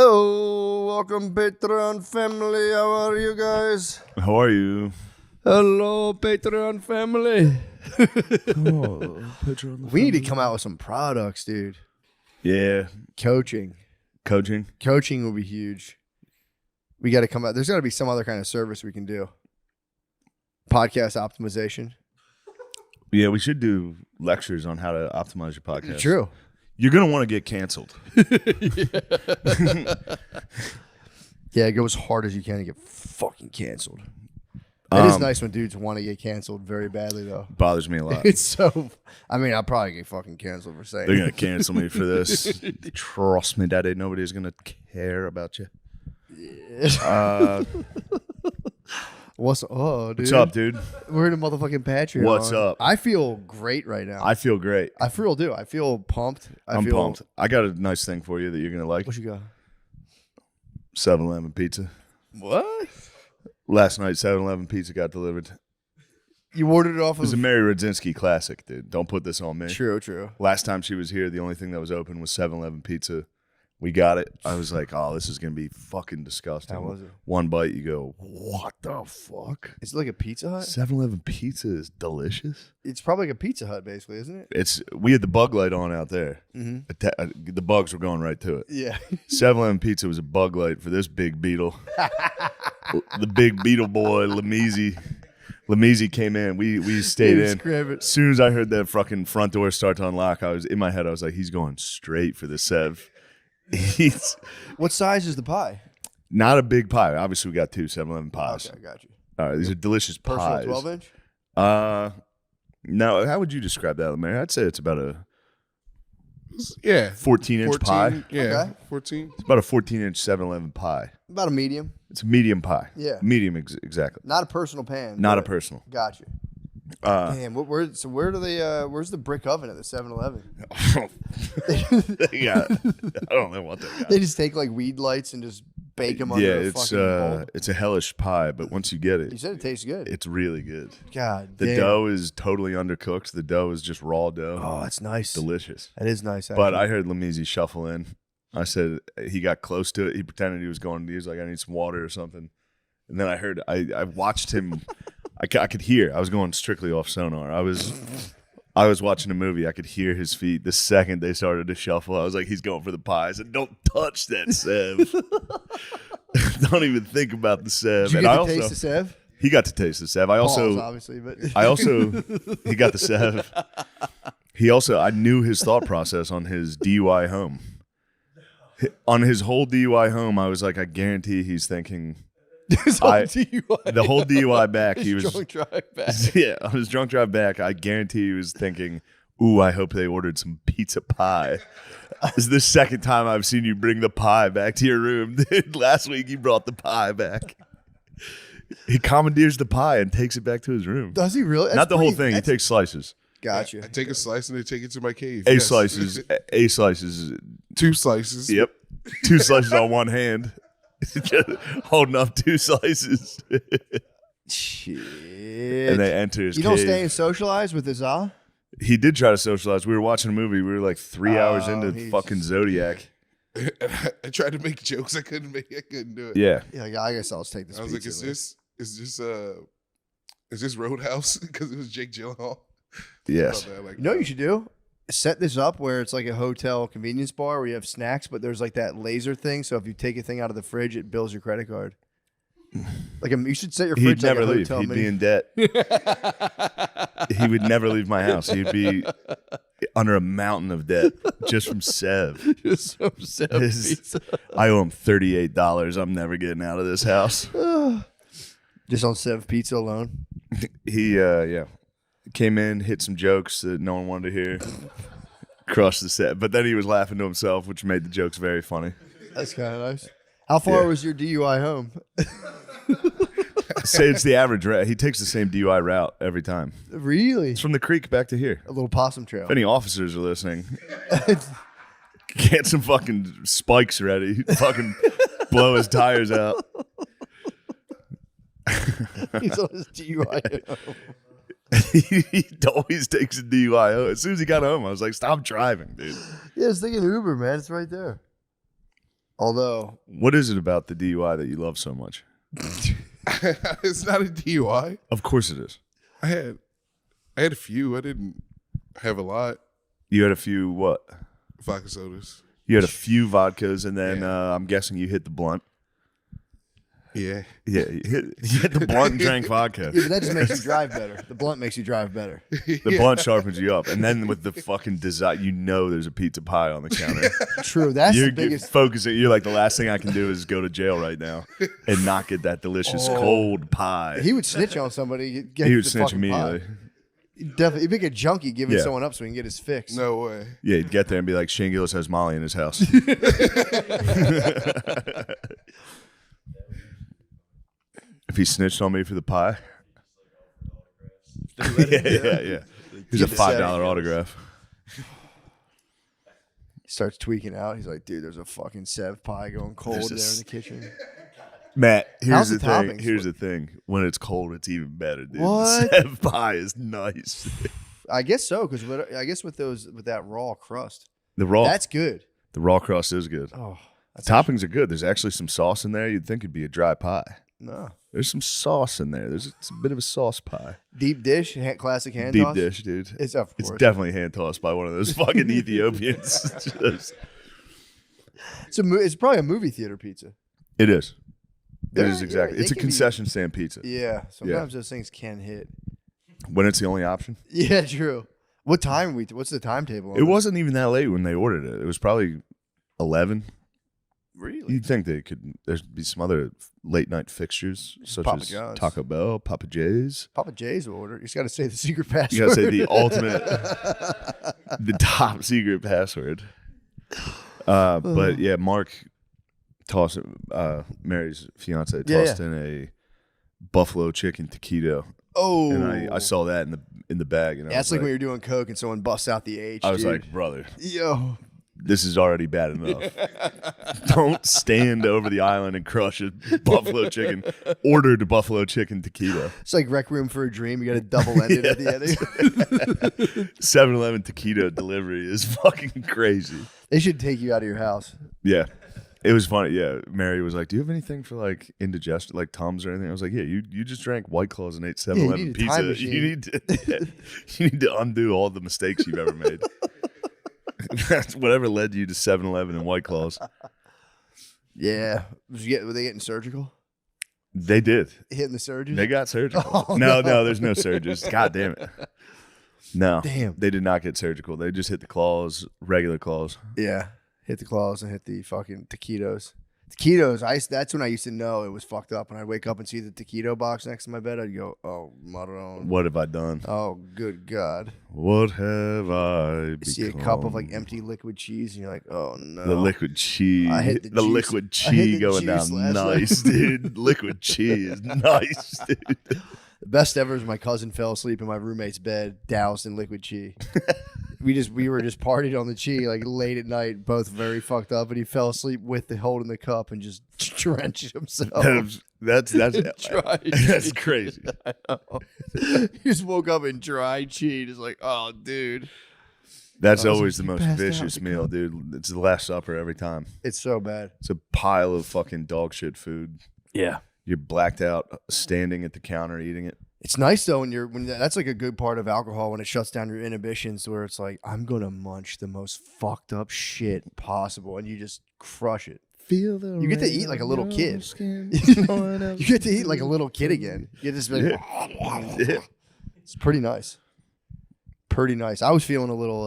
Oh, welcome Patreon family. How are you guys? How are you? Hello, Patreon family. Patreon. We need to come out with some products, dude. Yeah. Coaching will be huge. We got to come out. There's got to be some other kind of service we can do. Podcast optimization. Yeah, we should do lectures on how to optimize your podcast. True. You're going to want to get canceled. Yeah, go as hard as you can to get fucking canceled. It is nice when dudes want to get canceled very badly, though. Bothers me a lot. It's so... I mean, I'll probably get fucking canceled for saying They're going to cancel me for this. Trust me, daddy. Nobody's going to care about you. Yeah. What's up, dude? We're in a motherfucking Patreon. What's up? I feel great right now. I feel great. I do. I feel pumped. I'm pumped. I got a nice thing for you that you're going to like. What you got? 7-Eleven pizza. What? Last night, 7-Eleven pizza got delivered. You ordered it off It was a Mary Radzinski classic, dude. Don't put this on me. True. Last time she was here, the only thing that was open was 7-Eleven pizza. We got it. I was like, oh, this is going to be fucking disgusting. How was it? One bite, you go, what the fuck? It's like a Pizza Hut? 7-Eleven pizza is delicious. It's probably like a Pizza Hut, basically, isn't it? We had the bug light on out there. Mm-hmm. The bugs were going right to it. Yeah. 7-Eleven pizza was a bug light for this big beetle. The big beetle boy, Lamisi. Lamisi came in. We stayed in. As soon as I heard that fucking front door start to unlock, I was in my head. I was like, he's going straight for the Sev. What size is the pie? Not a big pie. Obviously, we got two 7-Eleven pies. Okay, I got you. All right, these are delicious pies. Personal 12-inch? No, how would you describe that, Mary? I'd say it's about a 14-inch 14, pie. Yeah, Okay. 14. It's about a 14-inch 7-Eleven pie. About a medium. It's a medium pie. Yeah. Medium, exactly. Not a personal pan. Not a but- personal. Got you. Damn, where do they? Where's the brick oven at the 7-Eleven? Yeah, I don't know what they got. They just take like weed lights and just bake them under a fucking bowl. It's a hellish pie, but once you get You it, said it tastes good. it's really good. God The damn. dough is totally undercooked. The dough is just raw dough. Oh, that's nice. Delicious. That is nice. But actually. I heard Lamisi shuffle in. I said he got close to it. He pretended he was going. He was like, "I need some water or something." And then I heard. I watched him. I could hear. I was going strictly off sonar. I was watching a movie. I could hear his feet. The second they started to shuffle, I was like, "He's going for the pie." I said, "Don't touch that Sev. Don't even think about the Sev." Did you get to taste the Sev? He got to taste the Sev. Balls, obviously, but He got the Sev. I knew his thought process on his DUI home. On his whole DUI home, I was like, I guarantee he's thinking. The whole DUI back, he was drunk drive back. Yeah, on his drunk drive back, I guarantee he was thinking, "Ooh, I hope they ordered some pizza pie." This is the second time I've seen you bring the pie back to your room. Last week you brought the pie back. He commandeers the pie and takes it back to his room. Does he really? Not the whole thing. He takes slices. Gotcha. I take a slice and they take it to my cave. A Yes. slices. 2 slices. Yep. 2 slices on one hand. Just holding up 2 slices. Shit. And they enter his You don't cave. stay and socialize with Azah? He did try to socialize. We were watching a movie. We were like 3 hours into he's fucking just- Zodiac. I tried to make jokes. I couldn't do it. Yeah. Yeah, I guess I'll just take this. I was like, pizza is this Roadhouse? Because it was Jake Gyllenhaal. Yes. You know what you should do? Set this up where it's like a hotel convenience bar where you have snacks, but there's like that laser thing. So if you take a thing out of the fridge, it bills your credit card. Like you should set your fridge He'd never like a leave. hotel He'd mini. be in debt. He would never leave my house. He'd be under a mountain of debt just from Sev. Just some Sev pizza. I owe him $38. I'm never getting out of this house. Just on Sev pizza alone. He came in, hit some jokes that no one wanted to hear, crushed the set. But then he was laughing to himself, which made the jokes very funny. That's kind of nice. How far Yeah. was your DUI home? Say it's the average route. He takes the same DUI route every time. Really? It's from the creek back to here. A little possum trail. If any officers are listening, get some fucking spikes ready. Fucking blow his tires out. He's on his DUI home. He always takes a DUI home. As soon as he got home, I was like, stop driving, dude. Yeah, it's thinking Uber, man. It's right there. Although, What is it about the DUI that you love so much? It's not a DUI. Of course it is. I had a few. I didn't have a lot. You had a few what? Vodka sodas. You had a few vodkas, and then I'm guessing you hit the blunt. Yeah. Yeah, you hit the blunt and drank vodka. yeah, but that just makes you drive better. The blunt makes you drive better. The blunt sharpens you up, and then with the fucking design, there's a pizza pie on the counter. True, that's You're the biggest. focusing. You're like, the last thing I can do is go to jail right now and not get that delicious cold pie. He would snitch on somebody. Get He would the snitch fucking immediately. pie. Definitely, he'd be like a junkie giving Yeah. someone up so he can get his fix. No way. Yeah, he'd get there and be like, Shane Gillis has Molly in his house. If he snitched on me for the pie. yeah. Here's a $5 autograph. He starts tweaking out. He's like, dude, there's a fucking Sev pie going cold There's there this- in the kitchen. Matt, here's How's the the thing. toppings? Here's the thing. When it's cold, it's even better, dude. What? The Sev pie is nice. I guess so, because I guess with that raw crust, The raw that's good. crust is good. Oh, that's Toppings are good. There's actually some sauce in there. You'd think it'd be a dry pie. no There's some sauce in there. It's a bit of a sauce pie. deep dish, classic hand Deep toss. dish, dude. It's of It's course. definitely hand tossed by one of those fucking Ethiopians. It's probably a movie theater pizza. It is. It Yeah, is exactly. yeah, It's they a can be- concession stand pizza. Yeah, sometimes those things can hit. When it's the only option. Yeah, true. What time what's the timetable? on It this? wasn't even that late when they ordered it. It was probably 11. Really. You'd think there'd be some other late night fixtures such Papa as John's. Taco Bell, Papa J's. Papa J's will order. You just got to say the secret password. You gotta say the ultimate, the top secret password. But yeah, Mark tossed Mary's fiance tossed in a buffalo chicken taquito, Oh, and I saw that in the bag, and I That's was like when you're doing coke and someone busts out the H. I was dude. like, brother, yo, this is already bad enough. Don't stand over the island and crush a buffalo chicken. Ordered buffalo chicken taquito. it's like Requiem for a Dream. You got to double end it at the end. 7-Eleven taquito delivery is fucking crazy. They should take you out of your house. Yeah. It was funny. Yeah. Mary was like, do you have anything for like indigestion, like Tums or anything? I was like, yeah, you just drank White Claws and ate 7-Eleven need a time pizza. You machine. need to undo all the mistakes you've ever made. That's whatever led you to 7-Eleven and White Claws. Yeah. Were they getting surgical? They did. Hitting the surgeons? They got surgical. Oh, no, no. there's no surgeons. God damn it. No. Damn. They did not get surgical. They just hit the claws, regular claws. Yeah. Hit the claws and hit the fucking taquitos. Taquitos, that's when I used to know it was fucked up. When I'd wake up and see the taquito box next to my bed, I'd go, oh, Maron. What have I done? Oh, good God. What have I You become? see a cup of like empty liquid cheese and you're like, oh no. The liquid cheese. I hit the the juice- liquid I hit cheese the going juice down. last Nice, dude. Liquid cheese. Nice, dude. The best ever is my cousin fell asleep in my roommate's bed, doused in liquid chi. we were just partied on the chi like late at night, both very fucked up, and he fell asleep with the holding the cup and just drenched himself. That's Dry that's chi. crazy. I know. He just woke up in dry chi, just like, oh, dude, That's I was always like, the "You most passed out vicious the meal, cup." dude. It's the Last Supper every time. it's so bad. It's a pile of fucking dog shit food. Yeah. You're blacked out, standing at the counter eating it. It's nice though when that's like a good part of alcohol when it shuts down your inhibitions, where it's like I'm gonna munch the most fucked up shit possible, and you just crush it. Feel the You get to eat like a little kid. You get to eat like a little kid again. You get to just be like, Yeah. it's pretty nice. Pretty nice. I was feeling a little.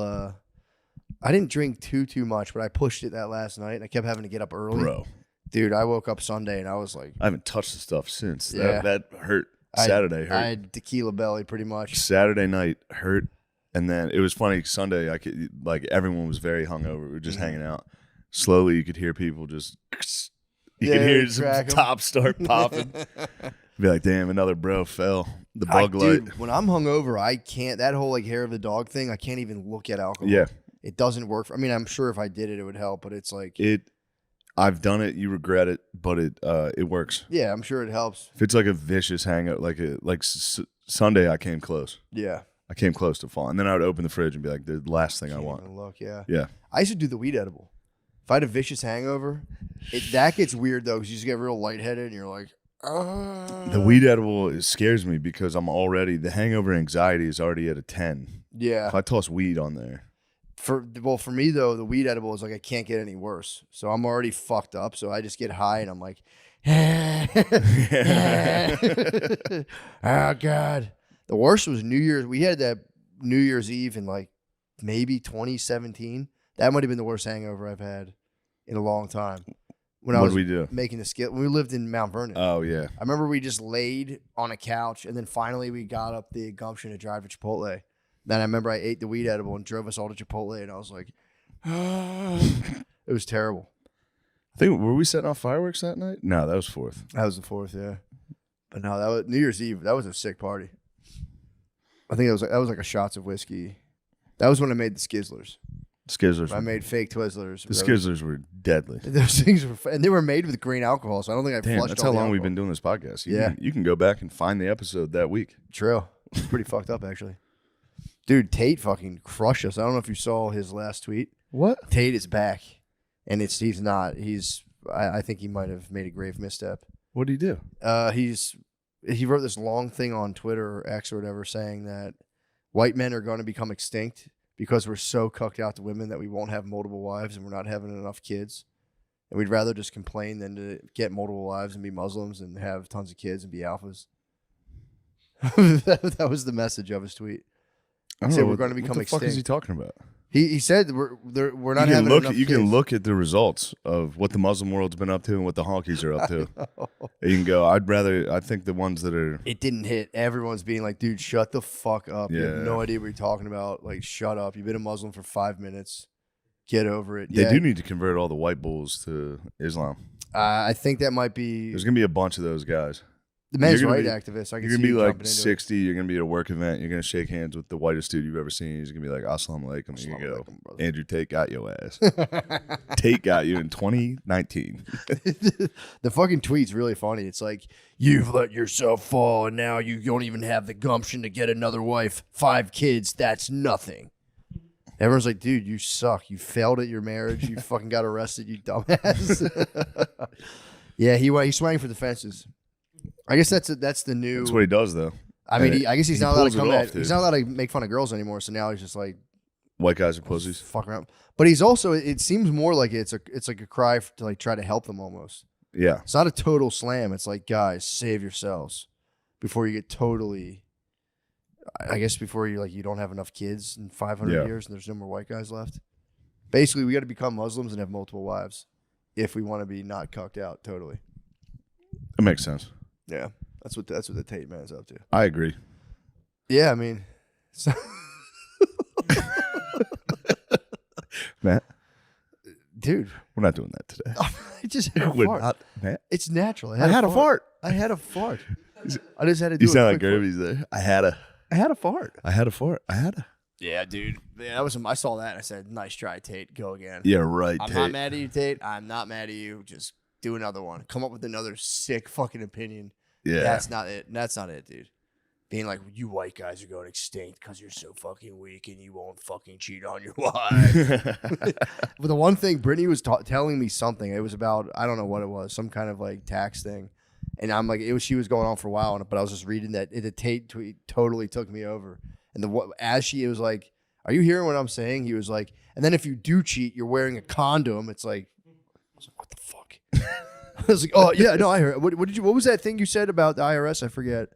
I didn't drink too much, but I pushed it that last night, and I kept having to get up early. Bro, Dude, I woke up Sunday and I was like, I haven't touched the stuff since. Yeah. That hurt. Saturday hurt. I had tequila belly pretty much. Saturday night hurt, and then it was funny. Sunday, I could like everyone was very hungover. We were just hanging out. Slowly, you could hear people just. You could Yeah, hear some crack 'em. tops start popping. Be like, damn, another bro fell. The bug light. Dude, when I'm hungover, I can't. That whole like hair of the dog thing, I can't even look at alcohol. Yeah, It doesn't work. I mean, I'm sure if I did it, it would help, but it's like, I've done it. You regret it, but it works. yeah, I'm sure it helps. If it's like a vicious hangout, Sunday, I came close. Yeah. I came close to falling. And then I would open the fridge and be like, the last thing I Can't want. even look, yeah. Yeah. I used to do the weed edible. If I had a vicious hangover, that gets weird though because you just get real lightheaded and you're like, The weed edible scares me because the hangover anxiety is already at a 10. Yeah. If I toss weed on there. For me though, the weed edible is like I can't get any worse. So I'm already fucked up. So I just get high and I'm like, oh God. The worst was New Year's. We had that New Year's Eve in like maybe 2017. That might have been the worst hangover I've had in a long time. When I was making the skit, when we lived in Mount Vernon. Oh yeah. I remember we just laid on a couch and then finally we got up the gumption to drive to Chipotle. Then I remember I ate the weed edible and drove us all to Chipotle and I was like, it was terrible. I think were we setting off fireworks that night? No, that was 4th. That was the 4th, yeah. But no, that was New Year's Eve. That was a sick party. I think that was like a shots of whiskey. That was when I made the Skizzlers. I made fake Twizzlers. The Skizzlers were deadly. Those things were, and they were made with green alcohol, so I don't think I flushed. That's how long we've been doing this podcast. You can go back and find the episode that week. True. It's pretty fucked up, actually. Dude, Tate fucking crushed us. I don't know if you saw his last tweet. What? Tate is back, and he's not. I think he might have made a grave misstep. What did he do? He wrote this long thing on Twitter or X or whatever saying that white men are going to become extinct because we're so cucked out to women that we won't have multiple wives and we're not having enough kids. And we'd rather just complain than to get multiple wives and be Muslims and have tons of kids and be alphas. That was the message of his tweet. He said we're going to become extinct. What the fuck is he talking about? He said we're not having enough kids. You can look at the results of what the Muslim world's been up to and what the honkies are up to. You can go, I think the ones that are... It didn't hit. Everyone's being like, dude, shut the fuck up. Yeah. You have no idea what you're talking about. Like, shut up. You've been a Muslim for 5 minutes. Get over it. They do need to convert all the white bulls to Islam. I think that might be... There's going to be a bunch of those guys. The men's rights activists. You're going to be like 60. You're going to be at a work event. You're going to shake hands with the whitest dude you've ever seen. He's going to be like, Assalamu alaikum. You're going to go, Andrew Tate got your ass. Tate got you in 2019. The fucking tweet's really funny. It's like, you've let yourself fall and now you don't even have the gumption to get another wife. 5 kids, that's nothing. Everyone's like, dude, you suck. You failed at your marriage. You fucking got arrested, you dumbass. Yeah, he swang for the fences. I guess that's the new. That's what he does, though. I mean, I guess he's not allowed to come at. He's not allowed to make fun of girls anymore. So now he's just like, white guys are pussies. Fuck around. But he's also. It seems more like it's like a cry to like try to help them almost. Yeah. It's not a total slam. It's like, guys, save yourselves before you get totally. I guess before you don't have enough kids in 500 years and there's no more white guys left. Basically, we got to become Muslims and have multiple wives if we want to be not cucked out totally. That makes sense. Yeah, that's what the Tate man's up to. I agree. Yeah, I mean, Matt, dude, we're not doing that today. I just had a fart. Not, Matt. It's natural. I had a fart. I had a fart. I just had to do. You sound like Gerby's there. I had a fart. I had a fart. Yeah, dude. Yeah, I saw that and I said, "Nice try, Tate. Go again." Yeah, right. I'm not mad at you, Tate. I'm not mad at you. Just do another one. Come up with another sick fucking opinion. Yeah. That's not it, dude. Being like, you white guys are going extinct because you're so fucking weak and you won't fucking cheat on your wife. But the one thing, Brittany was telling me something. It was about, I don't know what it was, some kind of like tax thing. And I'm like, she was going on for a while, but I was just reading that the Tate tweet totally took me over. And it was like, are you hearing what I'm saying? He was like, and then if you do cheat, you're wearing a condom. It's like, I was like, what the fuck? I was like, oh yeah, no, I heard. What was that thing you said about the IRS? I forget.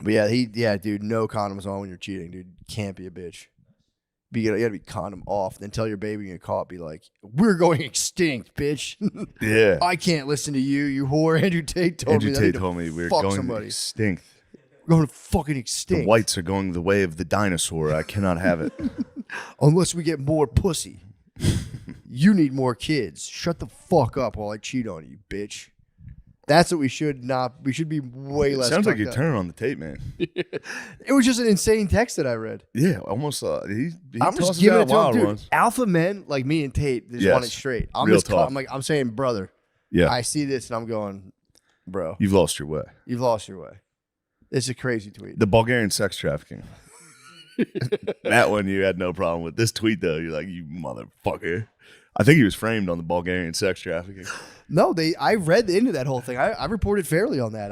But yeah, dude, no condoms on when you're cheating, dude. Can't be a bitch. You gotta be condom off. Then tell your baby you get caught. Be like, we're going extinct, bitch. Yeah. I can't listen to you, you whore. Andrew Tate told me we're going extinct. We're going to fucking extinct. The whites are going the way of the dinosaur. I cannot have it. Unless we get more pussy. You need more kids. Shut the fuck up while I cheat on you, bitch. That's what we should not. We should be way less. Sounds like you're turning on the Tate man. It was just an insane text that I read. Yeah, almost. He I'm just giving it to him, dude. Alpha men like me and Tate just want it straight. I'm saying, brother. Yeah. I see this and I'm going, bro. You've lost your way. You've lost your way. It's a crazy tweet. The Bulgarian sex trafficking. That one you had no problem with. This tweet though, you're like, you motherfucker. I think he was framed on the Bulgarian sex trafficking. No, I read into that whole thing. I reported fairly on that.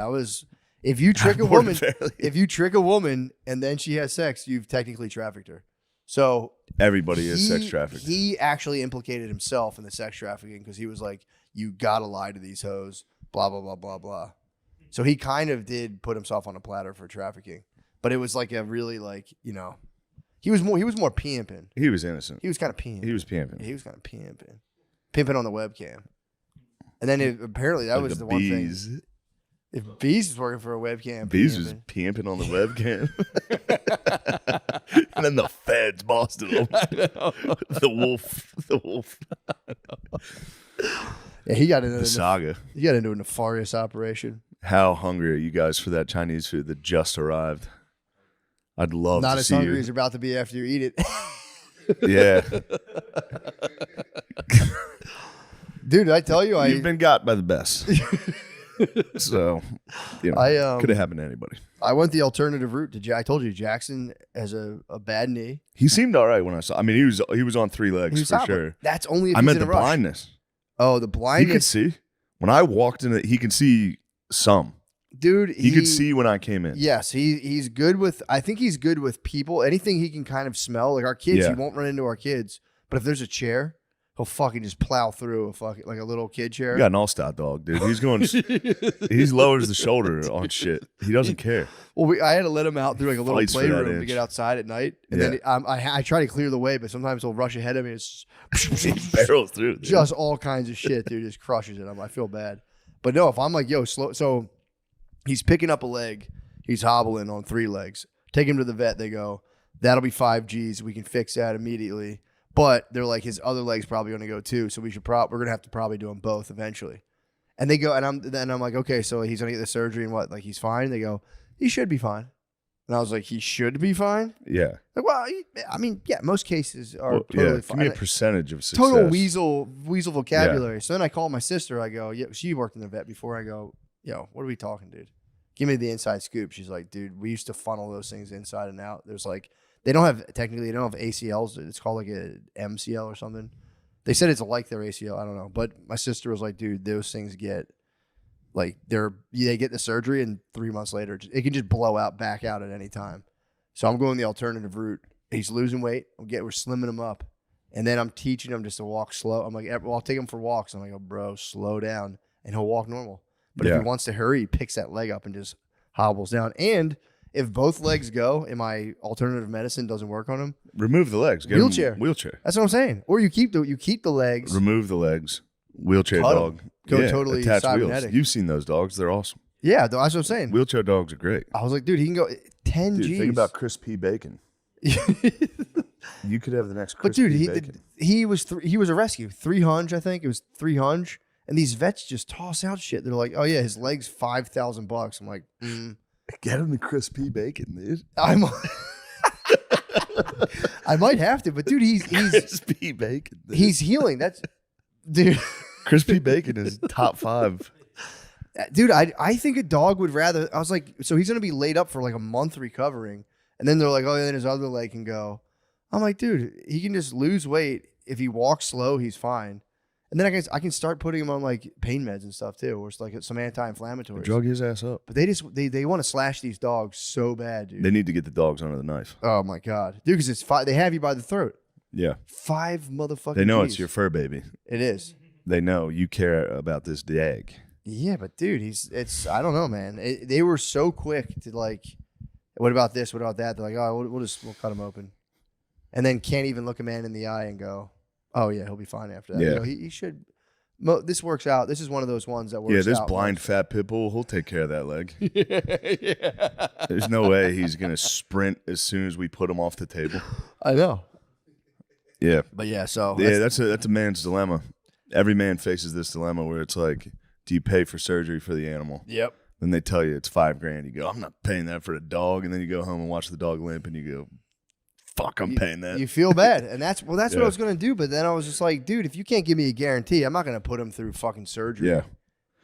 If you trick a woman, and then she has sex, you've technically trafficked her. So everybody is sex trafficked. He actually implicated himself in the sex trafficking because he was like, "You gotta lie to these hoes." Blah blah blah blah blah. So he kind of did put himself on a platter for trafficking, but it was like a really like he was more pimping. He was innocent. He was kind of pimping. He was pimping. He was kind of pimping on the webcam. And then apparently that like was the one thing. If Bees was working for a webcam, Bees was pimping on the webcam, and then the feds busted him. The wolf. Yeah, he got into the saga. He got into a nefarious operation. How hungry are you guys for that Chinese food that just arrived? I'd love not to as see hungry you. as you're about to be after you eat it. Yeah. Dude, I tell you, you've been got by the best. So, could have happened to anybody. I went the alternative route to I told you, Jackson has a bad knee. He seemed all right when I saw. I mean, he was on 3 legs for sure. That's only if I he's meant in a the rush. blindness. Oh, the blindness. He could see. When I walked in, he could see some. Dude, he could see when I came in. Yes, he's good with. I think he's good with people. Anything he can kind of smell, like our kids. Yeah. He won't run into our kids. But if there's a chair, he'll fucking just plow through like a little kid chair. You got an all-star dog, dude. He's going. He lowers the shoulder on shit. He doesn't care. Well, I had to let him out through like a little Fights for playroom that to get outside at night, and Yeah. then I try to clear the way, but sometimes he'll rush ahead of me. It's He barrels through. Dude. just all kinds of shit, dude. Just crushes it. I feel bad, but no, if I'm like, yo, slow. So he's picking up a leg. He's hobbling on 3 legs. Take him to the vet. They go, that'll be 5 G's. We can fix that immediately. But they're like, his other leg's probably going to go too. So we're going to have to probably do them both eventually. And they go, and I'm like, okay, so he's going to get the surgery and what? Like, he's fine? They go, he should be fine. And I was like, he should be fine? Yeah. Like, well, I mean, yeah, most cases are totally fine. Give me a percentage of success. Total weasel vocabulary. Yeah. So then I call my sister. I go, yeah, she worked in the vet before. I go, yo, what are we talking, dude? Give me the inside scoop. She's like, dude, we used to funnel those things inside and out. There's like, they don't have ACLs. It's called like a MCL or something. They said it's like their ACL. I don't know. But my sister was like, dude, those things get like they get the surgery and 3 months later it can just blow out back out at any time. So I'm going the alternative route. He's losing weight. We're slimming him up, and then I'm teaching him just to walk slow. I'm like, well, I'll take him for walks. I'm like, oh, bro, slow down, and he'll walk normal. But if he wants to hurry, he picks that leg up and just hobbles down. And if both legs go and my alternative medicine doesn't work on him, remove the legs. Get wheelchair. Wheelchair. That's what I'm saying. Or you keep the legs. Remove the legs. Wheelchair Cut 'em. dog. Go totally attached cybernetic. wheels. You've seen those dogs. They're awesome. Yeah, that's what I'm saying. Wheelchair dogs are great. I was like, dude, he can go 10 G's. Think about Chris P. Bacon. You could have the next Chris But dude, P. Bacon. he was a rescue. 300, I think. It was 300. And these vets just toss out shit. They're like, oh yeah, his leg's $5,000. I'm like, Get him the Chris P. Bacon, dude. I might have to, but dude, he's Chris P. Bacon. Dude. He's healing. That's dude. Chris P. Bacon is top 5. Dude, I think a dog would rather. I was like, so he's gonna be laid up for like a month recovering, and then they're like, oh, yeah, then his other leg can go. I'm like, dude, he can just lose weight if he walks slow. He's fine. And then I can start putting him on like pain meds and stuff too, or it's like some anti-inflammatories. Drug his ass up. But they want to slash these dogs so bad, dude. They need to get the dogs under the knife. Oh my god, dude, because it's 5. They have you by the throat. Yeah. 5 motherfucking. They know G's. it's your fur baby. It is. They know you care about this dag. Yeah, but dude, I don't know, man. They were so quick to like, what about this? What about that? They're like, oh, we'll cut him open, and then can't even look a man in the eye and go, oh yeah, he'll be fine after that. Yeah. You know, he should. This works out. This is one of those ones that works out. Yeah, this blind fat pit bull, he'll take care of that leg. Yeah. There's no way he's gonna sprint as soon as we put him off the table. I know. Yeah, But yeah, so yeah, that's a man's dilemma. Every man faces this dilemma where it's like, do you pay for surgery for the animal? Yep. Then they tell you it's $5,000. You go, I'm not paying that for a dog. And then you go home and watch the dog limp, and you go, fuck, I'm paying that. You feel bad, and that's what I was gonna do. But then I was just like, dude, if you can't give me a guarantee, I'm not gonna put him through fucking surgery. Yeah.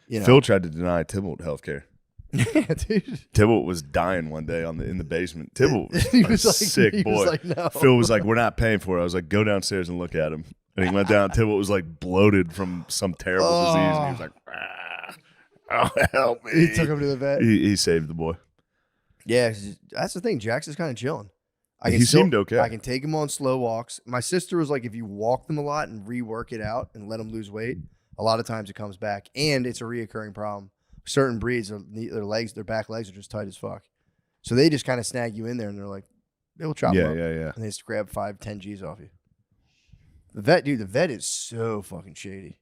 You know? Phil tried to deny Tybalt health care. Yeah, dude. Tybalt was dying one day in the basement. Tybalt was He was a like- sick he boy. was like, no. Phil was like, we're not paying for it. I was like, go downstairs and look at him. And he went down. Tibble was like bloated from some terrible disease. And he was like, oh, help me. He took him to the vet. He saved the boy. Yeah, 'cause that's the thing. Jax is kind of chilling. He seemed okay. I can take him on slow walks. My sister was like, if you walk them a lot and rework it out and let them lose weight, a lot of times it comes back. And it's a reoccurring problem. Certain breeds, their back legs are just tight as fuck. So they just kind of snag you in there and they're like, they'll chop you up. Yeah. And they just grab 5-10 G's off you. The vet is so fucking shady.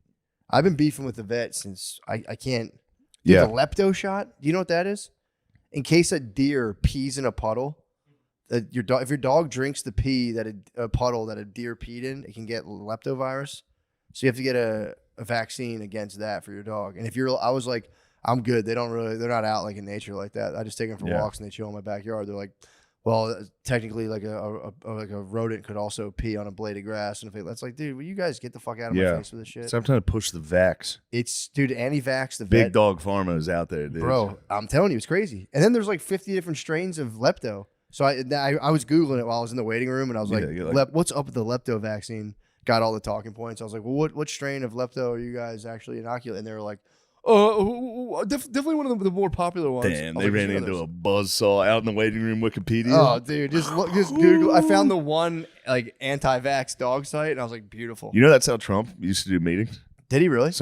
I've been beefing with the vet since I can't. Yeah. The lepto shot. Do you know what that is? In case a deer pees in a puddle, if your dog drinks the pee that a puddle that a deer peed in, it can get leptovirus. So you have to get a vaccine against that for your dog. And I was like, I'm good. They're not out like in nature like that. I just take them for walks and they chill in my backyard. They're like, well, technically, like a rodent could also pee on a blade of grass, and if that's like, dude, will you guys get the fuck out of my face with this shit? So I'm trying to push the vax. Dude, anti-vax, the Big vet, dog pharma is out there, dude. bro. I'm telling you, it's crazy. And then there's like 50 different strains of lepto. So I was googling it while I was in the waiting room, and I was like, what's up with the lepto vaccine? Got all the talking points. I was like, well, what strain of lepto are you guys actually inoculating? And they were like, definitely one of the more popular ones. Damn, they ran into a buzzsaw out in the waiting room. Wikipedia. Oh, dude, just Google. I found the one like anti-vax dog site, and I was like, beautiful. You know that's how Trump used to do meetings. Did he really?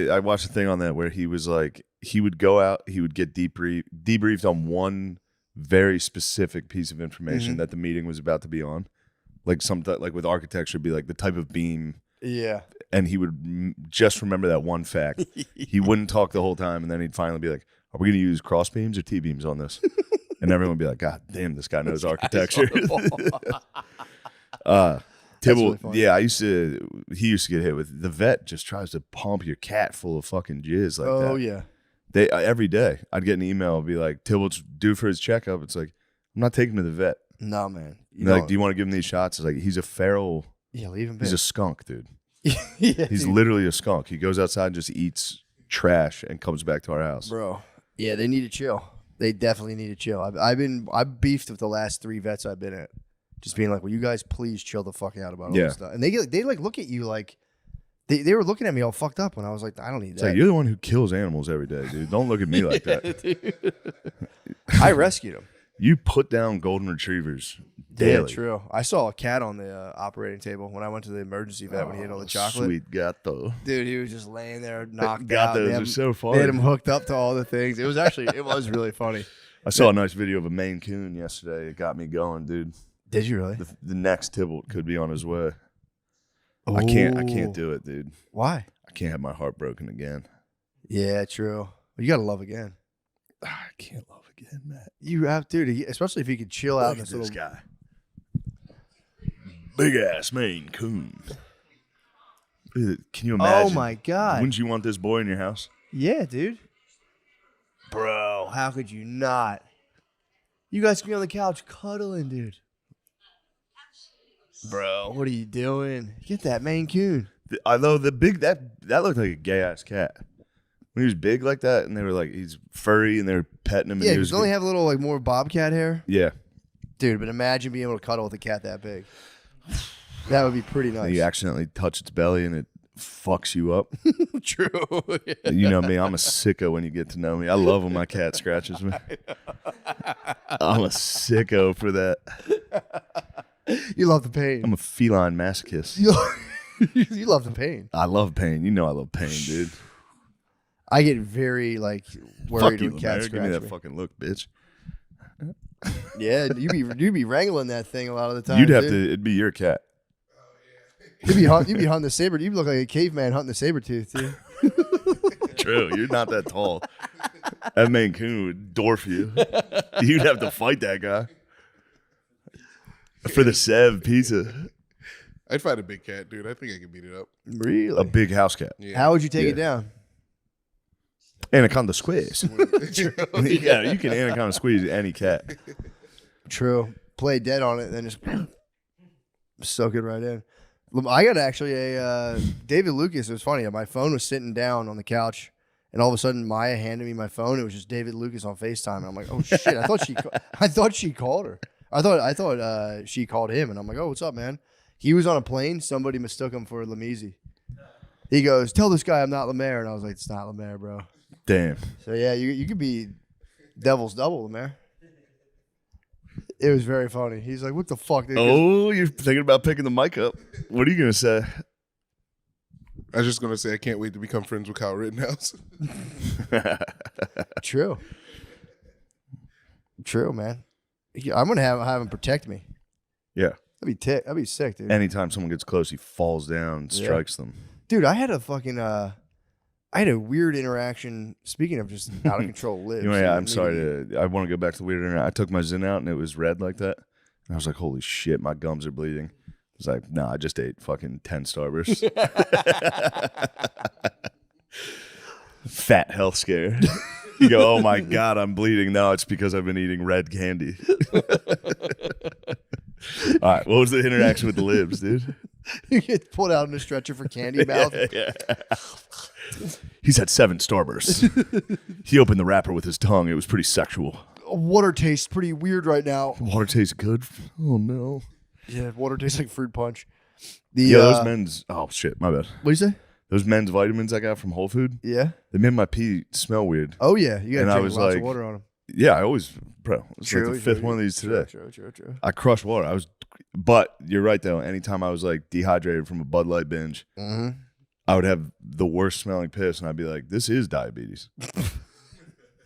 I watched a thing on that where he was like, he would go out, he would get debriefed on one very specific piece of information that the meeting was about to be on, like like with architecture, it'd be like the type of beam. Yeah. And he would just remember that one fact. He wouldn't talk the whole time, and then he'd finally be like, "Are we going to use cross beams or T beams on this?" And everyone would be like, "God damn, this guy knows architecture." Tibble, really yeah, he used to get hit with the vet. Just tries to pump your cat full of fucking jizz like that. Oh yeah. Every day I'd get an email, be like, "Tibble's due for his checkup." It's like, I'm not taking him to the vet. No, man. Like, do you want to give him these shots? It's like, he's a feral. Yeah, leave him. He's a skunk, dude. Yeah, he's literally a skunk. He goes outside and just eats trash and comes back to our house. Bro. Yeah, they need to chill. They definitely need to chill. I've beefed with the last 3 vets I've been at. Just being like, will you guys please chill the fuck out about all this stuff? And they like look at you like they were looking at me all fucked up when I was like, I don't need that. Like, you're the one who kills animals every day, dude. Don't look at me like that. I rescued him. You put down golden retrievers daily. Yeah, true. I saw a cat on the operating table when I went to the emergency vet when he had all the chocolate. Sweet gato. Dude, he was just laying there knocked Gatos out. are so funny. They had him hooked up to all the things. It was really funny. I saw a nice video of a Maine Coon yesterday. It got me going, dude. Did you really? The next Tibble could be on his way. Ooh. I can't do it, dude. Why? I can't have my heart broken again. Yeah, true. Well, you gotta love again. I can't love again, Matt. You have, dude. Especially if he could chill out in Look this at this little guy. Big ass Maine Coon. Can you imagine? Oh my god! Wouldn't you want this boy in your house? Yeah, dude. Bro, how could you not? You guys can be on the couch cuddling, dude. Bro, what are you doing? Get that Maine Coon. Although the big that looked like a gay ass cat. When he was big like that, and they were like, he's furry, and they were petting him. Yeah, and does he only have a little like more bobcat hair? Yeah, dude. But imagine being able to cuddle with a cat that big. That would be pretty nice. You accidentally touch its belly, and it fucks you up. True. Yeah. You know me. I'm a sicko when you get to know me. I love when my cat scratches me. I'm a sicko for that. You love the pain. I'm a feline masochist. You love the pain. I love pain. You know I love pain, dude. I get very like worried when cats scratch Give me that me. fucking look, bitch. Yeah, you'd be wrangling that thing a lot of the time. You'd have to. It'd be your cat. You'd be hunting the saber. You'd look like a caveman hunting the saber tooth, too. True. You're not that tall. That Maine Coon would dwarf you. You'd have to fight that guy for the Sev pizza. I'd fight a big cat, dude. I think I could beat it up. Really? A big house cat. Yeah. How would you take it down? Anaconda squeeze. Yeah, you can anaconda squeeze any cat. True. Play dead on it, then just soak it right in. I got actually a David Lucas. It was funny. My phone was sitting down on the couch, and all of a sudden Maya handed me my phone. It was just David Lucas on FaceTime, and I'm like, oh shit! I thought she called her. I thought she called him, and I'm like, oh, what's up, man? He was on a plane. Somebody mistook him for Lamisi. He goes, "Tell this guy I'm not Lemaire," and I was like, "It's not Lemaire, bro." Damn. So yeah, you could be devil's double, Lemaire. It was very funny. He's like, "What the fuck?" Dude? Oh, you're thinking about picking the mic up. What are you gonna say? I was just gonna say I can't wait to become friends with Kyle Rittenhouse. True, man. I'm gonna have him protect me. Yeah. That'd be sick, dude. Anytime someone gets close, he falls down and strikes them. Dude, I had a fucking I had a weird interaction. Speaking of just out of control lives. I'm sorry. I want to go back to the weird interaction. I took my Zyn out and it was red like that. And I was like, holy shit, my gums are bleeding. I was like, nah, I just ate fucking 10 Starbursts. Fat health scare. You go, oh my God, I'm bleeding. No, it's because I've been eating red candy. All right, what was the interaction with the libs, dude? You get pulled out in a stretcher for candy mouth. Yeah. He's had 7 Starbursts. He opened the wrapper with his tongue. It was pretty sexual. Water tastes pretty weird right now. Water tastes good. Oh, no. Yeah, water tastes like fruit punch. Those men's... Oh, shit, my bad. What'd you say? Those men's vitamins I got from Whole Food, Yeah. they made my pee smell weird. Oh, yeah. You got And to I drink was lots like- of water on them. Yeah, I always... Bro, it's like the 5th one of these today. True. I crushed water. But you're right, though. Anytime I was, like, dehydrated from a Bud Light binge, Mm-hmm. I would have the worst smelling piss, and I'd be like, this is diabetes.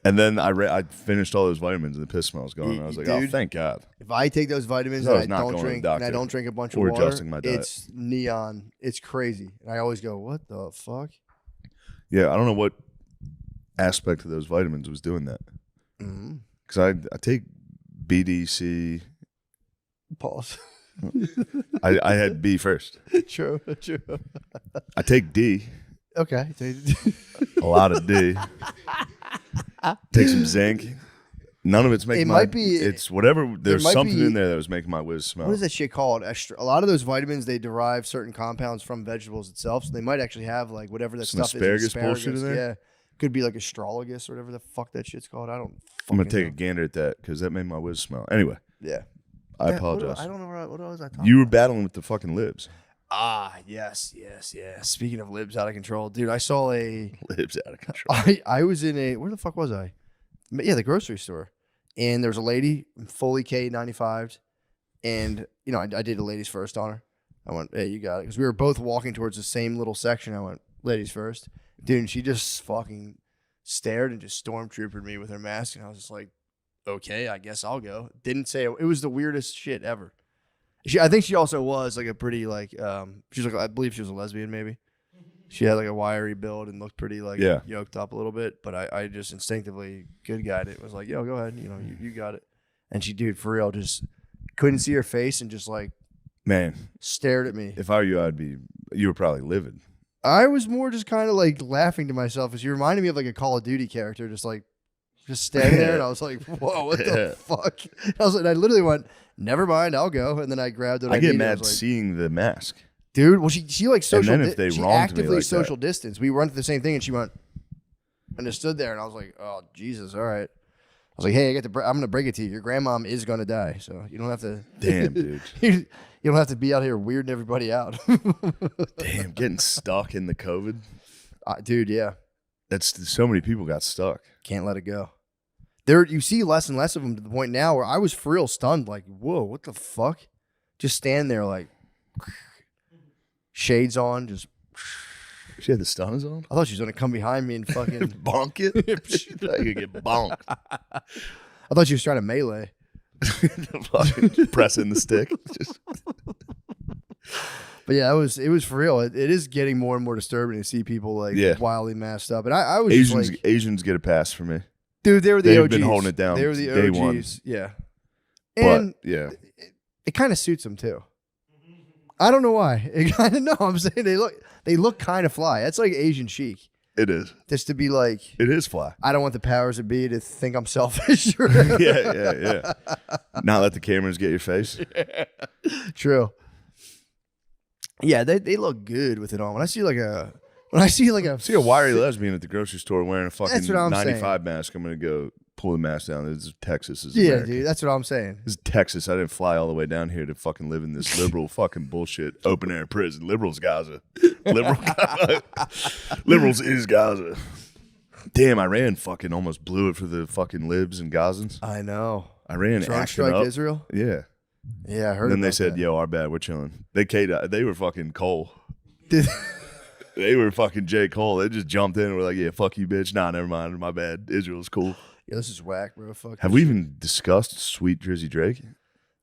And then I finished all those vitamins, and the piss smell was gone. And I was like, oh, Dude. thank God. If I take those vitamins I and was not going to the I doctor don't drink a bunch of or water, adjusting my diet. it's neon. It's crazy. And I always go, what the fuck? Yeah, I don't know what aspect of those vitamins was doing that. Mm-hmm. Because I take BDC. Pause. I had B first. True. I take D. Okay. A lot of D. Take some zinc. None of it's making it's whatever. There's might something be- in there that was making my whiz smell. What is that shit called? A lot of those vitamins, they derive certain compounds from vegetables itself. So they might actually have like whatever that Some stuff asparagus is. bullshit in there? Yeah. Could be like astrologus or whatever the fuck that shit's called. I don't I'm going fucking to take know. a gander at that because that made my whiz smell. Anyway, Yeah. I Yeah, apologize. I don't know what was I talking You were battling with the fucking libs. Yes. Speaking of libs out of control, dude, I saw Libs out of control. I was in where the fuck was I? Yeah, the grocery store. And there was a lady, fully K95, and, you know, I did a ladies first on her. I went, hey, you got it. Because we were both walking towards the same little section. I went, ladies first. Dude, and she just fucking stared and just stormtroopered me with her mask. And I was just like, okay, I guess I'll go. Didn't say it was the weirdest shit ever. I think she also was like a pretty like she's like I believe she was a lesbian maybe. She had like a wiry build and looked pretty like yoked up a little bit, but I just instinctively good guyed it. Was like, yo, go ahead, you know, you got it. And she, dude, for real, just couldn't see her face and just like Man, stared at me. if I were you, you were probably livid. I was more just kind of like laughing to myself as you reminded me of like a Call of Duty character, just standing there, and I was like, "Whoa, what the fuck?" I literally went, "Never mind, I'll go." And then I grabbed it. I get needed. mad I was like, seeing the mask. dude. Well, she like social. And then if they she wronged me actively like social distance. We run through the same thing, and she went and just stood there, and I was like, "Oh Jesus, all right." I was like, "Hey, I'm gonna break it to you. Your grandmom is gonna die, so you don't have to." Damn, dude. you don't have to be out here weirding everybody out. Damn, getting stuck in the COVID. Dude, yeah, That's so many people got stuck. can't let it go. There, you see less and less of them to the point now where I was for real stunned, like, "Whoa, what the fuck?" Just stand there, like, shades on, just. She had the stunners on. I thought she was gonna come behind me and fucking. Bonk it. I could get bonked. I thought she was trying to melee. Fucking pressing the stick. Just But yeah, it was for real. It is getting more and more disturbing to see people like wildly masked up. And I was Asians. just like, Asians get a pass for me. dude, they were the They've OGs. been holding it down They were the day OGs. one. Yeah. But And yeah, it kind of suits them too. I don't know why. It kind of no. I'm saying they look kind of fly. That's like Asian chic. it is. Just to be like, It is fly. I don't want the powers that be to think I'm selfish. Yeah. Not let the cameras get your face. True. Yeah, they look good with it on. When I see See a wiry lesbian at the grocery store wearing a fucking That's what I'm 95 saying. mask. I'm gonna go. pull the mask down. This is Texas. This is Yeah, America. dude, that's what I'm saying. This is Texas. I didn't fly all the way down here to fucking live in this liberal fucking bullshit open air prison. Liberals Gaza. Liberals is Gaza. Damn, Iran fucking almost blew it for the fucking libs and Gazans. I know. Iran Drone acting strike up. Israel? Yeah. Yeah, I heard. And then they about said, that. "Yo, our bad. We're chilling." They were fucking Cole. Did- They were fucking J. Cole. They just jumped in and were like, "Yeah, fuck you, bitch." Nah, never mind. My bad. Israel's cool. Yeah, this is whack, bro. Fuck. Have this we shit. even discussed Sweet Drizzy Drake?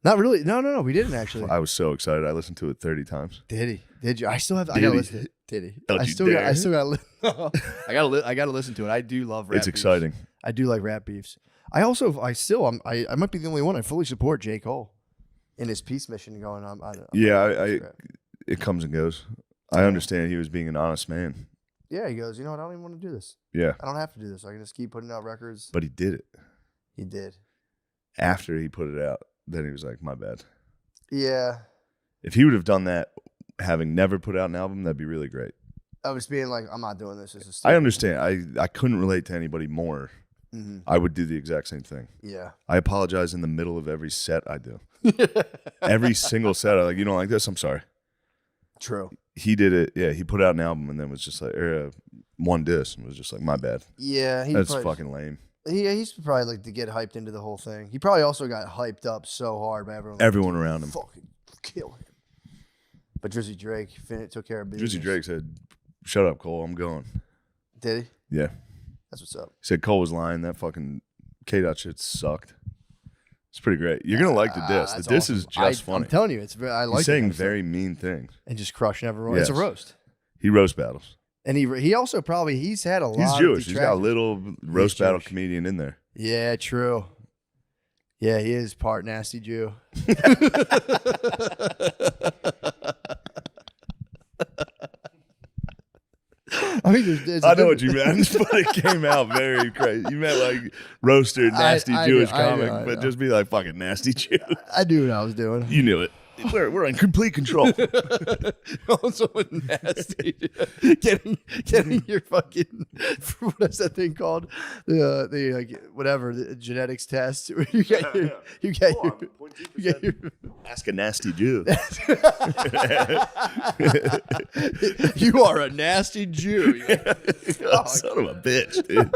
Not really. No. We didn't actually. I was so excited. I listened to it 30 times. Did he? Did you? I still have. I Did gotta he? listen. To it. Did he? Don't I you still. dare. I still got. I gotta listen to it. I do love rap. It's beefs. exciting. I do like rap beefs. I might be the only one. I fully support J. Cole in his peace mission going on. It comes and goes. I understand he was being an honest man. Yeah, he goes. You know what? I don't even want to do this. Yeah, I don't have to do this. I can just keep putting out records. but he did it. He did. After he put it out, then he was like, "My bad." Yeah. If he would have done that, having never put out an album, that'd be really great. I was being like, I'm not doing this. This is I stupid. understand. I couldn't relate to anybody more. Mhm. I would do the exact same thing. Yeah. I apologize in the middle of every set I do. Every single set, I like, "You don't like this? I'm sorry." True. He did it. Yeah, he put out an album and then was just like, one diss and was just like, "My bad." Yeah. That's fucking lame. He's probably like to get hyped into the whole thing. He probably also got hyped up so hard by everyone. Everyone around him. Fucking kill him. But Drizzy Drake took care of business. Drizzy Drake said, "Shut up, Cole. I'm going." Did he? Yeah. That's what's up. He said Cole was lying. That fucking K-Dot shit sucked. It's pretty great. You're gonna like the diss. The That's diss awesome. is just funny. I'm telling you, I like He's saying it. very mean things. And just crushing everyone. It's a Yes. roast. He roast battles. And he also probably he's had a lot. He's of Jewish. He's got a detractors. little roast battle Jewish. comedian in there. Yeah, true. Yeah, he is part nasty Jew. I mean, I know what you meant, but it came out very crazy. You meant like roaster, nasty I Jewish know, I comic, know, I but know. just be like fucking nasty Jew. I knew what I was doing. You knew it. We're in complete control. Also nasty. getting your fucking what is that thing called? The like whatever the genetics test. Where you get your Ask a nasty Jew. you are a nasty Jew. Son of a bitch, dude.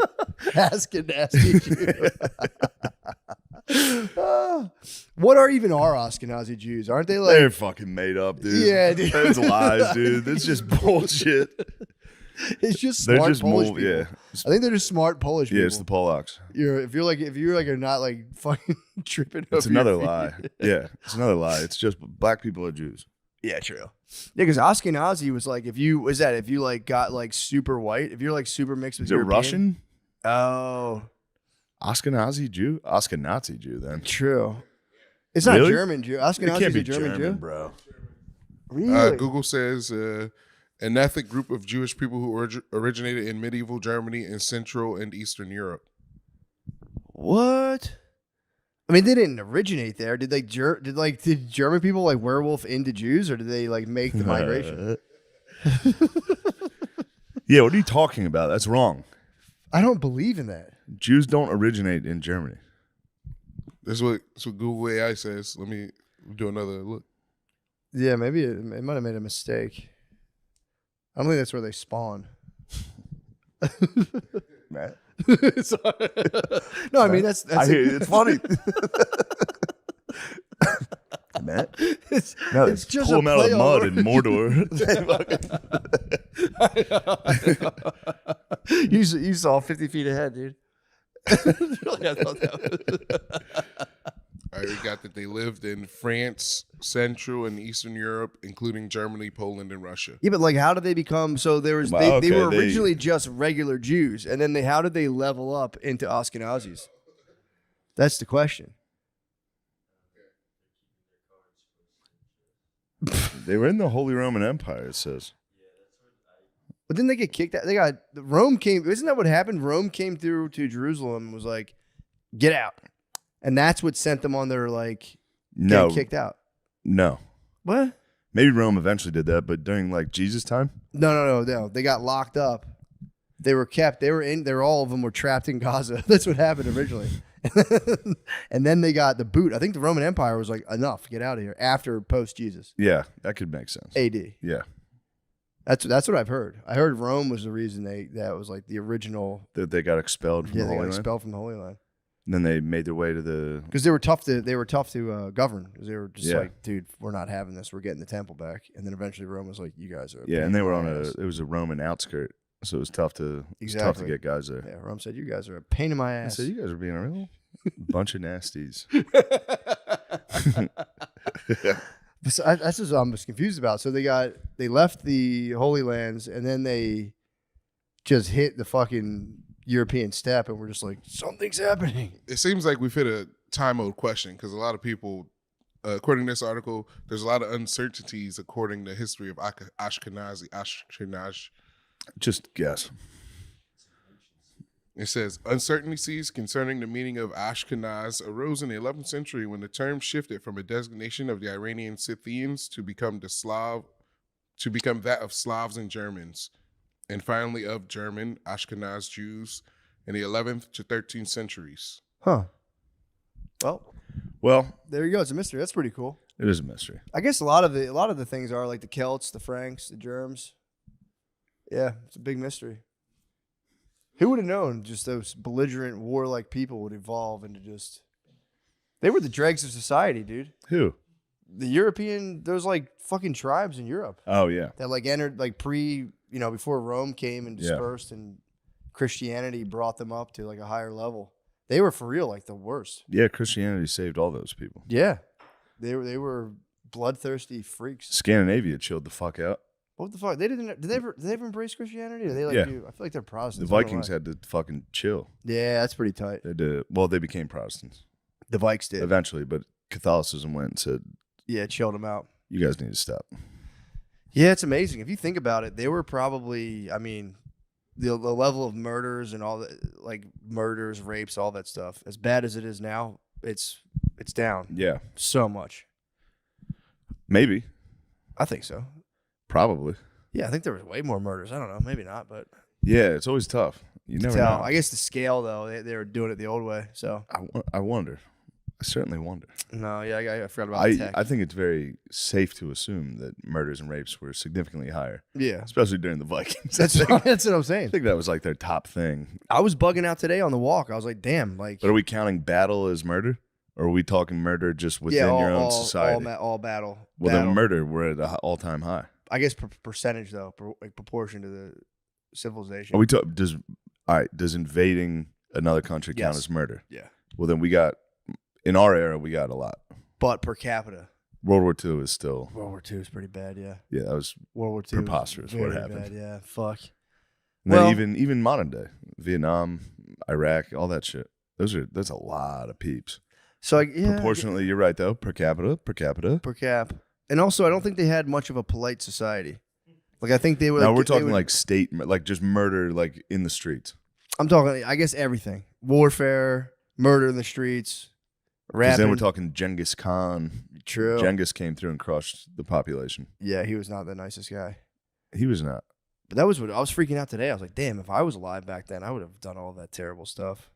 Ask a nasty Jew. What are even our Ashkenazi Jews? Aren't they like? They're fucking made up, dude. Yeah, dude. That's lies, dude. That's just bullshit. It's just They're smart just Polish more, people. yeah. I think they're just smart Polish people. Yeah, it's the Polacks. If you're not like fucking tripping. It's over your another feet. lie. Yeah, it's another lie. It's just black people are Jews. Yeah, true. Yeah, because Ashkenazi was like if you like got like super white, if you're like super mixed with Is it European. Russian? Oh, Ashkenazi Jew? Ashkenazi Jew, then. true. It's not Really? German Jew. It Ashkenazi can't is be a German Jew. bro. Really? Google says an ethnic group of Jewish people who originated in medieval Germany and Central and Eastern Europe. What? I mean, they didn't originate there. Did did German people like werewolf into Jews, or did they like make the migration? Yeah, what are you talking about? That's wrong. I don't believe in that. Jews don't originate in Germany. That's what Google AI says. Let me do another look. Yeah, maybe it might have made a mistake. I don't think that's where they spawn. Matt? No, I mean that's I hear you. It's funny. Matt? it's, No, it's just pull a them out play of on mud words. in Mordor. You saw 50 feet ahead, dude. Really, I thought that I got that they lived in France, Central and Eastern Europe, including Germany, Poland, and Russia. Yeah, but like, how did they become? So there was Wow, they were okay, originally just regular Jews, and then how did they level up into Ashkenazis? That's the question. They were in the Holy Roman Empire, it says. But then they get kicked out. Rome came. Isn't that what happened? Rome came through to Jerusalem and was like, "Get out," and that's what sent them on their like No. getting kicked out. No. What? Maybe Rome eventually did that, but during like Jesus' time? No. They got locked up. They were kept. They were all of them were trapped in Gaza. That's what happened originally. And then they got the boot. I think the Roman Empire was like, enough, get out of here. After post Jesus. Yeah, that could make sense. AD. Yeah. That's what I've heard. I heard Rome was the reason that was like the original. That they got expelled from the they Holy got Land. expelled from the Holy Land. And then they made their way to the. Because they were tough to govern. Because they were just Yeah. like, dude, we're not having this. We're getting the temple back. And then eventually Rome was like, you guys are. Yeah, and they were on it was a Roman outskirt, so it was tough to Exactly. get guys there. Yeah, Rome said, you guys are a pain in my I ass. said, you guys are being a real bunch of nasties. So that's what I'm just confused about. So they left the Holy Lands and then they just hit the fucking European steppe and we're just like, something's happening. It seems like we've hit a time old question because a lot of people, according to this article, there's a lot of uncertainties according to history of Ashkenaz. Just guess. It says uncertainties concerning the meaning of Ashkenaz arose in the 11th century when the term shifted from a designation of the Iranian Scythians to become that of Slavs and Germans, and finally of German Ashkenaz Jews in the 11th to 13th centuries. Huh. Well, There you go. It's a mystery. That's pretty cool. it is a mystery. I guess a lot of the things are like the Celts, the Franks, the Germs. Yeah, it's a big mystery. Who would have known just those belligerent, warlike people would evolve into just... They were the dregs of society, dude. Who? The European, there's like fucking tribes in Europe Oh yeah. that like entered like before Rome came and dispersed and Christianity brought them up to like a higher level. They were for real like the worst. Yeah, Christianity saved all those people. Yeah. They were bloodthirsty freaks. Scandinavia chilled the fuck out. What the fuck? Did they ever embrace Christianity? Or they like Yeah. do? I feel like they're The Protestants. I don't know Vikings why. had to fucking chill. Yeah, that's pretty tight. They became Protestants The Vikes did. eventually, but Catholicism went and said, Yeah, it chilled them out. you guys need to stop. Yeah, it's amazing. If you think about it, they were probably, I mean, the level of murders and all that, like murders, rapes, all that stuff, as bad as it is now, it's down Yeah. so much. Maybe. I think so. Probably. Yeah, I think there was way more murders. I don't know. Maybe not, but Yeah, it's always tough. You never tell. know. I guess the scale, though, they were doing it the old way. So, I wonder. I certainly wonder. no, yeah, I forgot about the tech. I think it's very safe to assume that murders and rapes were significantly higher, Yeah. especially during the Vikings. That's I think, what I'm I saying. think that was like their top thing. I was bugging out today on the walk. I was like, damn, like, But are we counting battle as murder? Or are we talking murder just within your own society? all battle. Well, battle. then murder, we're at an all-time high. I guess percentage though, like proportion to the civilization. Are we does invading another country count Yes. as murder? Yeah, Well, then in our era, we got a lot. but per capita, World War II is still, World War II is pretty bad. Yeah, yeah, that was, World War II was Preposterous what very happened. bad, yeah, fuck. and then Well- even modern day, Vietnam, Iraq, all that shit. That's a lot of peeps. So yeah, Proportionately, you're right though. Per capita. per cap, and also I don't think they had much of a polite society. Like I think they were. Now like, we're they talking would- like state, like just murder, like in the streets. I'm talking. I guess everything: warfare, murder in the streets, Because rapping. then we're talking Genghis Khan. True. Genghis came through and crushed the population. Yeah, he was not the nicest guy. He was not. But that was what I was freaking out today. I was like, damn, if I was alive back then, I would have done all that terrible stuff.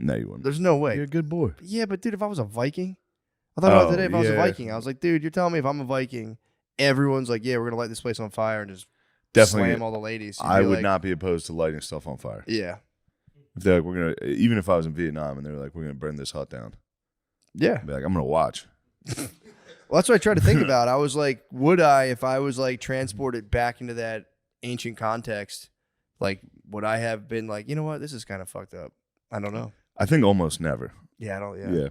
No, you wouldn't. There's no way. You're a good boy. Yeah, but dude, if I was a Viking, I thought about it today. If I was a yeah. Viking, I was like, dude, you're telling me if I'm a Viking, everyone's like, yeah, we're gonna light this place on fire and just Definitely. slam all the ladies. You'd I be would like, not be opposed to lighting stuff on fire. Yeah, If they're like, we're gonna, even if I was in Vietnam and they were like, we're gonna burn this hut down, yeah. I'd be like, I'm gonna watch. Well, that's what I tried to think about. I was like, would I, if I was like transported back into that ancient context, like, would I have been like, you know what, this is kind of fucked up? I don't know. I think almost never. Yeah, I don't. Yeah, Yeah,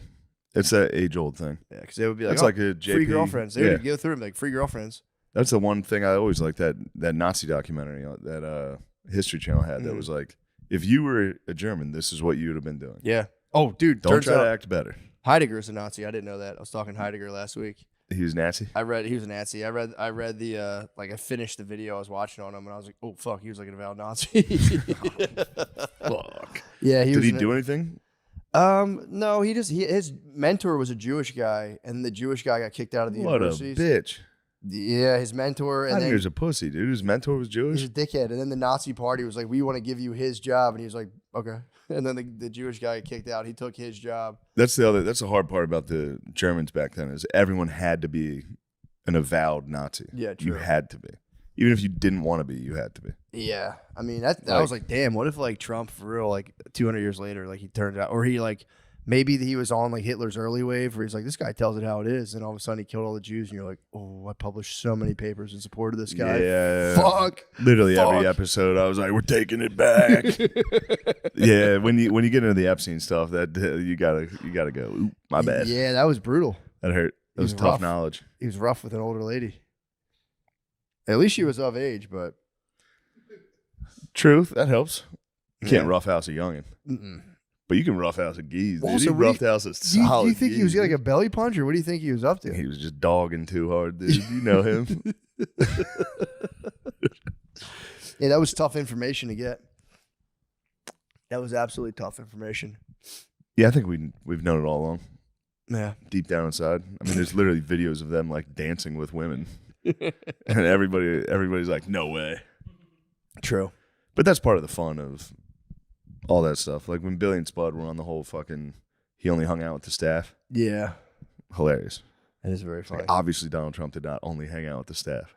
it's that age old thing. yeah, because they would be like, That's oh, like a JP. free girlfriends. They Yeah, would go through them like free girlfriends. that's the one thing I always liked that Nazi documentary that History Channel had. That Mhm. was like, if you were a German, this is what you would have been doing. Yeah. Oh, dude, Don't turns try out to act better. Heidegger's a Nazi. I didn't know that. I was talking to Heidegger last week. He was Nazi. He was a Nazi. I read the like I finished the video I was watching on him and I was like, oh fuck, he was like an avowed Nazi. Fuck. Yeah, Did he do anything? No, his mentor was a Jewish guy, and the Jewish guy got kicked out of the What a universities. bitch. Yeah, his mentor. I And think then he was a pussy, dude. His mentor was Jewish. he's a dickhead. And then the Nazi party was like, we want to give you his job. And he was like, okay. And then the Jewish guy kicked out. He took his job. That's the hard part about the Germans back then is everyone had to be an avowed Nazi. Yeah, You true. had to be. Even if you didn't want to be, you had to be. Yeah. I mean, that I was like, damn, what if like Trump for real, like 200 years later, like he turned out, or he like, maybe he was on like Hitler's early wave where he's like, this guy tells it how it is. And all of a sudden he killed all the Jews. And you're like, oh, I published so many papers in support of this guy. Yeah. Fuck. Literally Fuck. every episode, I was like, "We're taking it back." Yeah, when you get into the Epstein stuff, that you gotta go. Oop, my bad. Yeah, that was brutal. That hurt. That was He was tough rough. knowledge. He was rough with an older lady. At least she was of age, but Truth, that helps. You can't Yeah. roughhouse a youngin, but you can roughhouse a geese. Dude. Also, He what do you- roughhouse a do solid. you think he was geese, like a belly punch, or what do you think he was up to? He was just dogging too hard, dude. You know him. Yeah, that was tough information to get. That was absolutely tough information. Yeah, I think we've known it all along. Yeah. Deep down inside. I mean, there's literally videos of them like dancing with women, and everybody's like, "No way." True. But that's part of the fun of all that stuff. Like when Billy and Spud were on the whole fucking, he only hung out with the staff. Yeah. Hilarious. That is very funny. Like, obviously, Donald Trump did not only hang out with the staff.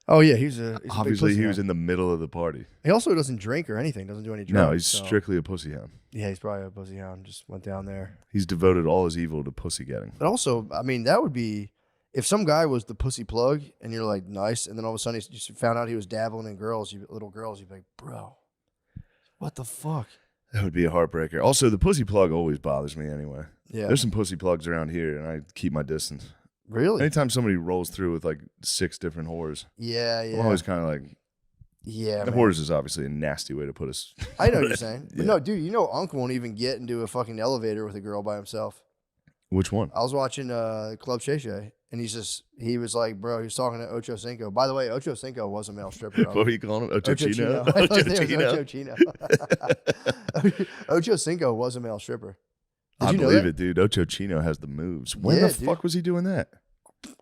Oh, yeah. He's a big Obviously, pussy he was hound. in the middle of the party. He also doesn't drink or anything. Doesn't do any drugs. No, he's so- strictly a pussy hound. Yeah, he's probably a pussy hound. Just went down there. He's devoted all his evil to pussy getting. But also, I mean, that would be if some guy was the pussy plug and you're like, nice, and then all of a sudden you just found out he was dabbling in little girls, you'd be like, bro, what the fuck? That would be a heartbreaker. Also, the pussy plug always bothers me anyway. Yeah. There's some pussy plugs around here, and I keep my distance. Really? Anytime somebody rolls through with like 6 different whores, Yeah, yeah. I'm always kind of like, yeah, the man. whores is obviously a nasty way to put us. I know what you're saying. But Yeah. no, dude, you know Unc won't even get into a fucking elevator with a girl by himself. Which one? I was watching Club Shay Shay, and he was like, bro, he was talking to Ocho Cinco. By the way, Ocho Cinco was a male stripper. What were you calling him? Ocho Chino? I thought his Ocho name was Ocho Chino? Chino. Ocho Cinco was a male stripper. Did I you know believe that? it, dude. Ocho Chino has the moves. When Yeah, the dude. fuck was he doing that?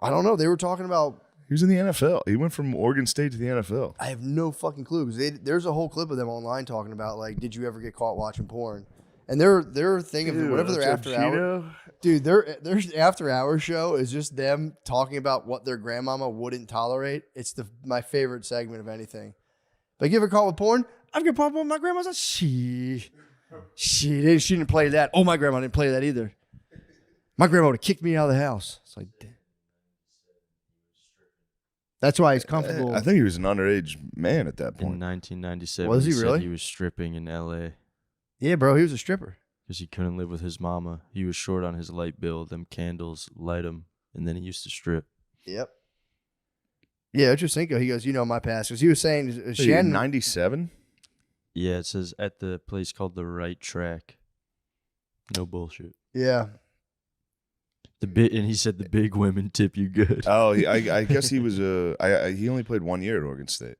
I don't know. They were talking about. He was in the NFL. He went from Oregon State to the NFL. I have no fucking clue because there's a whole clip of them online talking about like, did you ever get caught watching porn? And their thing of whatever their after hour, dude, their after hour show is just them talking about what their grandmama wouldn't tolerate. It's my favorite segment of anything. Like, you ever caught with porn? I've got porn with my grandma's like, she didn't play that. Oh, my grandma didn't play that either. My grandma would have kicked me out of the house. It's like, damn. That's why he's comfortable. I think he was an underage man at that In point. 1997, Was he said really? he was stripping in L.A. Yeah, bro, he was a stripper. because he couldn't live with his mama. He was short on his light bill. Them candles light him, and then he used to strip. Yep. Yeah, Ocho Cinco, he goes, you know my past. Because he was saying, Shannon. 97? Yeah, it says at the place called the Right Track. No bullshit. Yeah. And he said the big women tip you good. Oh, I guess he was he only played 1 year at Oregon State.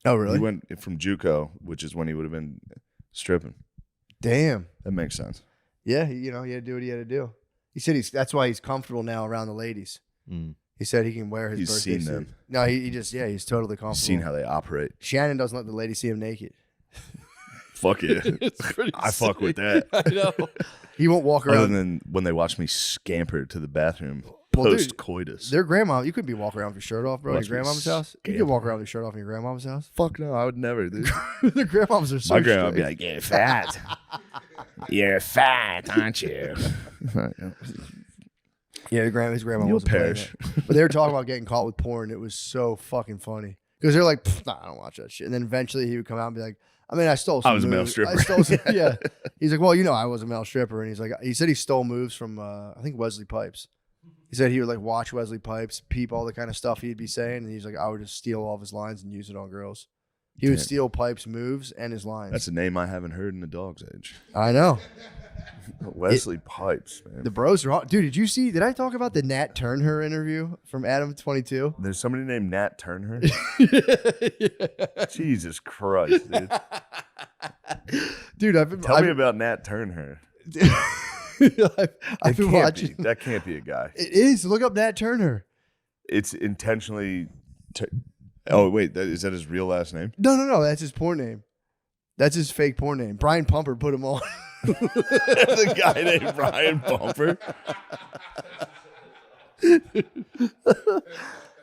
Oh, really? He went from JUCO, which is when he would have been stripping. Damn. That makes sense. Yeah, he had to do what he had to do. He said that's why he's comfortable now around the ladies. Mm. He said he can wear his He's birthday seen suit. them. No, he's totally comfortable. He's seen how they operate. Shannon doesn't let the ladies see him naked. Fuck yeah. It's pretty I fuck with sick. that. I know. He won't walk Other around. than when they watch me scamper to the bathroom Well, dude, post coitus. Their grandma, you couldn't be walking around with your shirt off, bro. At Watch your me grandmama's house. You scamper. could walk around with your shirt off in your grandmama's house. Fuck no, I would never, dude. Their grandmamas are so My grandma would be strict. like, "You're fat. You're fat, aren't you?" Yeah, his grandma You'll wasn't playing perish. that. But they were talking about getting caught with porn. It was so fucking funny. Because they're like, nah, I don't watch that shit. And then eventually he would come out and be like, I mean, I stole some I was a male moves. stripper. I stole some, yeah. He's like, well, I was a male stripper. And he's like, he said he stole moves from, I think, Wesley Pipes. He said he would like watch Wesley Pipes, peep all the kind of stuff he'd be saying. And he's like, I would just steal all of his lines and use it on girls. He would Damn. steal Pipes' moves and his lines. That's a name I haven't heard in a dog's age. I know. Wesley Pipes, man. The bros are all, dude, did I talk about the Nat Turner interview from Adam 22? There's somebody named Nat Turner. Jesus Christ, dude. Dude, I've been Tell me about Nat Turner. I've been watching. That can't be a guy. It is. Look up Nat Turner. it's intentionally. Oh wait, is that his real last name? No. That's his porn name. That's his fake porn name. Brian Pumper put him on. The guy named Brian Pumper.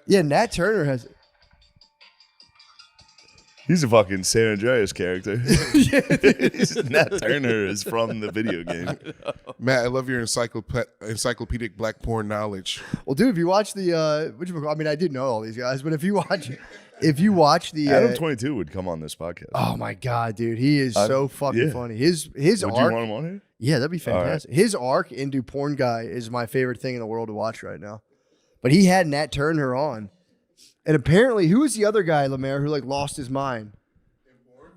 Yeah, Nat Turner has. He's a fucking San Andreas character. Nat Turner is from the video game. Matt, I love your encyclopedic black porn knowledge. Well, dude, if you watch the, I mean, I did know all these guys, but if you watch the, Adam 22 would come on this podcast. oh my god, dude, he is so fucking funny. His Would you arc, want him on here? yeah, that'd be fantastic. His arc into porn guy is my favorite thing in the world to watch right now. But he had Nat Turner on, and apparently, who was the other guy, Lemaire, who like lost his mind?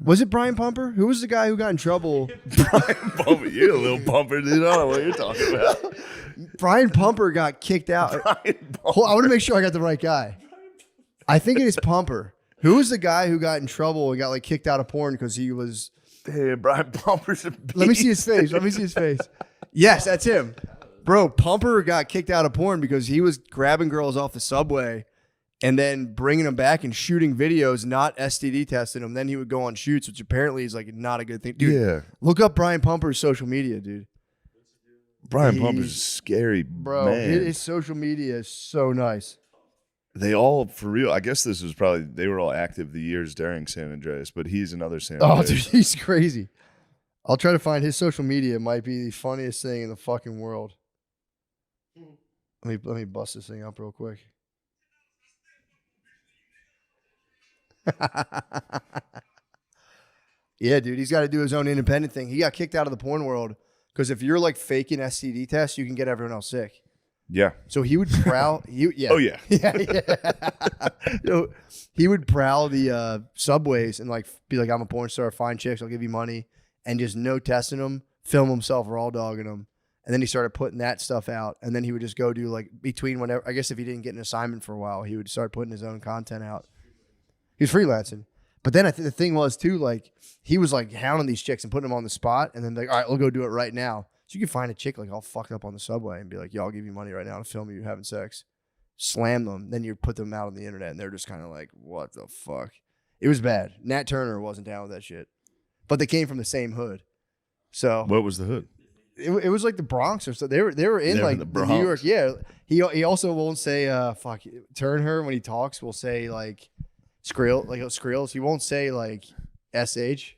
Was it Brian Pumper? Who was the guy who got in trouble? Brian Pumper, you're a little pumper, dude. I don't know what you're talking about. Brian Pumper got kicked out. Hold on, I want to make sure I got the right guy. I think it is Pumper. Who was the guy who got in trouble and got like kicked out of porn because he was? Hey, Brian Pumper's a beast. Let me see his face. Yes, that's him. Bro, Pumper got kicked out of porn because he was grabbing girls off the subway and then bringing them back and shooting videos, not STD testing them. Then he would go on shoots, which apparently is like not a good thing. Dude, Yeah. look up Brian Pumper's social media, dude. Brian Pumper's a scary Bro, man. his social media is so nice. They all, for real, I guess this was probably, they were all active the years during San Andreas, but he's another San Oh, Andreas. dude, he's crazy. I'll try to find his social media. It might be the funniest thing in the fucking world. Let me bust this thing up real quick. Yeah, dude, he's got to do his own independent thing. He got kicked out of the porn world because if you're like faking STD tests, you can get everyone else sick. Yeah. So he would prowl. Yeah. Oh, yeah. He would prowl the subways and like be like, "I'm a porn star. Find chicks. I'll give you money," and just no testing them. Film himself raw dogging them, and then he started putting that stuff out. And then he would just go do like between whenever. I guess if he didn't get an assignment for a while, he would start putting his own content out. He was freelancing. But then the thing was too, like he was like hounding these chicks and putting them on the spot, and then like, all right, we'll go do it right now. So you can find a chick like all fucked up on the subway and be like, "Yo, I'll give you money right now to film you having sex." Slam them, then you put them out on the internet, and they're just kind of like, "What the fuck?" It was bad. Nat Turner wasn't down with that shit, but they came from the same hood. So What was the hood? it was like the Bronx or so. They were in They're like in the the Bronx. New York. Yeah, he also won't say Turner when he talks. Will say like skrills. He won't say like sh.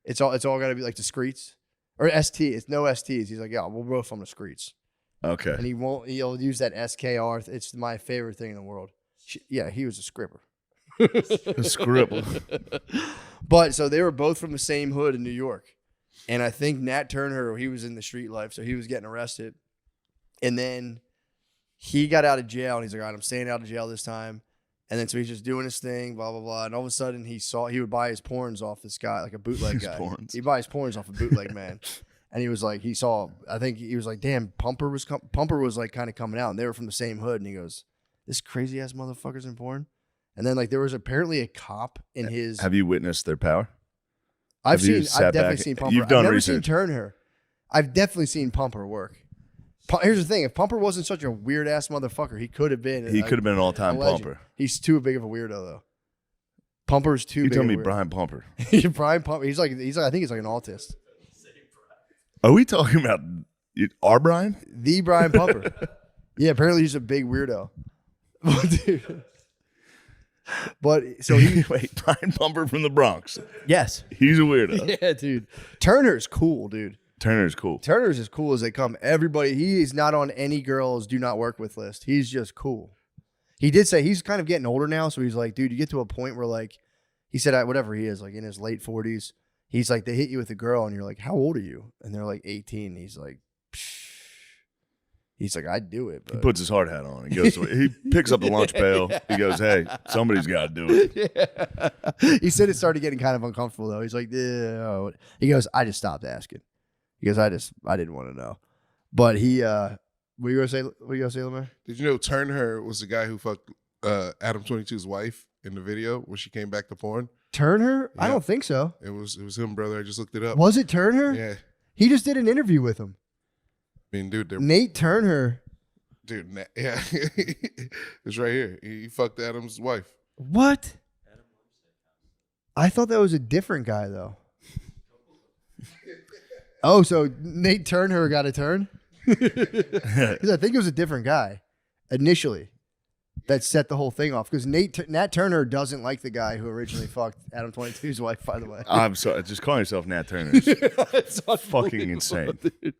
It's all got to be like discreets or st. It's no st's. He's like, "Yeah, we're both from the streets." Okay. And he'll use that skr. It's my favorite thing in the world. Yeah, he was a scribber. A scribble. But so they were both from the same hood in New York. And I think Nat Turner, he was in the street life, so he was getting arrested. And then he got out of jail, and he's like, "All right, I'm staying out of jail this time." And then so he's just doing his thing, blah, blah, blah. And all of a sudden he would buy his porns off this guy, like a bootleg His guy. porns. He'd buy his porns off a bootleg man. And he was like, I think he was like, "Damn, Pumper was like kind of coming out." And they were from the same hood. And he goes, "This crazy ass motherfucker's in porn." And then like there was apparently a cop in his. Have you witnessed their power? I've you sat definitely back- seen Pumper. you've done I've never research. seen Turner. I've definitely seen Pumper work. Here's the thing: if Pumper wasn't such a weird ass motherfucker, he could have been. He could have been an all-time a legend. pumper. He's too big of a weirdo though. Pumper's too You big. told of me a weirdo. Brian Pumper. Brian Pumper. He's like I think he's like an autist. Are we talking about our Brian? The Brian Pumper. Yeah, apparently he's a big weirdo. Dude. But so he Wait, Brian Pumper from the Bronx. yes. He's a weirdo. Yeah, dude. Turner's cool, dude. Turner's cool. Turner's as cool as they come. Everybody, he is not on any girls do not work with list. He's just cool. He did say he's kind of getting older now, so he's like, dude, you get to a point where like, he said whatever he is, like in his late 40s, he's like, they hit you with a girl and you're like, "How old are you?" And they're like 18. He's like, psh. He's like, "I'd do it." But. He puts his hard hat on. He goes. He picks up the lunch pail. He goes, "Hey, somebody's got to do it." Yeah. He said it started getting kind of uncomfortable though. He's like, "Yeah." He goes, "I just stopped asking." He goes, I didn't want to know. But he what you gonna say, Lemire? Did you know Turner was the guy who fucked Adam 22's wife in the video when she came back to porn? Turner? I Yeah. don't think so. It was him, brother. I just looked it up. Was it Turner? Yeah. He just did an interview with him. I mean, dude, they're Nate Turner. Dude, yeah, it's right here. He fucked Adam's wife. What? I thought that was a different guy though. Oh, so Nate Turner got a turn? Because I think it was a different guy initially that set the whole thing off. Because Nat Turner doesn't like the guy who originally fucked Adam 22's wife, by the way. I'm sorry. Just calling yourself Nat Turner is It's fucking insane. dude.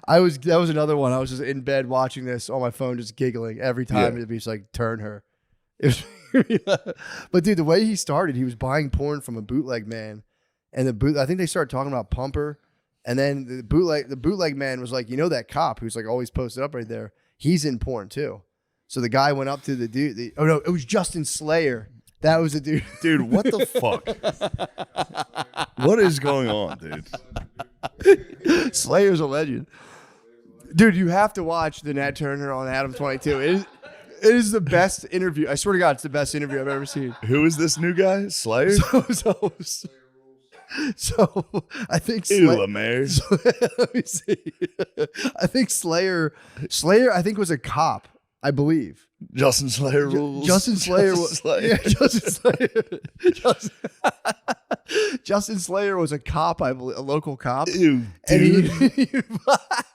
That was another one. I was just in bed watching this on my phone, just giggling every time. Yeah. It'd be just like Turner. It was, but dude, the way he started, he was buying porn from a bootleg man, and I think they started talking about Pumper, and then the bootleg man was like, you know, that cop who's like always posted up right there, he's in porn too. So the guy went up to the dude. Oh no, it was Justin Slayer. That was the dude. Dude, what the fuck? What is going on, dude? Slayer's a legend. Dude, you have to watch the Nat Turner on Adam 22. It is the best interview. I swear to God, it's the best interview I've ever seen. Who is this new guy? Slayer? So I think Lemaire. Let me see. I think Slayer, I think was a cop, I believe. Justin Slayer rules. Justin Slayer Justin was Slayer. Yeah, Justin Slayer. Justin Slayer was a cop, I believe, a local cop. Ew, And dude. he,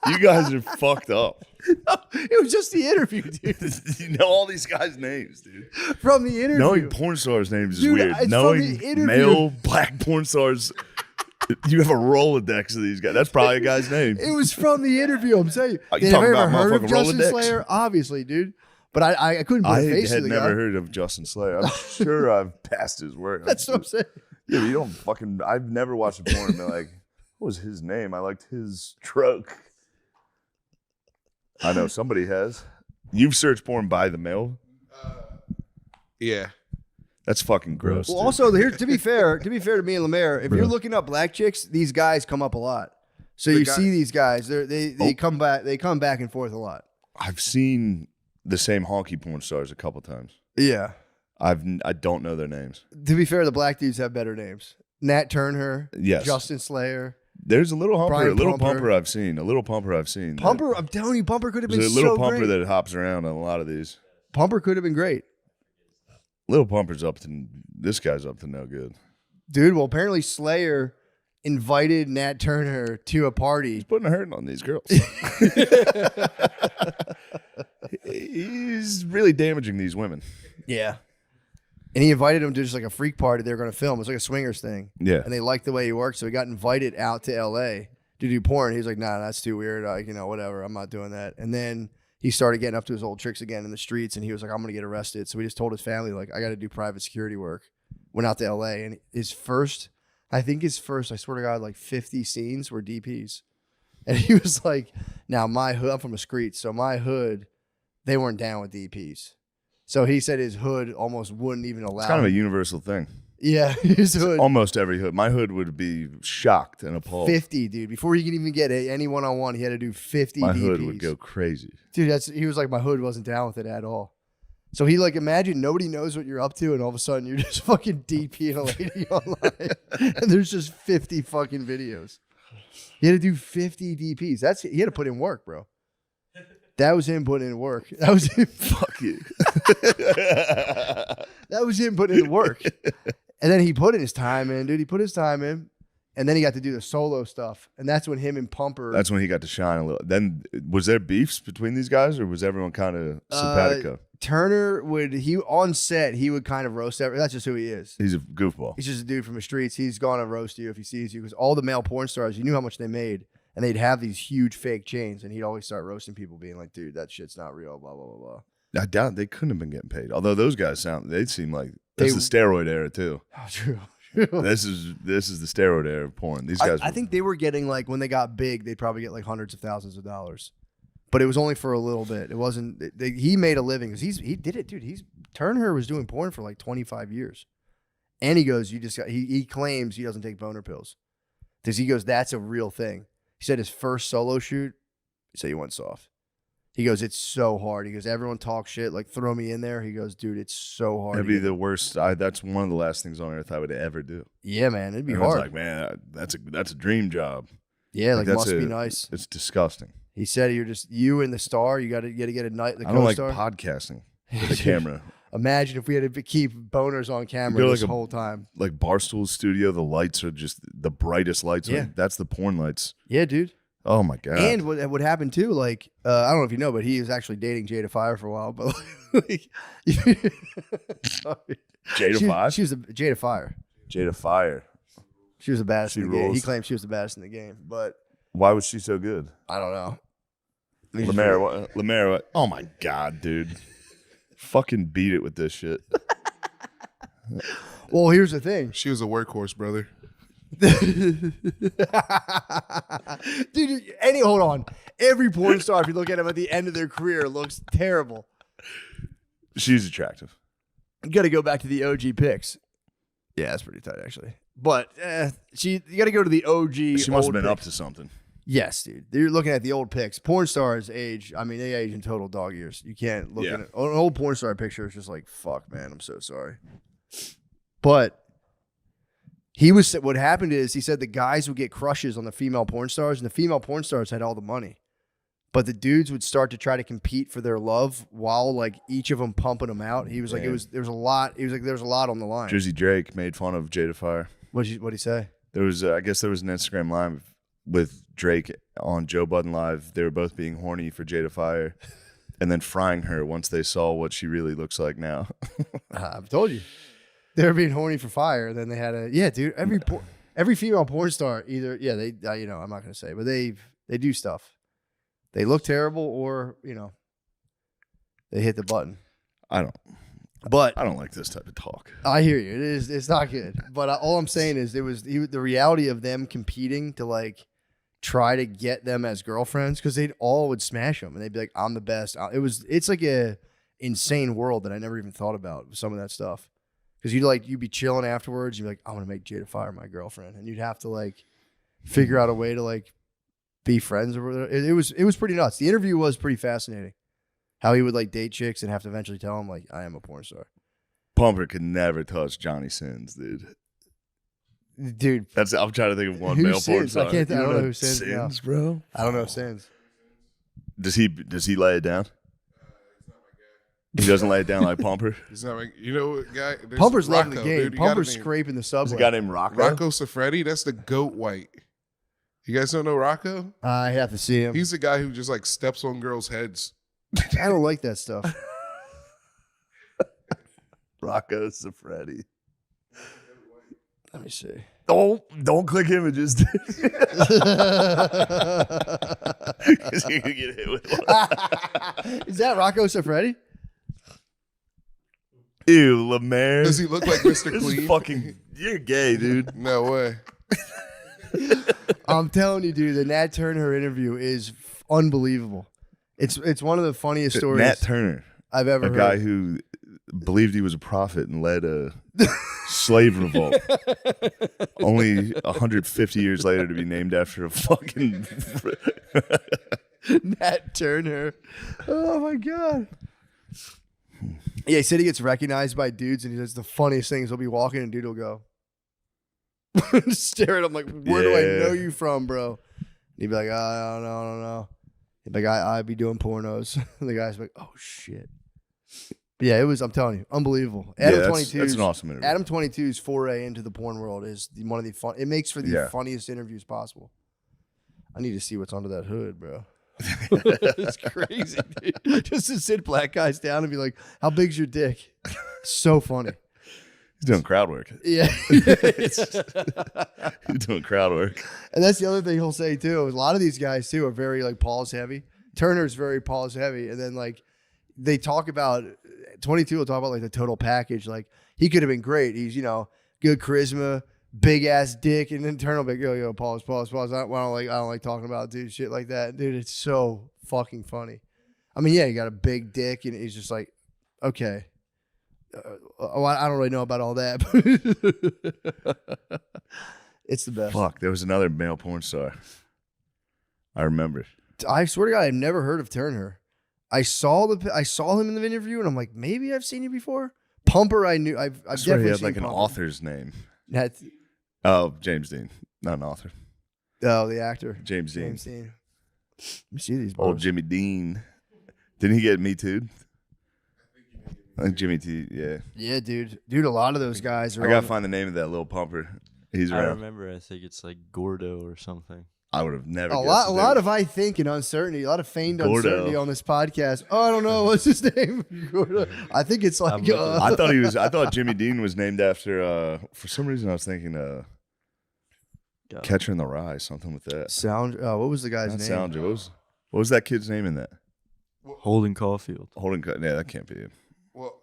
You guys are fucked up. it was just the interview, dude. You know all these guys' names, dude. From the interview. Knowing porn stars' names is Dude, weird. it's from Knowing the interview. male black porn stars, you have a Rolodex of these guys. That's probably a guy's name. It was from the interview. I'm saying. Are you Have talking you ever about heard of motherfucking Justin Rolodex? Slayer? Obviously, dude. But I couldn't put I a face to had the never guy. heard of Justin Slayer. I'm sure I've passed his work. That's what I'm saying. Yeah, but you don't fucking. I've never watched a porn and been like, what was his name? I liked his truck. I know somebody has. You've searched porn by the mail? Yeah. That's fucking gross. Well, dude. also, here to be fair to me and Lemaire, if you're looking up black chicks, these guys come up a lot. So The you guy- see these guys, they come back and forth a lot. I've seen the same honky porn stars a couple times. Yeah. I don't know their names. To be fair, the black dudes have better names. Nat Turner, Yes. Justin Slayer, There's a little humper, Brian a little Pumper. pumper I've seen. A little pumper I've seen. Pumper. I'm telling you, Pumper could have been There's a little so pumper great. that hops around on a lot of these. Pumper could have been great, Little pumper's up to this guy's up to no good. dude. Well, apparently Slayer invited Nat Turner to a party. He's putting a hurting on these girls. He's really damaging these women. Yeah. And he invited him to just like a freak party they were going to film. It was like a swingers thing. Yeah. And they liked the way he worked, so he got invited out to L.A. to do porn. He was like, nah, that's too weird. Like, whatever. I'm not doing that. And then he started getting up to his old tricks again in the streets, and he was like, I'm going to get arrested. So he just told his family, like, I got to do private security work. Went out to L.A. And his first, I swear to God, like 50 scenes were DPs. And he was like, now my hood, I'm from a street, so my hood, they weren't down with DPs. So he said his hood almost wouldn't even allow It's kind of a him. universal thing. Yeah, his hood. Almost every hood. My hood would be shocked and appalled. 50, dude. Before he could even get any one-on-one, he had to do 50 My DPs. hood would go crazy. Dude, he was like, my hood wasn't down with it at all. So he like, imagine nobody knows what you're up to, and all of a sudden you're just fucking DPing a lady online, and there's just 50 fucking videos. He had to do 50 DPs. He had to put in work, bro. That was him putting in work. That was him. Fuck you. That was him putting in work. And then he put in his time in, dude. He put his time in. And then he got to do the solo stuff. And that's when him and Pumper. That's when he got to shine a little. Then was there beefs between these guys, or was everyone kind of simpatico? Turner on set, he would kind of roast everyone. That's just who he is. He's a goofball. He's just a dude from the streets. He's going to roast you if he sees you. Because all the male porn stars, you knew how much they made. And they'd have these huge fake chains. And he'd always start roasting people, being like, dude, that shit's not real, blah, blah, blah, blah. I doubt they couldn't have been getting paid. Although those guys they seem like that's the steroid era too. Oh, true. This is the steroid era of porn. These guys. I think they were getting like, when they got big, they'd probably get like hundreds of thousands of dollars. But it was only for a little bit. It wasn't. He made a living because he did it, dude. Turner was doing porn for like 25 years, and he goes, he claims he doesn't take boner pills because he goes, that's a real thing. He said his first solo shoot, he said he went soft. He goes, it's so hard. He goes, everyone talks shit, like throw me in there. He goes, dude, it's so hard. That'd be the worst. That's one of the last things on earth I would ever do. Yeah, man, it'd be Everyone's hard. like, man, that's a dream job. Yeah, like that's must be nice. It's disgusting. He said you're just you and the star. You got to get a night. The I don't like co-star. podcasting with a camera. Imagine if we had to keep boners on camera Go this like whole time. Like Barstool Studio, the lights are just the brightest lights. Yeah. Like, that's the porn lights. Yeah, dude. Oh my god. And what happened too? Like I don't know if you know, but he was actually dating Jada Fire for a while. But like, sorry. Jada Fire? She was Jada Fire. Jada Fire. She was the baddest She in the game. rules. He claimed she was the baddest in the game, but Why was she so good? I don't know. Lemaire, what? Oh my god, dude. Fucking beat it with this shit. Well, here's the thing. She was a workhorse, brother. Dude, hold on. Every porn star, if you look at them at the end of their career, looks terrible. She's attractive. You got to go back to the OG pics. Yeah, that's pretty tight, actually. But you got to go to the OG. She must have been up to something. Yes, dude. You're looking at the old pics. Porn stars age. I mean, they age in total dog years. You can't look at it. An old porn star picture is just like, fuck, man. I'm so sorry. But what happened is he said the guys would get crushes on the female porn stars, and the female porn stars had all the money. But the dudes would start to try to compete for their love while like each of them pumping them out. He was like, there was a lot. He was like, there's a lot on the line. Jersey Drake made fun of Jada Fire. What'd he say? There was, I guess there was an Instagram live with Drake on Joe Budden Live. They were both being horny for Jada Fire and then frying her once they saw what she really looks like now. I've told you. They were being horny for Fire. Then they had dude, every female porn star either, they, I'm not going to say, but they do stuff. They look terrible or, they hit the button. I don't like this type of talk. I hear you. It's not good. But all I'm saying is the reality of them competing to like try to get them as girlfriends because they'd all would smash them and they'd be like, I'm the best. It's like a insane world that I never even thought about with some of that stuff. Because you'd be chilling afterwards. You'd be like, I want to make Jada Fire my girlfriend. And you'd have to like figure out a way to like be friends or whatever. It was pretty nuts. The interview was pretty fascinating. How he would like date chicks and have to eventually tell them like, I am a porn star. Pumper could never touch Johnny Sins, dude. Dude, I'm trying to think of one who male porn Sins? star. I don't know who Sins. Sins, No. bro. I don't know Sins. Does he lay it down? He doesn't lay it down like Pumper. He's not like, you know what, guy? There's Pumper's Rocco, loving the game. dude. You gotta Pumper's name- scraping the There's subway. a guy named Rocco. Rocco Siffredi. That's the goat white. You guys don't know Rocco? I have to see him. He's the guy who just like steps on girls' heads. I don't like that stuff. Rocco Siffredi. Let me see. Don't click images, dude. 'Cause you're gonna get hit with one. Is that Rocco Siffredi? Ew, Lemaire. Does he look like Mr. This is Clean? fucking. You're gay, dude. No way. I'm telling you, dude, the Nat Turner interview is unbelievable. It's one of the funniest stories Nat Turner, I've ever a heard. guy who believed he was a prophet and led a slave revolt. Only 150 years later to be named after a fucking. Nat Turner. Oh my god. Yeah, he said he gets recognized by dudes, and he says the funniest things. He'll be walking, and dude will go stare at him like, "Where do I know you from, bro?" And he'd be like, "I don't know." He'd be like, "I'd be doing pornos." And the guy's like, "Oh shit." But yeah, it was. I'm telling you, unbelievable. Adam 22. That's an awesome interview. Adam 22's foray into the porn world is one of the fun. It makes for the funniest interviews possible. I need to see what's under that hood, bro. It's crazy, dude. Just to sit black guys down and be like, "How big's your dick?" So funny. He's doing crowd work. Yeah. He's doing crowd work. And that's the other thing he'll say too. A lot of these guys too are very like pause heavy. Turner's very pause heavy, and then like they talk about 22 will talk about like the total package. Like he could have been great. He's good charisma, big ass dick, and then Turner will be like, yo, pause. I don't like talking about dude shit like that, dude. It's so fucking funny. I mean, yeah, you got a big dick, and he's just like, okay. I don't really know about all that. But it's the best. Fuck, there was another male porn star. I remember. I swear to God, I've never heard of Turner. I saw him in the interview, and I'm like, maybe I've seen you before. Pumper, I knew. I've I swear definitely he had seen like an Pumper. author's name. That's Oh, James Dean, not an author. the actor James Dean. Dean. me see these. Old Bros. Jimmy Dean. Didn't he get Me Too? I think Jimmy T. Yeah. Yeah, dude. A lot of those guys are. I gotta find the name of that little pumper. He's I around. remember. I think it's like Gordo or something. I would have never. A guessed lot it. of I think and uncertainty, a lot of feigned Gordo. uncertainty on this podcast. Oh, I don't know what's his name. I think it's like I thought he was. I thought Jimmy Dean was named after. For some reason, I was thinking Catcher in the Rye, something with that. Sound. What was the guy's Not name? Sounder. What was that kid's name in that? Holden Caulfield. Holden. Yeah, that can't be it. Well,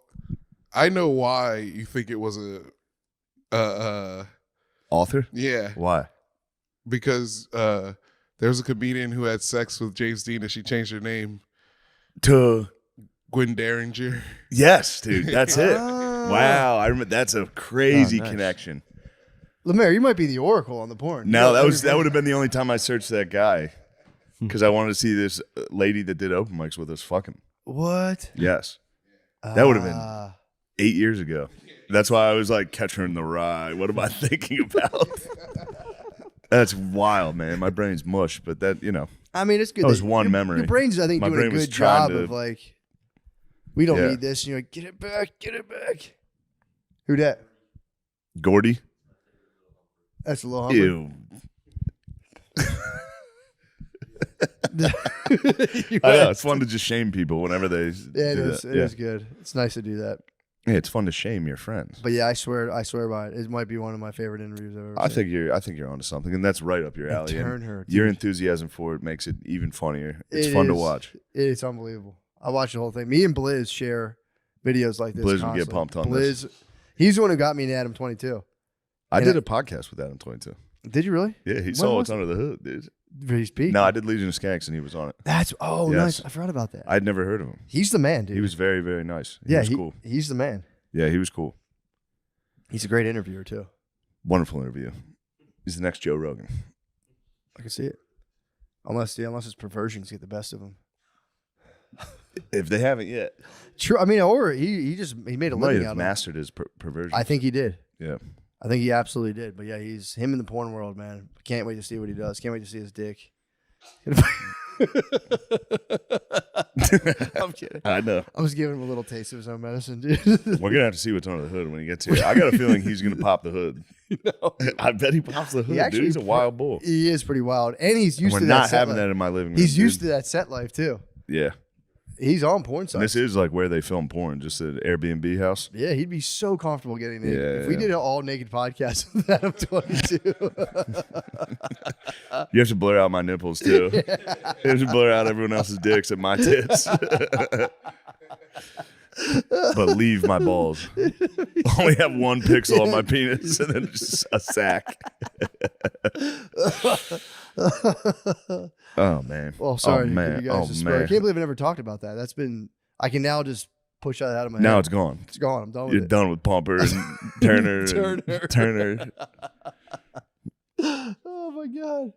I know why you think it was a Author? yeah, Why? because there was a comedian who had sex with James Dean and she changed her name To Gwen Derringer. yes, dude. That's it. Ah. Wow, I remember. That's a crazy Oh, nice. connection. Lemaire, you might be the oracle on the porn. No, that would have been the only time I searched that guy because I wanted to see this lady that did open mics with us fucking. What? Yes, that would have been Ah. 8 years ago. That's why I was like, Catcher in the Rye. What am I thinking about? That's wild, man. My brain's mush, but that, I mean, it's good. That was that one your, memory. Your brain's, I think, My doing a brain was good trying job to- of like, we don't Yeah. need this. And you're like, get it back, get it back. Who that? Gordy. That's a little humble. Ew. You I know. right. It's fun to just shame people whenever they Yeah, it do is. that. It is good. It's nice to do that. Yeah, it's fun to shame your friends. But yeah, I swear by it. It might be one of my favorite interviews I've ever I seen. think you're onto something, and that's right up your And alley. And turn her. your dude. enthusiasm for it makes it even funnier. It's It fun to is. watch. It's unbelievable. I watch the whole thing. Me and Blizz share videos like this. Blizz would get constantly. pumped on Blizz, this. he's the one who got me into Adam 22. I And did a podcast with Adam 22. Did you really? Yeah, he When saw was what's under the hood, dude. He's peak. No, I did Legion of Skanks, and he was on it. That's Yes. nice. I forgot about that. I'd never heard of him. He's the man, dude. He was very, very nice. He yeah, was cool. He's the man. Yeah, he was cool. He's a great interviewer too. Wonderful interview. He's the next Joe Rogan. I can see it. Unless his perversions get the best of him. If they haven't yet, True. I mean, or he made a might living have out of it. mastered his perversion. I think he did. Yeah. I think he absolutely did. But yeah, he's him in the porn world, man. Can't wait to see what he does. Can't wait to see his dick. I'm kidding. I know. I was giving him a little taste of his own medicine, dude. We're gonna have to see what's under the hood when he gets here. I got a feeling he's gonna pop the hood. I bet he pops the hood. actually Dude, he's a wild bull. He is pretty wild, and he's used We're to not that set having life. that in my living room. He's used dude. to that set life too. Yeah. He's on porn And sites. this is like where they film porn, just an Airbnb house. Yeah, he'd be so comfortable getting naked. Yeah, If we yeah. did an all naked podcast with Adam 22. You have to blur out my nipples too. You have to blur out everyone else's dicks and my tits. But leave my balls. Only have one pixel on my penis and then just a sack. Oh man. Well, sorry Oh to man. give you guys Oh the spur. I man. can't believe I never talked about that. I can now just push that out of my head. Now it's gone. It's gone. I'm done with You're it. done with Pumper and Turner. Turner. And Turner. Oh my god.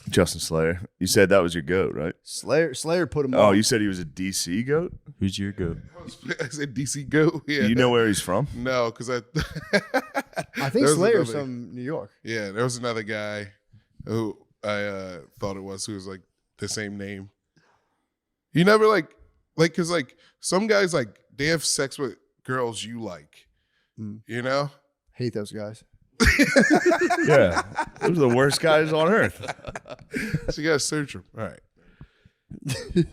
Justin Slayer. You said that was your goat, right? Slayer put him Oh, on. you said he was a DC goat? Who's your goat? I said DC Goat. Yeah. Do you know where he's from? No, because I think there was Slayer's another- from New York. Yeah, there was another guy who I thought it was who was like the same name. You never because some guys like they have sex with girls you like, you know. Hate those guys. Yeah. Those are the worst guys on earth. So you gotta search them. All right.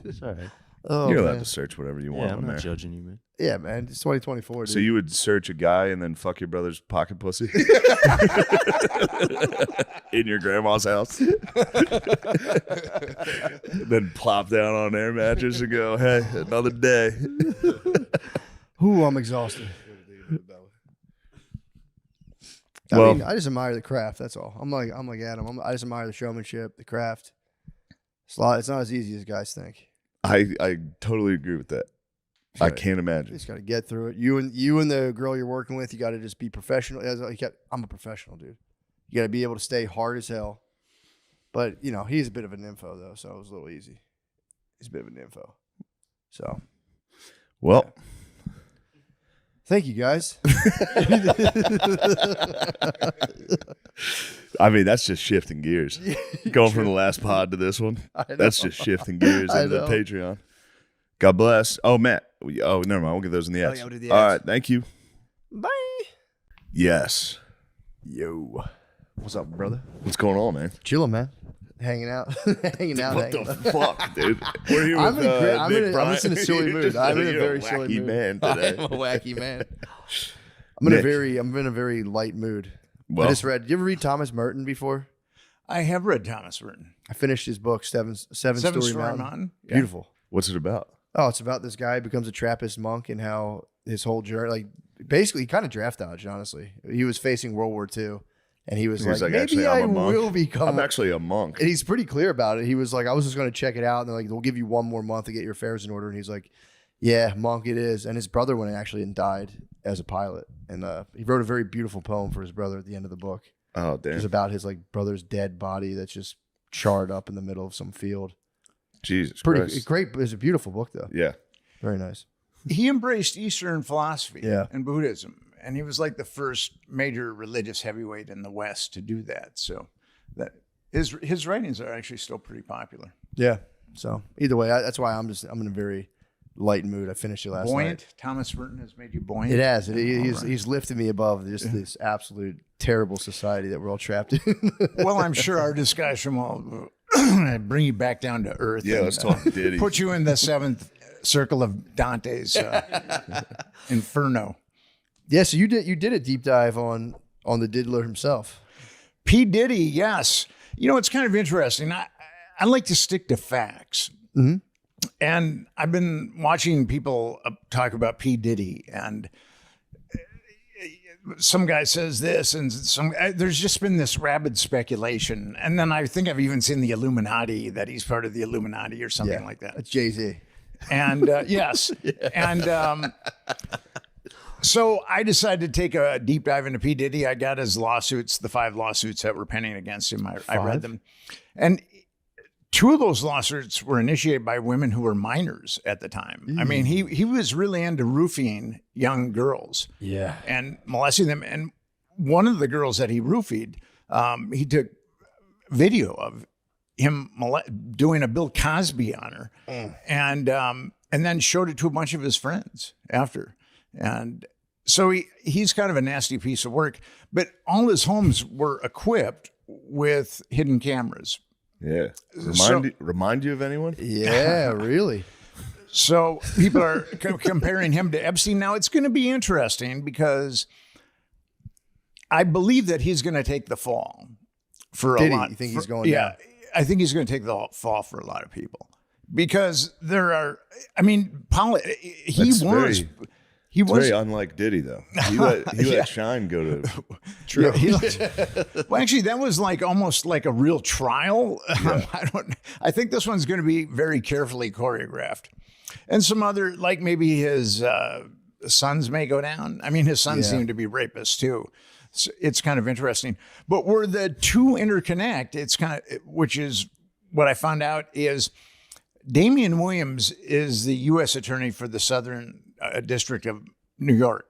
It's all right. Oh, You're allowed man. to search whatever you Yeah, want I'm on not there. judging you, man. Yeah, man. It's 2024, dude. So you would search a guy and then fuck your brother's pocket pussy in your grandma's house, then plop down on an air mattress and go, "Hey, another day." Ooh, I'm exhausted. Well- I mean, I just admire the craft. That's all. I'm like Adam. I just admire the showmanship, the craft. It's not as easy as guys think. I totally agree with that. I Right. can't You imagine. just got to get through it. You and the girl you're working with, you got to just be professional. I'm a professional, dude. You got to be able to stay hard as hell. But he's a bit of an info though, so it was a little easy. He's a bit of an info. So Well, Thank you, guys. I mean, that's just shifting gears. Going from the last pod to this one. That's just shifting gears into the Patreon. God bless. Oh, Matt. Oh, never mind. We'll get those in the ads. yeah, we'll do the All ads. right. Thank you. Bye. Yes. Yo. What's up, brother? What's going on, man? Chilling, man. Hanging out. hanging out. What hanging the out. fuck, dude? We're here I'm with in great- Nick I'm just in a Bryant. silly You're mood. just- I'm in a you're very wacky silly mood. man today. I'm a wacky man. I'm in Nick. a very light mood. Well, I just read. Did you ever read Thomas Merton before? I have read Thomas Merton. I finished his book, Seven Seven Story Story Mountain. Mountain. Yeah. Beautiful. what's it about? Oh, it's about this guy who becomes a Trappist monk and how his whole journey, like basically, kind of draft dodged. Honestly, he was facing World War II, and he was like, Actually, maybe I'm I a monk. will become. I'm actually a monk. And he's pretty clear about it. He was like, I was just going to check it out, and they're like, we'll give you one more month to get your affairs in order. And he's like, yeah, monk it is. And his brother went actually and died as a pilot, and he wrote a very beautiful poem for his brother at the end of the book. Oh, It damn. was about his like brother's dead body that's just charred up in the middle of some field. Jesus Pretty Christ. great. It's a beautiful book though. Yeah. Very nice. He embraced Eastern philosophy Yeah. and Buddhism, and he was like the first major religious heavyweight in the West to do that. So that his writings are actually still pretty popular. Yeah. So either way, that's why I'm in a very light mood. I finished it last Buoyant. night. Thomas Merton has made you buoyant. It has. He's right. he's lifted me above just this absolute terrible society that we're all trapped in. Well, I'm sure our discussion will bring you back down to earth. Yeah, and, let's talk Diddy. Put you in the seventh circle of Dante's Inferno. Yeah. So you did a deep dive on the diddler himself. P. Diddy, yes. You know, it's kind of interesting. I like to stick to facts. Mm-hmm. And I've been watching people talk about P. Diddy, and some guy says this, and there's just been this rabid speculation. And then I think I've even seen the Illuminati, that he's part of the Illuminati or something like that. That's Jay-Z. And yes. And so I decided to take a deep dive into P. Diddy. I got his lawsuits, the 5 lawsuits that were pending against him. I read them. And 2 of those lawsuits were initiated by women who were minors at the time. I mean, he was really into roofing young girls. Yeah. And molesting them. And one of the girls that he roofied, he took video of him doing a Bill Cosby on her, and then showed it to a bunch of his friends after. And so he's kind of a nasty piece of work. But all his homes were equipped with hidden cameras. Yeah. Remind you of anyone? Yeah, really. So people are comparing him to Epstein. Now it's going to be interesting because I believe that he's going to take the fall for a lot. You think he's going Yeah, down? I think he's going to take the fall for a lot of people because there are. I mean, It's very unlike Diddy, though. He let Shine go to. True. Well, actually, that was like almost like a real trial. I think this one's going to be very carefully choreographed, and some other, like maybe his sons may go down. I mean, his sons seem to be rapists too. So it's kind of interesting. But where the 2 interconnect, it's kind of, which is what I found out is Damian Williams is the U.S. attorney for the Southern District of New York.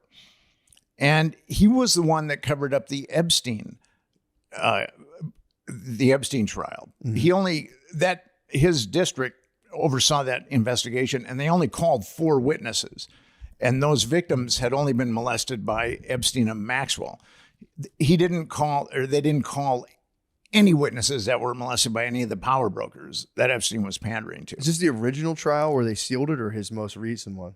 And he was the one that covered up the Epstein trial. Mm-hmm. His district oversaw that investigation, and they only called 4 witnesses. And those victims had only been molested by Epstein and Maxwell. They didn't call any witnesses that were molested by any of the power brokers that Epstein was pandering to. Is this the original trial where they sealed it, or his most recent one?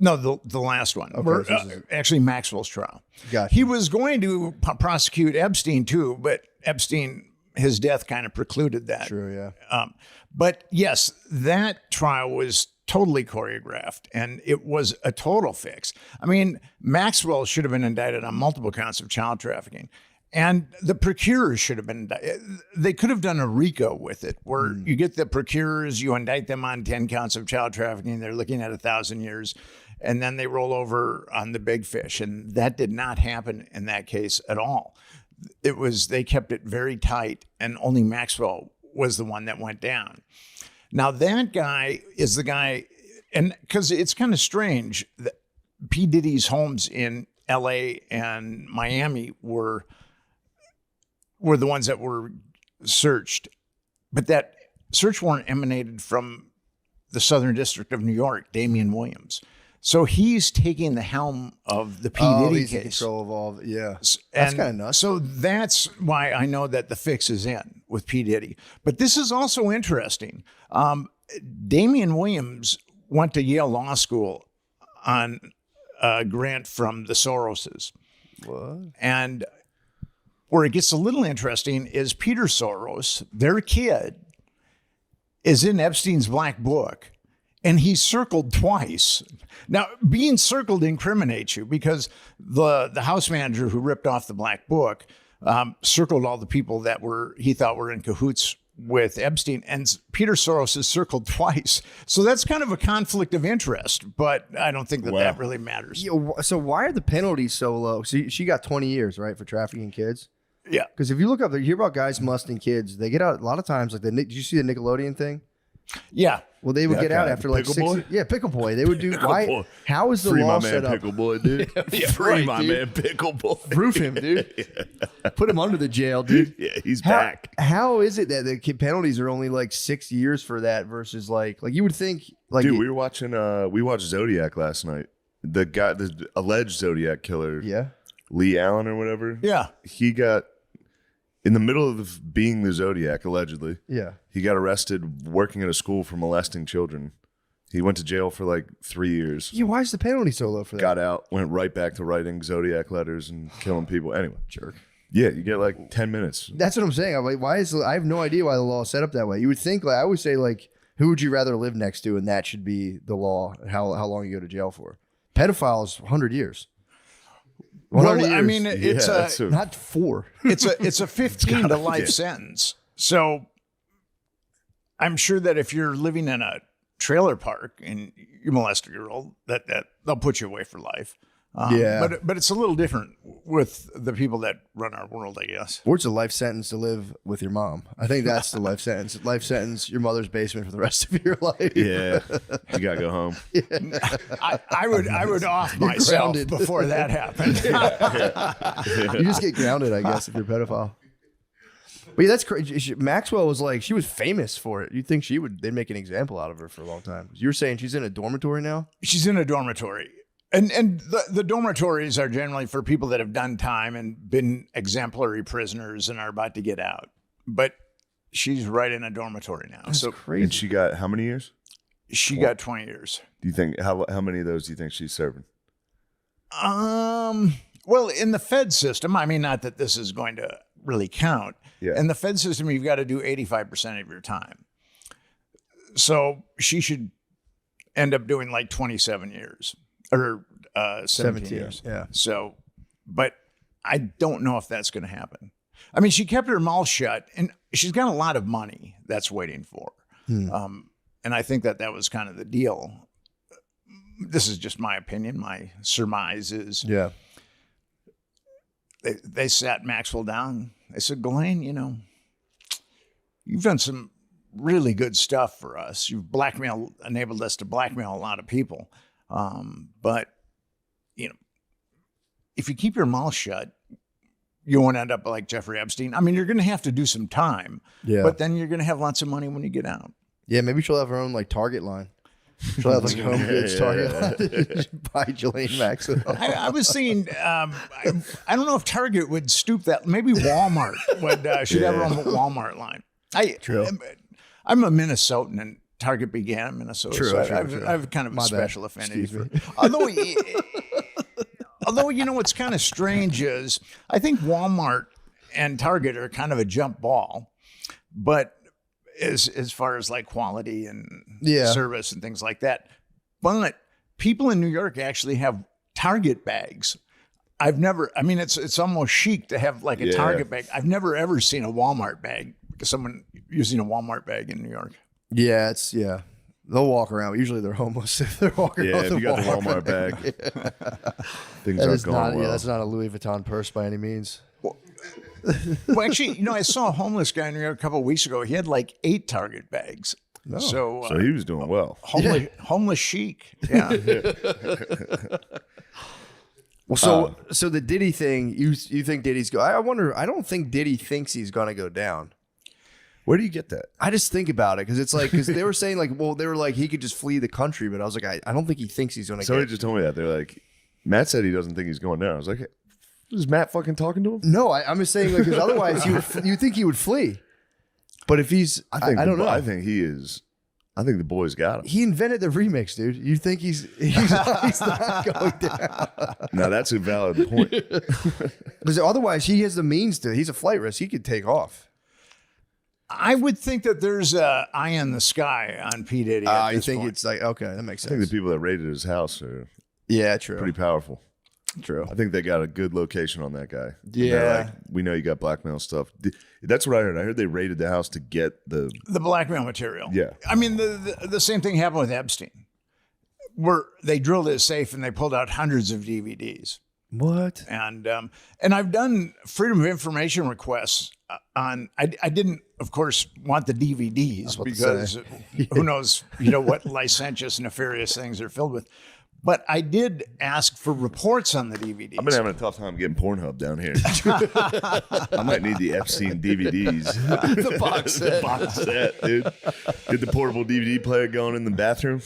No, the last one. Okay, actually, Maxwell's trial. Gotcha. He was going to prosecute Epstein too, but Epstein, his death kind of precluded that. True, yeah. But yes, that trial was totally choreographed, and it was a total fix. I mean, Maxwell should have been indicted on multiple counts of child trafficking. And the procurers should have been, they could have done a RICO with it, where you get the procurers, you indict them on 10 counts of child trafficking, they're looking at 1,000 years, and then they roll over on the big fish. And that did not happen in that case at all. They kept it very tight, and only Maxwell was the one that went down. Now that guy is the guy, and because it's kind of strange that P. Diddy's homes in L.A. and Miami were the ones that were searched, but that search warrant emanated from the Southern District of New York, Damian Williams. So he's taking the helm of the P. Diddy he's in case. control of all. Yeah, that's And kind of nuts. So that's why I know that the fix is in with P. Diddy. But this is also interesting. Damian Williams went to Yale Law School on a grant from the Soroses. What? And where it gets a little interesting is Peter Soros, their kid, is in Epstein's black book, and he's circled twice. Now, being circled incriminates you because the house manager who ripped off the black book circled all the people that he thought were in cahoots with Epstein, and Peter Soros is circled twice. So that's kind of a conflict of interest, but I don't think that really matters. So why are the penalties so low? So she got 20 years, right, for trafficking kids? Yeah. Because if you look up, you hear about guys musting kids. They get out a lot of times. Like did you see the Nickelodeon thing? Yeah. Well, they would get out guy, after like Pickle 6 Boy? Yeah, Pickle Boy. They would do. Pickle Why? Boy. How is the Free law my man set up? Pickle Boy, dude. Free right, my dude. man Pickle Boy. Roof him, dude. Put him under the jail, dude. Yeah, he's back. How is it that the penalties are only like 6 years for that versus like you would think like Dude, we watched Zodiac last night. The alleged Zodiac killer, yeah. Lee Allen or whatever. Yeah. He got in the middle of being the Zodiac, allegedly. Yeah. He got arrested working at a school for molesting children. He went to jail for like 3 years. Yeah, why is the penalty so low for that? Got out, went right back to writing Zodiac letters and killing people. Anyway, Jerk. yeah, you get like 10 minutes. That's what I'm saying. I'm like, I have no idea why the law is set up that way. You would think, like, I always say, like, who would you rather live next to, and that should be the law. How long you go to jail for? Pedophiles, 100 years. 100 Well, I years. mean, it's Not 4. it's a 15 to life sentence. So I'm sure that if you're living in a trailer park and you molest a girl, that they'll put you away for life. Yeah. But it's a little different with the people that run our world, I guess. Or it's a life sentence to live with your mom. I think that's the life sentence. Life sentence, your mother's basement for the rest of your life. Yeah, you gotta go home. I would off myself grounded. before that happened. You just get grounded, I guess, if you're a pedophile. But yeah, that's crazy. Maxwell was like, she was famous for it. You'd think they'd make an example out of her for a long time. You were saying she's in a dormitory now? She's in a dormitory. And the dormitories are generally for people that have done time and been exemplary prisoners and are about to get out. But she's right in a dormatory now. That's So crazy. And she got how many years? she got 20 years. Do you think how many of those do you think she's serving? Well, in the Fed system, I mean, not that this is going to really count. Yeah. In the Fed system, you've got to do 85% of your time. So she should end up doing like 27 years or 17 years. Yeah. So, but I don't know if that's going to happen. I mean, she kept her mouth shut, and she's got a lot of money that's waiting for her. And I think that was kind of the deal. This is just my opinion. My surmise is Yeah. they sat Maxwell down. They said, Ghislaine, you've done some really good stuff for us. You've enabled us to blackmail a lot of people. But, if you keep your mouth shut, you won't end up like Jeffrey Epstein. I mean, you're going to have to do some time, Yeah. but then you're going to have lots of money when you get out. Yeah, maybe she'll have her own like Target line. She'll have like home goods Target line. Buy Ghislaine Maxwell. I was thinking, I don't know if Target would stoop that. Maybe Walmart should have her own Walmart line. True. I'm a Minnesotan, and Target began in Minnesota. True, So true. I have kind of My a bad. special affinity Excuse for. Although what's kind of strange is I think Walmart and Target are kind of a jump ball, but as far as like quality and service and things like that. But people in New York actually have Target bags. It's almost chic to have like a Target bag. I've never ever seen a Walmart bag, someone using a Walmart bag in New York. Yeah, they'll walk around. Usually they're homeless if they're walking around Yeah, if with you a got the Walmart bag, things That aren't is going not, well. yeah, that's not a Louis Vuitton purse by any means. Well, actually, I saw a homeless guy in New York a couple of weeks ago. He had like 8 Target bags. So, So he was doing well. homeless chic. Yeah. Well, so the Diddy thing, you think Diddy's go? I wonder. I don't think Diddy thinks he's gonna go down. Where do you get that? I just think about it because it's like they were saying like, well, they were like he could just flee the country, but I was like, I don't think he thinks he's gonna. Somebody just told me that. They're like, Matt said he doesn't think he's going down. I was like, is Matt fucking talking to him? No, I'm just saying like because otherwise you think he would flee, but if he's, I don't know. I think he is. I think the boys got him. He invented the remix, dude. You think he's not going down? Now that's a valid point. Because otherwise, he has the means to. He's a flight risk. He could take off. I would think that there's a eye in the sky on P. Diddy. I think it's like, okay, that makes I sense. think the people that raided his house are true. pretty powerful. True. I think they got a good location on that guy. Yeah. They're like, we know you got blackmail stuff. That's what I heard. I heard they raided the house to get the blackmail material. Yeah. I mean, the same thing happened with Epstein, where they drilled his safe and they pulled out hundreds of DVDs. What? And I've done freedom of information requests on. I didn't, of course, want the DVDs because who knows, what licentious, nefarious things they're filled with. But I did ask for reports on the DVDs. I've been having a tough time getting Pornhub down here. I might need the Epstein DVDs. The box set. The box set, dude. Get the portable DVD player going in the bathroom.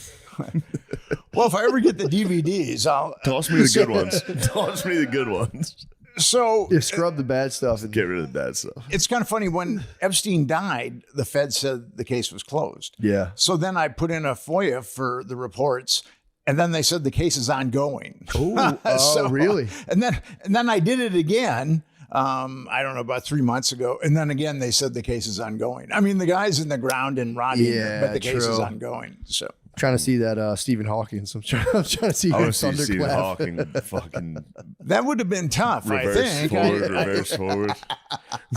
Well, if I ever get the DVDs, I'll Toss me the good ones. Toss me the good ones. So scrub the bad stuff and Get rid of the bad stuff. it's kind of funny. When Epstein died, the Fed said the case was closed. Yeah. So then I put in a FOIA for the reports. And then they said the case is ongoing. Oh, really? And then I did it again. I don't know, about 3 months ago. And then again, they said the case is ongoing. I mean, the guy's in the ground and rotting, but the case is ongoing. So trying to see that Stephen Hawking. I'm trying to see I him want to see Stephen thunderclap. Hawking fucking that would have been tough, reverse I think. forward, reverse forward.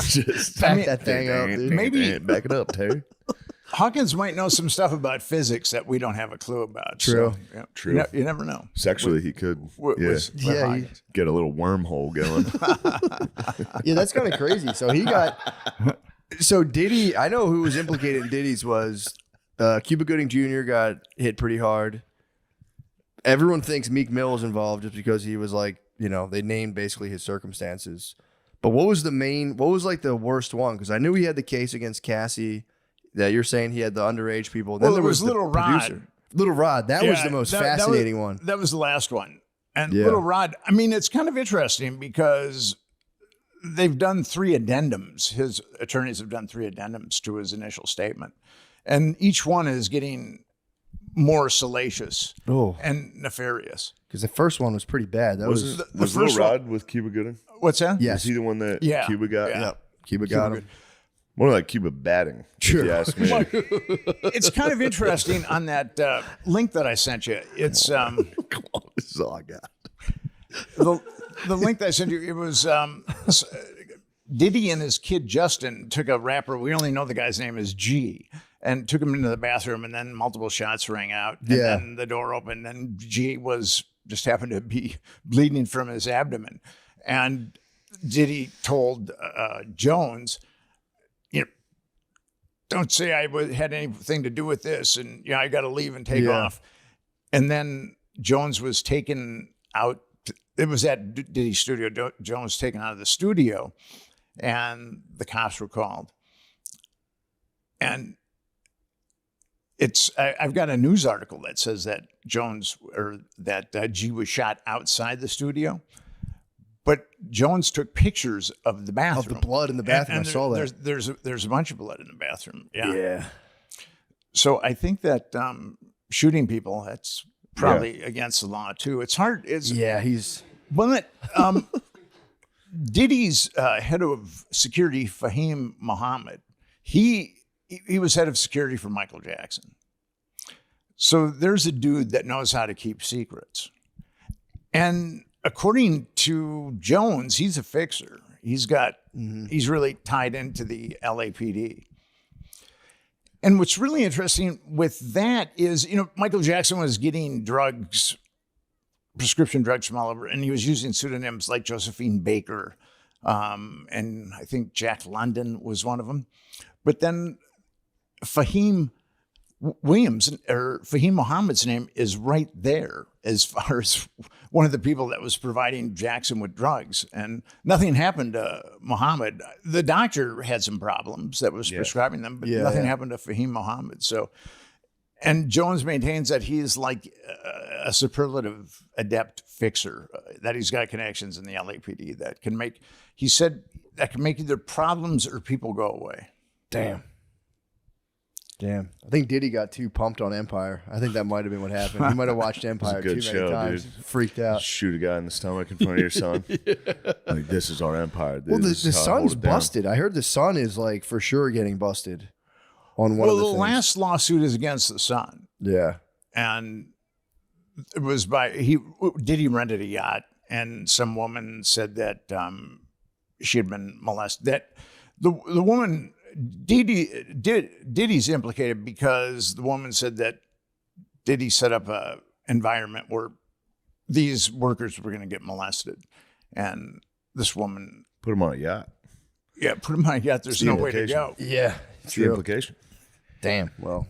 Just Back that thing up, dude. Maybe- back it up, Terry. Hawkins might know some stuff about physics that we don't have a clue about. True. So, yeah. True. You never know. Sexually, he could get a little wormhole going. Yeah, that's kind of crazy. So Diddy, I know who was implicated in Diddy's was Cuba Gooding Jr. got hit pretty hard. Everyone thinks Meek Mill was involved just because he was like, they named basically his circumstances. But what was like the worst one? Because I knew he had the case against Cassie. That you're saying he had the underage people. Then Well, there it was the Little producer. Rod. Little Rod. That was the most fascinating one. one. That was the last one. And Yeah. Little Rod, I mean, it's kind of interesting because they've done 3 addendums. His attorneys have done 3 addendums to his initial statement. And each one is getting more salacious and nefarious. Because the first one was pretty bad. That was the Was first Little one- Rod with Cuba Gooding? What's that? Yes. Was he the one that Yeah. Cuba got? Yeah. Cuba got him. More like Cuba batting. Sure. If you ask me. It's kind of interesting on that link that I sent you. It's Come on, this is all I got. the link that I sent you. It was Diddy and his kid Justin took a rapper. We only know the guy's name is G, and took him into the bathroom, and then multiple shots rang out. And then the door opened, and G just happened to be bleeding from his abdomen, and Diddy told Jones, don't say I had anything to do with this, and I got to leave and take off. And then Jones was taken out. It was at Diddy's studio. Jones was taken out of the studio, and the cops were called. And I've got a news article that says that G was shot outside the studio. But Jones took pictures of the bathroom. Of the blood in the bathroom. And I saw that. There's a bunch of blood in the bathroom. Yeah. So I think that shooting people, that's probably against the law too. It's hard. But Diddy's head of security, Fahim Muhammad, he was head of security for Michael Jackson. So there's a dude that knows how to keep secrets. And according to Jones, he's a fixer. He's really tied into the LAPD. And what's really interesting with that is, Michael Jackson was getting prescription drugs from all over, and he was using pseudonyms like Josephine Baker, and I think Jack London was one of them. But then Fahim Williams or Fahim Muhammad's name is right there as far as one of the people that was providing Jackson with drugs. And nothing happened to Muhammad. The doctor had some problems that was prescribing them, but nothing happened to Fahim Muhammad. So, and Jones maintains that he's like a superlative adept fixer, that he's got connections in the LAPD that can make, he said, that can make either problems or people go away. Damn. I think Diddy got too pumped on Empire. I think that might have been what happened. He might have watched Empire too many times. Dude. Freaked out. Shoot a guy in the stomach in front of your son. Like, this is our empire. Well, the son's busted. I heard the son is like for sure getting busted on one of the things. Well, the last lawsuit is against the son. Yeah. And it was Diddy rented a yacht, and some woman said that she had been molested. That the woman, Diddy's implicated because the woman said that Diddy set up a environment where these workers were going to get molested, and this woman put him on a yacht. Yeah, put him on a yacht. There's no way to go. Yeah, it's the implication. Damn. Well,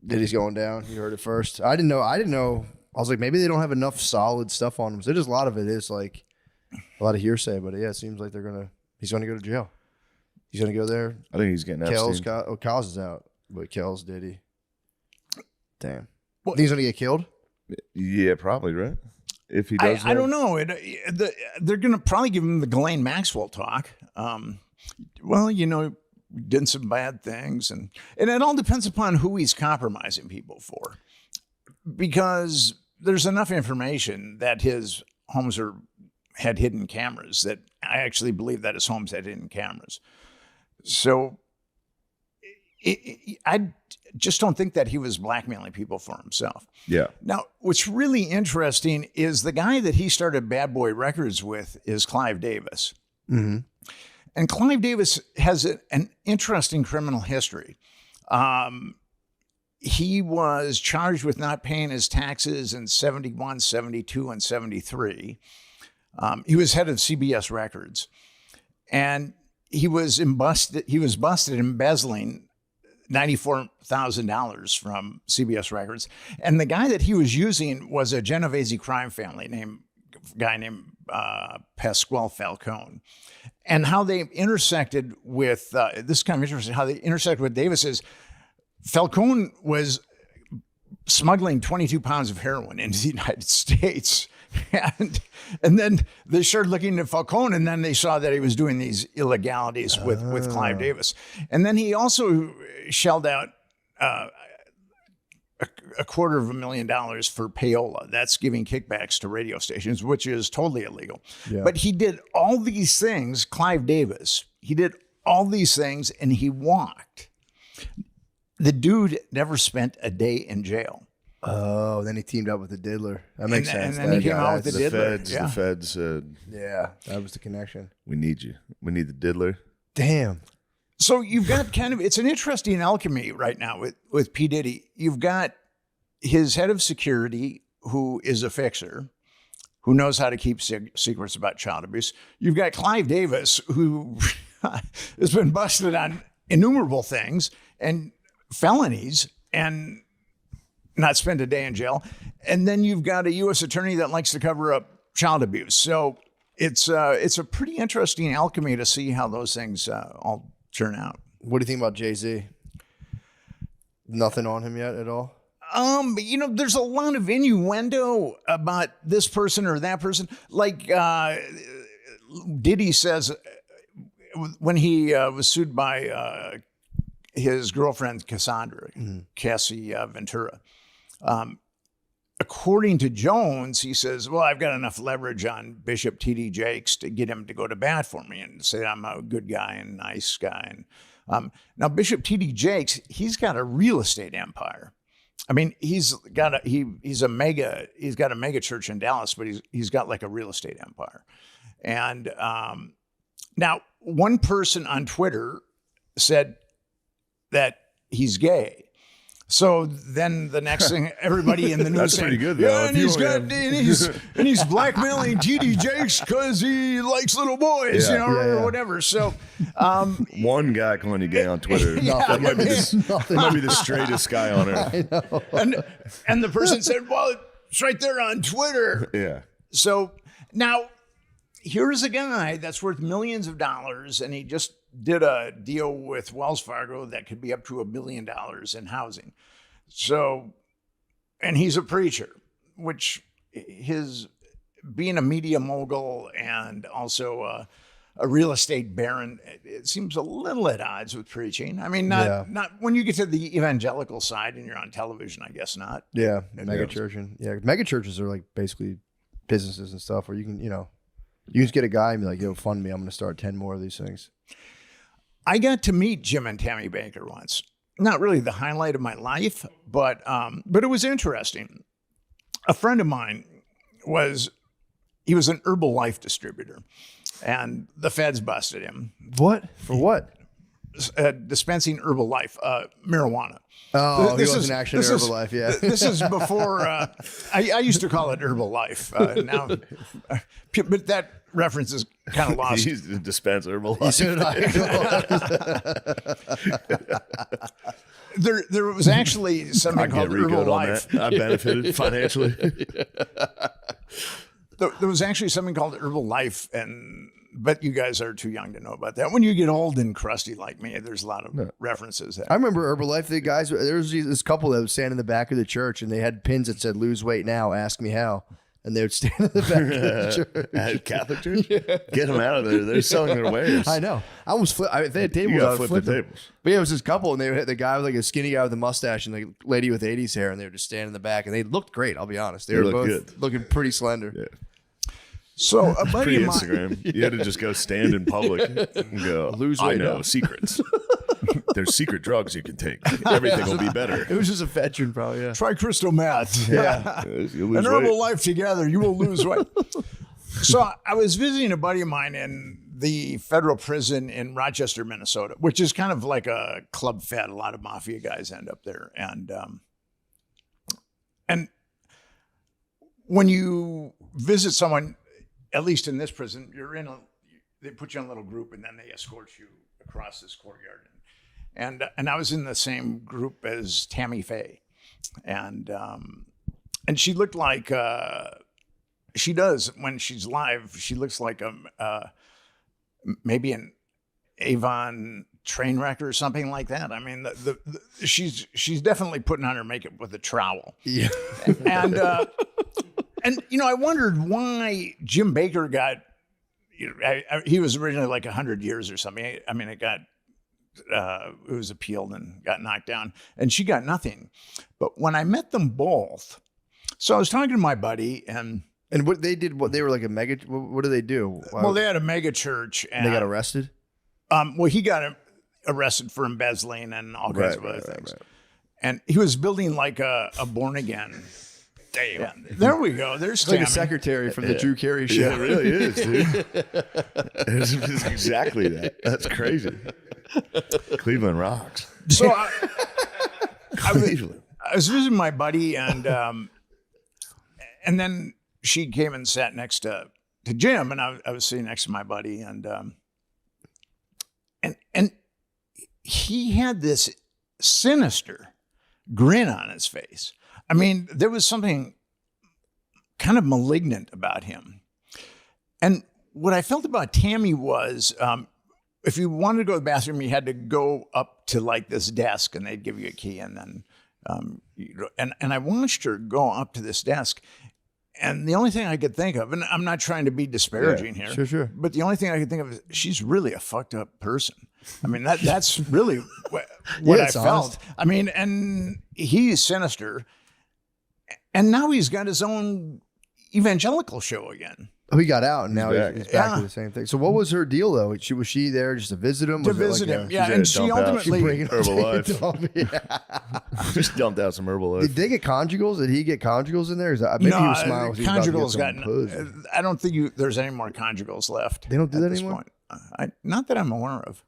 Diddy's going down. You heard it first. I didn't know. I was like, maybe they don't have enough solid stuff on him. So just a lot of it is like a lot of hearsay. But yeah, it seems like he's gonna go to jail. He's gonna go there. I think he's getting Epstein. Kells is out, but Kells Diddy. Damn. Well, think he's gonna get killed? Yeah, probably, right? If he does, I don't know. They're gonna probably give him the Ghislaine Maxwell talk. Well, did some bad things, and it all depends upon who he's compromising people for, because there's enough information that his homes had hidden cameras that I actually believe that his homes had hidden cameras. So I just don't think that he was blackmailing people for himself. Yeah. Now, what's really interesting is the guy that he started Bad Boy Records with is Clive Davis. Mm-hmm. And Clive Davis has an interesting criminal history. He was charged with not paying his taxes in 71, 72, and 73. He was head of CBS Records. And he was busted embezzling $94,000 from CBS Records. And the guy that he was using was a Genovese crime family named Pasquale Falcone. And how they intersected with, this is kind of interesting, how they intersected with Davis is Falcone was smuggling 22 pounds of heroin into the United States. And then they started looking at Falcone, and then they saw that he was doing these illegalities with Clive Davis. And then he also shelled out $250,000 for payola. That's giving kickbacks to radio stations, which is totally illegal. Yeah. But he did all these things, Clive Davis, he did all these things, and he walked. The dude never spent a day in jail. Oh, then he teamed up with the diddler. That makes sense. And then he came out with the diddler. The feds said, yeah, that was the connection. We need you. We need the diddler. Damn. So you've got it's an interesting alchemy right now with P. Diddy. You've got his head of security, who is a fixer, who knows how to keep secrets about child abuse. You've got Clive Davis, who has been busted on innumerable things and felonies and not spend a day in jail. And then you've got a U.S. attorney that likes to cover up child abuse. So it's a pretty interesting alchemy to see how those things all turn out. What do you think about Jay-Z? Nothing on him yet at all? There's a lot of innuendo about this person or that person. Like Diddy says when he was sued by his girlfriend Cassandra, Cassie Ventura. According to Jones, he says, well, I've got enough leverage on Bishop T.D. Jakes to get him to go to bat for me and say I'm a good guy and nice guy. And now Bishop T.D. Jakes, he's got a real estate empire. I mean, he's got a mega church in Dallas, but he's got like a real estate empire. And now one person on Twitter said that he's gay. So then the next thing, everybody in the news That's saying, pretty good, though. yeah, If and you he's only got, have- and he's blackmailing TD Jakes because he likes little boys, Yeah. or whatever. So, One guy calling you gay on Twitter. That might be the straightest guy on earth. and the person said, well, it's right there on Twitter. Yeah. So now here's a guy that's worth millions of dollars, and he just did a deal with Wells Fargo that could be up to $1 billion in housing. So, and he's a preacher, which his being a media mogul and also a real estate baron, it seems a little at odds with preaching. I mean, not when you get to the evangelical side and you're on television, I guess not. Yeah, mega church and mega churches are like basically businesses and stuff where you can, you just get a guy and be like, yo, fund me. I'm going to start 10 more of these things. I got to meet Jim and Tammy Baker once. Not really the highlight of my life, but it was interesting. A friend of mine he was an Herbalife distributor, and the feds busted him. What? For what? Dispensing Herbalife, marijuana. Oh, he wasn't actually Herbalife, yeah. This is before, I used to call it Herbalife now, but that reference is kind of lost. He used to dispense herbal. There was actually something called Herbalife. I benefited financially. There was actually something called Herbalife, but you guys are too young to know about that. When you get old and crusty like me, there's a lot of references. I remember Herbalife. The guys, there was this couple that would stand in the back of the church, and they had pins that said "Lose weight now, ask me how," and they would stand in the back of the church. At Catholic church, get them out of there. They're selling their wares. I know. I almost if they had tables, You I gotta would flip flip the them. tables. But yeah, it was this couple, and they had the guy was like a skinny guy with a mustache, and the lady with 80s hair, and they were just standing in the back, and they looked great. I'll be honest, they were both good. looking pretty slender. Yeah. So a buddy of mine, Pre-Instagram, you had to just go stand in public and go, Lose I weight know now." secrets. There's secret drugs you can take. Everything will be better. It was just a veteran, probably. Yeah. try crystal meth. Yeah. You lose And weight. Herbalife together, you will lose weight. So I was visiting a buddy of mine in the federal prison in Rochester, Minnesota, which is kind of like a club fed. A lot of mafia guys end up there. And when you visit someone, at least in this prison, they put you in a little group and then they escort you across this courtyard. And I was in the same group as Tammy Faye. And she looked like, she does when she's live, she looks like maybe an Avon train wreck or something like that. I mean, she's definitely putting on her makeup with a trowel. Yeah. And I wondered why Jim Baker got. He was originally like 100 years or something. I mean, it was appealed and got knocked down, and she got nothing. But when I met them both, so I was talking to my buddy, and what they did, they were like a mega. What do they do? well, they had a mega church, and they got arrested. Well, he got arrested for embezzling and all kinds of other things. Right. And he was building like a born again. Damn. Yeah, there we go. There's It's like a Tammy. secretary from the Drew Carey show. Yeah, it really is, dude. It's exactly that. That's crazy. Cleveland rocks. So Cleveland. I was visiting my buddy, and then she came and sat next to Jim, and I was sitting next to my buddy, and he had this sinister grin on his face. I mean, there was something kind of malignant about him. And what I felt about Tammy was, if you wanted to go to the bathroom, you had to go up to like this desk, and they'd give you a key, and then, and I watched her go up to this desk, and the only thing I could think of, and I'm not trying to be disparaging here, sure. but the only thing I could think of is she's really a fucked up person. I mean, that's really what I it's felt. honest. I mean, and he's sinister, and now he's got his own evangelical show again. Oh, he got out, and now back. he's back Yeah. to the same thing. So, what was her deal though? Was she there just to visit him? To Was it visit like him, a- yeah, she's and at she a dump out. ultimately. Bringing Herbalife. Yeah. Just dumped out some Herbalife. Did they get conjugals? Did he get conjugals in there? Maybe he was smiling. 'cause he was about to get conjugals some got. pussy. I don't think there's any more conjugals left. They don't do at that this anymore? point. Not that I'm aware of.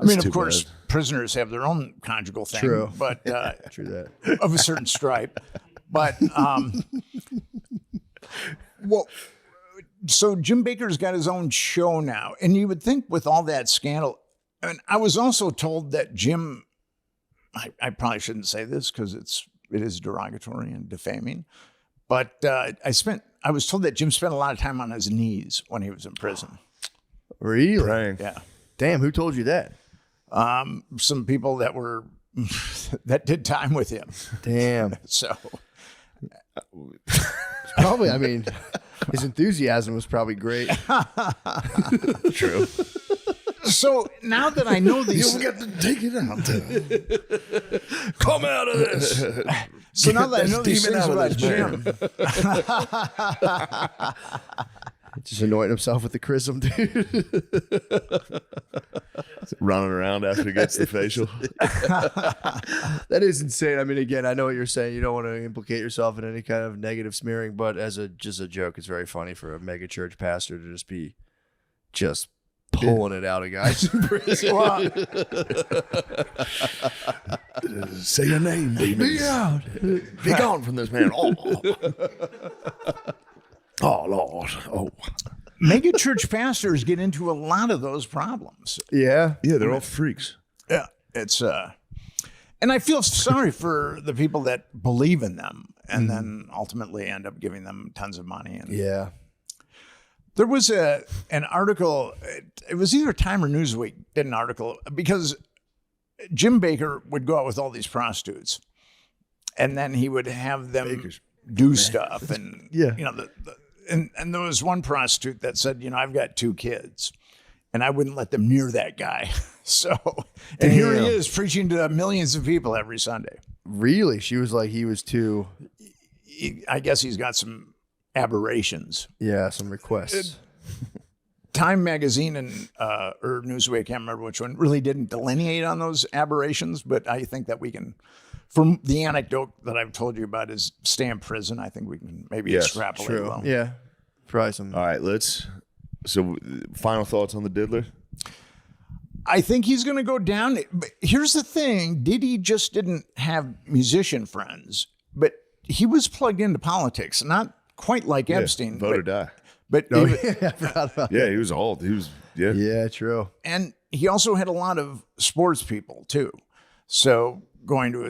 I mean, That's of too course, bad. prisoners have their own conjugal thing, True. but True that. of a certain stripe. But well, so Jim Baker's got his own show now, and you would think with all that scandal. And I was also told that Jim. I probably shouldn't say this because it is derogatory and defaming, but I was told that Jim spent a lot of time on his knees when he was in prison. Really? Praying. Yeah. Damn, who told you that? Some people that were that did time with him. Damn. So Probably, I mean, his enthusiasm was probably great. True. so now that I know these, got to take it out. Come out of this. so now that I know these demon things out of about this Jim, Just anointing himself with the chrism, dude. Running around after he gets the facial. That is insane. I mean, again, I know what you're saying. You don't want to implicate yourself in any kind of negative smearing, but as just a joke, it's very funny for a mega church pastor to just be pulling it out of guys in prison. well, Say your name, demons. Be out. Be gone from this man. Oh, oh Lord. Oh. mega church pastors get into a lot of those problems. Yeah. Yeah, they're all freaks. Yeah, it's and I feel sorry for the people that believe in them and then ultimately end up giving them tons of money. And Yeah. there was an article. It was either Time or Newsweek did an article because Jim Baker would go out with all these prostitutes, and then he would have them do stuff. And Yeah. you know, and there was one prostitute that said, I've got 2 kids, and I wouldn't let them near that guy. So, and here he Damn. is preaching to millions of people every Sunday. Really? She was like, he was too, I guess he's got some aberrations. some requests. Time magazine and or Newsweek, I can't remember which one, really didn't delineate on those aberrations, but I think that we can, from the anecdote that I've told you about is stay in prison, I think we can maybe Yes, extrapolate True. well. Yeah. Probably some. All right, so final thoughts on the diddler? I think he's going to go down. But here's the thing. Diddy just didn't have musician friends, but he was plugged into politics, not quite like Epstein. Vote or but, die. but Oh, he- yeah, I forgot about Yeah, he was old. He was, yeah. Yeah, true. and he also had a lot of sports people too. So going to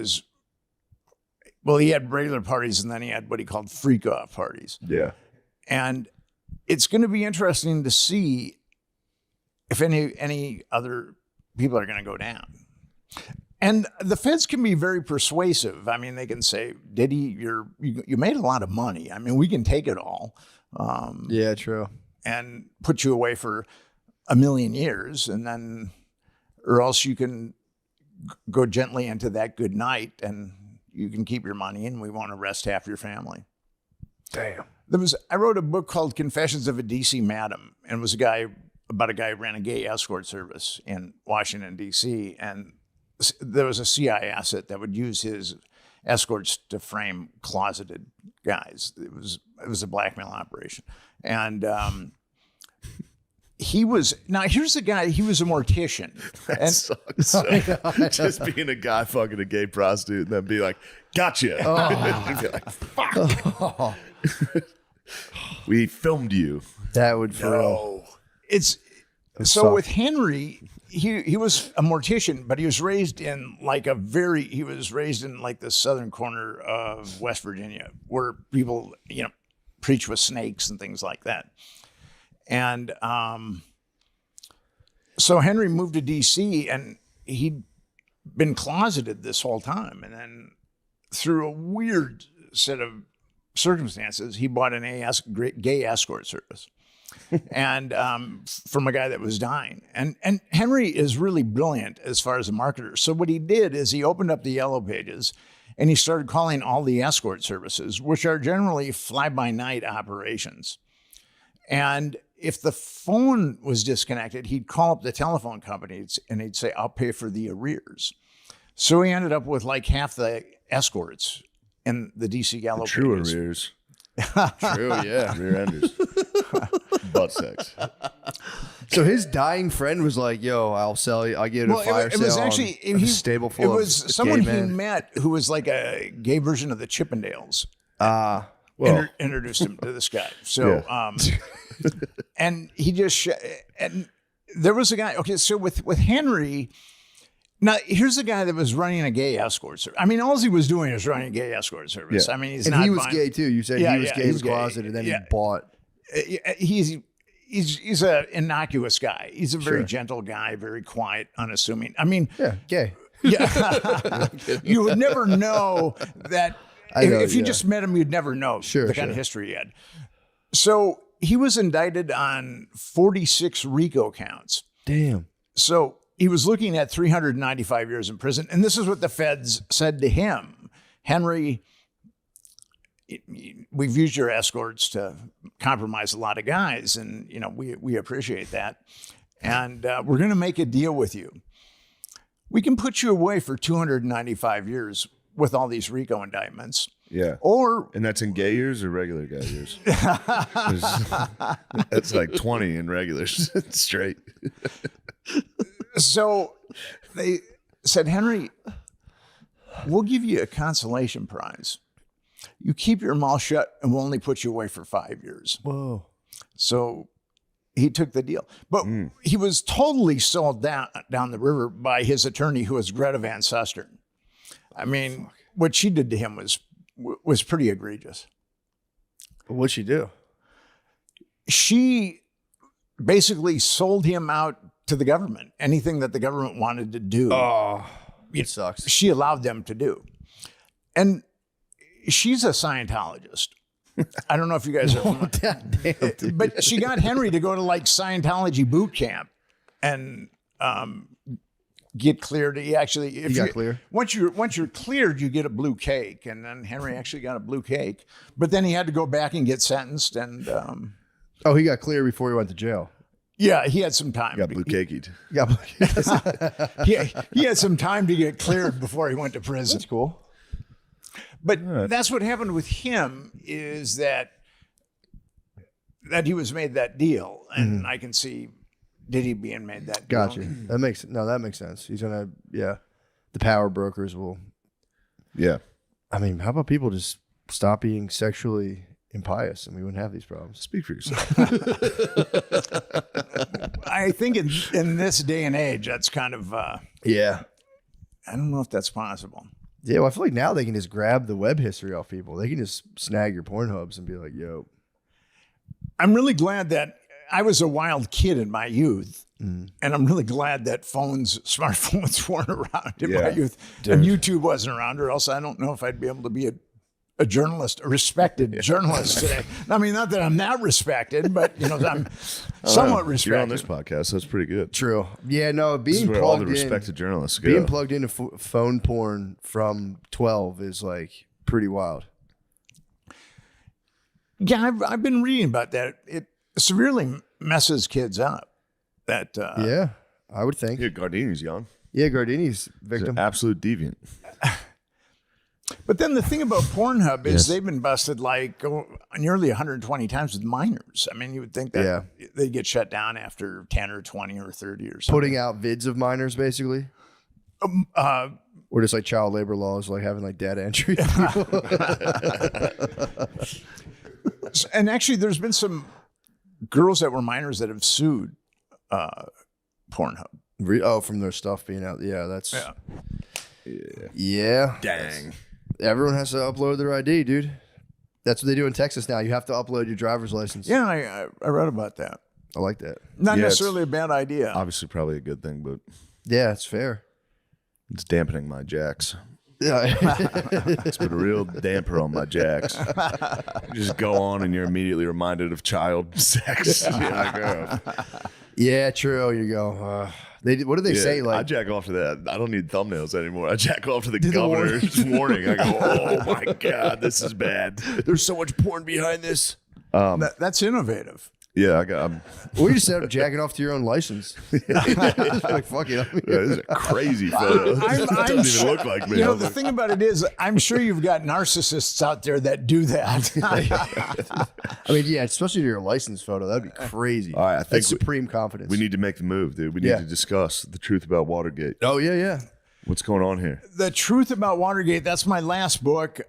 he had regular parties and then he had what he called freak off parties. Yeah. And it's going to be interesting to see if any other people are going to go down. And the feds can be very persuasive. I mean, they can say, Diddy, you made a lot of money. I mean, we can take it all Yeah, true. and put you away for 1 million years, and then, or else you can go gently into that good night and you can keep your money and we won't arrest half your family. Damn. I wrote a book called Confessions of a DC Madam, and it was about a guy who ran a gay escort service in Washington, D.C., and there was a CIA asset that would use his escorts to frame closeted guys. It was a blackmail operation. And here's the guy, he was a mortician. That And sucks. So, just being a guy fucking a gay prostitute and then be like, gotcha. And be like, fuck. We filmed you. That would for real. So sucked. with Henry, he was a mortician, but he was raised in the southern corner of West Virginia, where people, preach with snakes and things like that. And so Henry moved to DC, and he'd been closeted this whole time. And then through a weird set of circumstances, he bought an gay escort service. And from a guy that was dying. And Henry is really brilliant as far as a marketer. So what he did is he opened up the yellow pages and he started calling all the escort services, which are generally fly-by-night operations. And if the phone was disconnected, he'd call up the telephone company and he'd say, I'll pay for the arrears. So he ended up with like half the escorts in the DC yellow True pages. arrears. True, yeah. Rear enders. Butt sex. So his dying friend was like, "Yo, I'll sell you. I'll get a fire it was sale actually on a stable it full was of someone gay he men." met who was like a gay version of the Chippendales. Well, Introduced him to this guy. So, and he just and there was a guy. Okay, so with Henry. Now, here's a guy that was running a gay escort service. I mean, all he was doing is running a gay escort service. Yeah. I mean, And he was gay too. You said he was gay, he was gay. closeted, and then he Yeah. bought. He's an innocuous guy. He's a very Sure. gentle guy, very quiet, unassuming. I mean, Yeah, gay. yeah, you would never know that. I know, If you yeah. just met him, you'd never know Sure, the kind of sure. history he had. So he was indicted on 46 RICO counts. Damn. So he was looking at 395 years in prison. And this is what the feds said to him. Henry, we've used your escorts to compromise a lot of guys. And, you know, we appreciate that. And we're going to make a deal with you. We can put you away for 295 years with all these RICO indictments. yeah. Or And that's in gay years or regular gay years? That's like 20 in regulars straight. so they said, Henry, we'll give you a consolation prize. You keep your mouth shut and we'll only put you away for 5 years. Whoa. So he took the deal. But he was totally sold down the river by his attorney, who was Greta Van Susteren. I mean, what she did to him was pretty egregious. What'd she do? She basically sold him out to the government. Anything that the government wanted to do, Oh, it sucks. she allowed them to do. And she's a Scientologist. I don't know if you guys are familiar. Damn, dude. But she got Henry to go to like Scientology boot camp and get cleared. He actually, if got clear? Once you're cleared, you get a blue cake, and then Henry actually got a blue cake. But then he had to go back and get sentenced, and Oh, he got clear before he went to jail. yeah, he had some time. Got blue cakied. Yeah. He had some time to get cleared before he went to prison. That's cool. But that's what happened with him, is that he was made that deal, and I can see Diddy being made that deal. Gotcha. That makes sense. He's gonna, the power brokers will. Yeah. I mean, how about people just stop being sexually impious, and we wouldn't have these problems. Speak for yourself. I think in this day and age, that's kind of, Yeah. I don't know if that's possible. Yeah, well, I feel like now they can just grab the web history off people. They can just snag your Pornhubs and be like, yo. I'm really glad that I was a wild kid in my youth. And I'm really glad that smartphones weren't around in my Yeah, youth. And YouTube wasn't around, or else I don't know if I'd be able to be a journalist, a respected journalist today. I mean, not that I'm that respected, but I'm somewhat respected. You're on this podcast, so it's pretty good. True. Yeah, no, This is being where all plugged the respected journalists go. being plugged into phone porn from 12 is like pretty wild. Yeah, I've been reading about that. It severely messes kids up. That Yeah, I would think. Yeah, Gardini's young. Yeah, Gardini's He's victim. an absolute deviant. But then the thing about Pornhub is Yes. they've been busted like nearly 120 times with minors. I mean, you would think that they'd get shut down after 10 or 20 or 30 or something. Putting out vids of minors, basically. Or just like child labor laws, like having like data entry. And actually, there's been some girls that were minors that have sued Pornhub. From their stuff being out. Yeah, that's. Yeah. Yeah. Dang. Everyone has to upload their ID, dude. That's what they do in Texas now. You have to upload your driver's license. Yeah, I read about that. I like that. Not Yeah, necessarily a bad idea. Obviously, probably a good thing, but Yeah, it's fair. it's dampening my jacks. Yeah. It's put a real damper on my jacks. You just go on and you're immediately reminded of child sex. You're like, oh. Yeah, true. You go. What do they Yeah, say? I Like, jack off to that. I don't need thumbnails anymore. I jack off to the the governor's warning. I go, oh my God, this is bad. there's so much porn behind this. That's innovative. Yeah, I'm Or you just end up jacking off to your own license. Like, fuck it. this is a crazy photo. It doesn't even look like me. You know, the thing about it is, I'm sure you've got narcissists out there that do that. I mean, yeah, especially to your license photo. That'd be crazy. All right, I think That's supreme confidence. we need to make the move, dude. We need to discuss the truth about Watergate. Oh, yeah, yeah. What's going on here? The Truth About Watergate, that's my last book.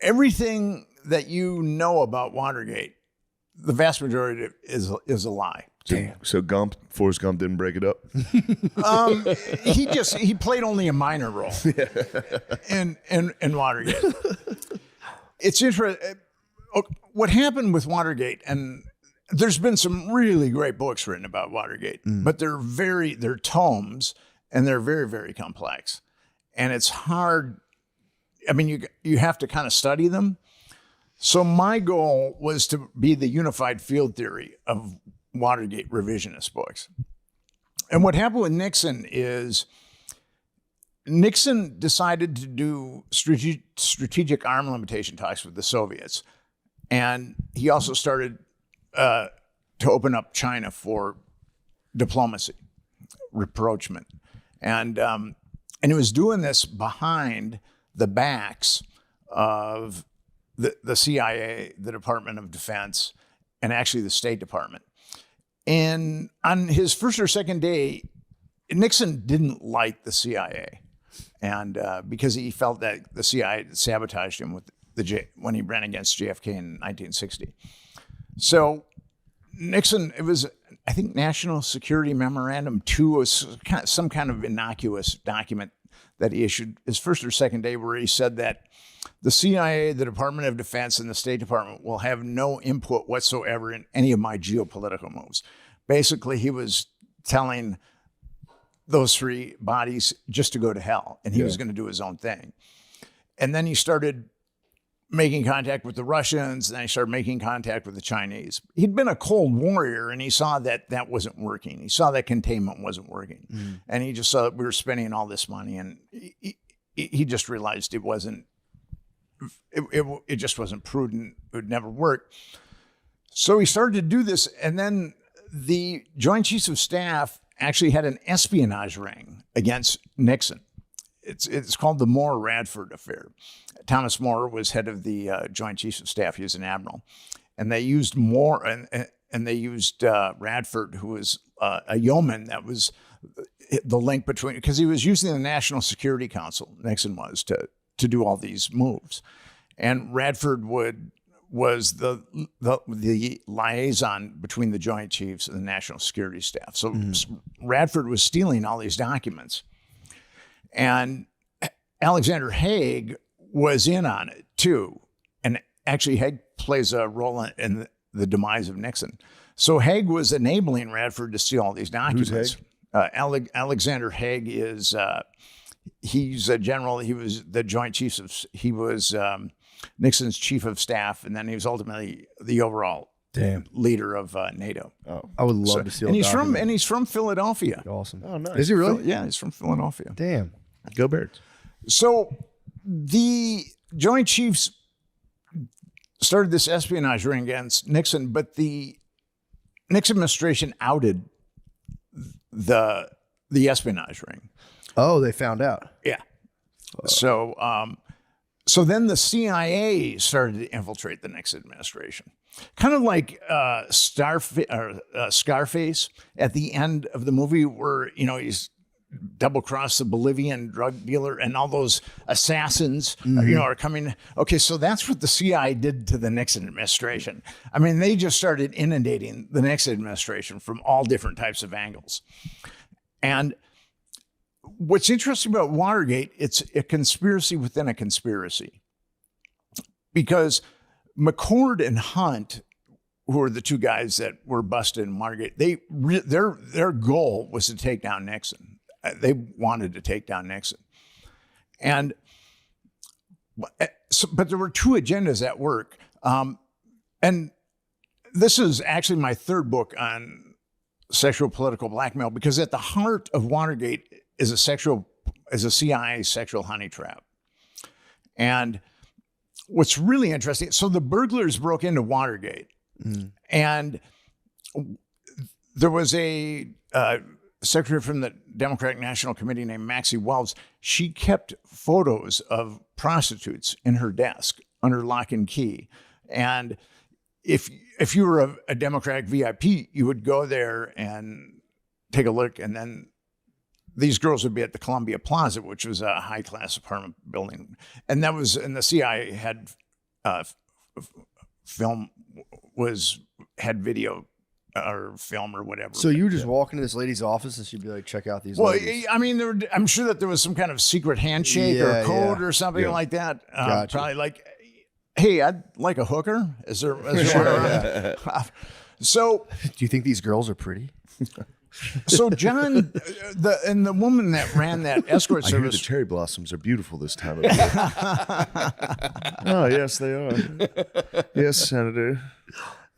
Everything that you know about Watergate, the vast majority of it is a lie. So Forrest Gump didn't break it up? He played only a minor role in Watergate. It's interesting. What happened with Watergate, and there's been some really great books written about Watergate, but they're tomes, and they're very, very complex. And it's hard. I mean, you have to kind of study them. So my goal was to be the unified field theory of Watergate revisionist books. And what happened with Nixon is Nixon decided to do strategic arm limitation talks with the Soviets. And he also started to open up China for diplomacy, rapprochement. And he was doing this behind the backs of the CIA, the Department of Defense, and actually the State Department. And on his first or second day, Nixon didn't like the CIA, and because he felt that the CIA had sabotaged him when he ran against JFK in 1960. So Nixon, it was, I think, National Security Memorandum 2 was some kind of innocuous document that he issued his first or second day, where he said that the CIA, the Department of Defense, and the State Department will have no input whatsoever in any of my geopolitical moves. Basically, he was telling those three bodies just to go to hell, and he was going to do his own thing. And then he started making contact with the Russians, and then he started making contact with the Chinese. He'd been a Cold Warrior, and he saw that wasn't working. He saw that containment wasn't working. And he just saw that we were spending all this money, and he just realized it wasn't, it just wasn't prudent. It would never work. So he started to do this, and then the Joint Chiefs of Staff actually had an espionage ring against Nixon. It's called the Moore-Radford affair. Thomas Moore was head of the Joint Chiefs of Staff. He was an admiral, and they used Moore and they used Radford, who was a yeoman. That was the link between, because he was using the National Security Council, Nixon was, to do all these moves, and Radford was the liaison between the Joint Chiefs and the National Security Staff. So Radford was stealing all these documents, and Alexander Haig was in on it too. And actually Haig plays a role in the demise of Nixon. So Haig was enabling Radford to steal all these documents. Who's Haig? Alexander Haig is, he's a general. He was the Joint Chiefs of, he was Nixon's chief of staff. And then he was ultimately the overall leader of NATO. Oh, I would love to see. And he's from Philadelphia. Awesome. oh, nice. Is he really? Yeah, he's from Philadelphia. Damn. Go Birds. So the Joint Chiefs started this espionage ring against Nixon, but the Nixon administration outed the espionage ring. Oh, they found out. Yeah. So then the CIA started to infiltrate the Nixon administration. Kind of like Scarface at the end of the movie, where, he's double-crossed the Bolivian drug dealer and all those assassins, are coming. Okay, so that's what the CIA did to the Nixon administration. I mean, they just started inundating the Nixon administration from all different types of angles. And what's interesting about Watergate, it's a conspiracy within a conspiracy. Because McCord and Hunt, who are the two guys that were busted in Watergate, their goal was to take down Nixon. They wanted to take down Nixon. But there were two agendas at work. And this is actually my third book on sexual political blackmail, because at the heart of Watergate is a CIA sexual honey trap. And what's really interesting, so the burglars broke into Watergate, and there was a secretary from the Democratic National Committee named Maxie Wells. She kept photos of prostitutes in her desk under lock and key. And if you were a Democratic VIP, you would go there and take a look, and then these girls would be at the Columbia Plaza, which was a high-class apartment building. And the CIA had had video or film or whatever. So you were just walking to this lady's office and she'd be like, check out these Well, ladies. I mean, I'm sure that there was some kind of secret handshake or code or something like that. Gotcha. Probably like, hey, I'd like a hooker. Is there one around? So Do you think these girls are pretty? So John, the woman that ran that escort I hear the service. cherry blossoms are beautiful this time of year. Oh, yes, they are. Yes, Senator.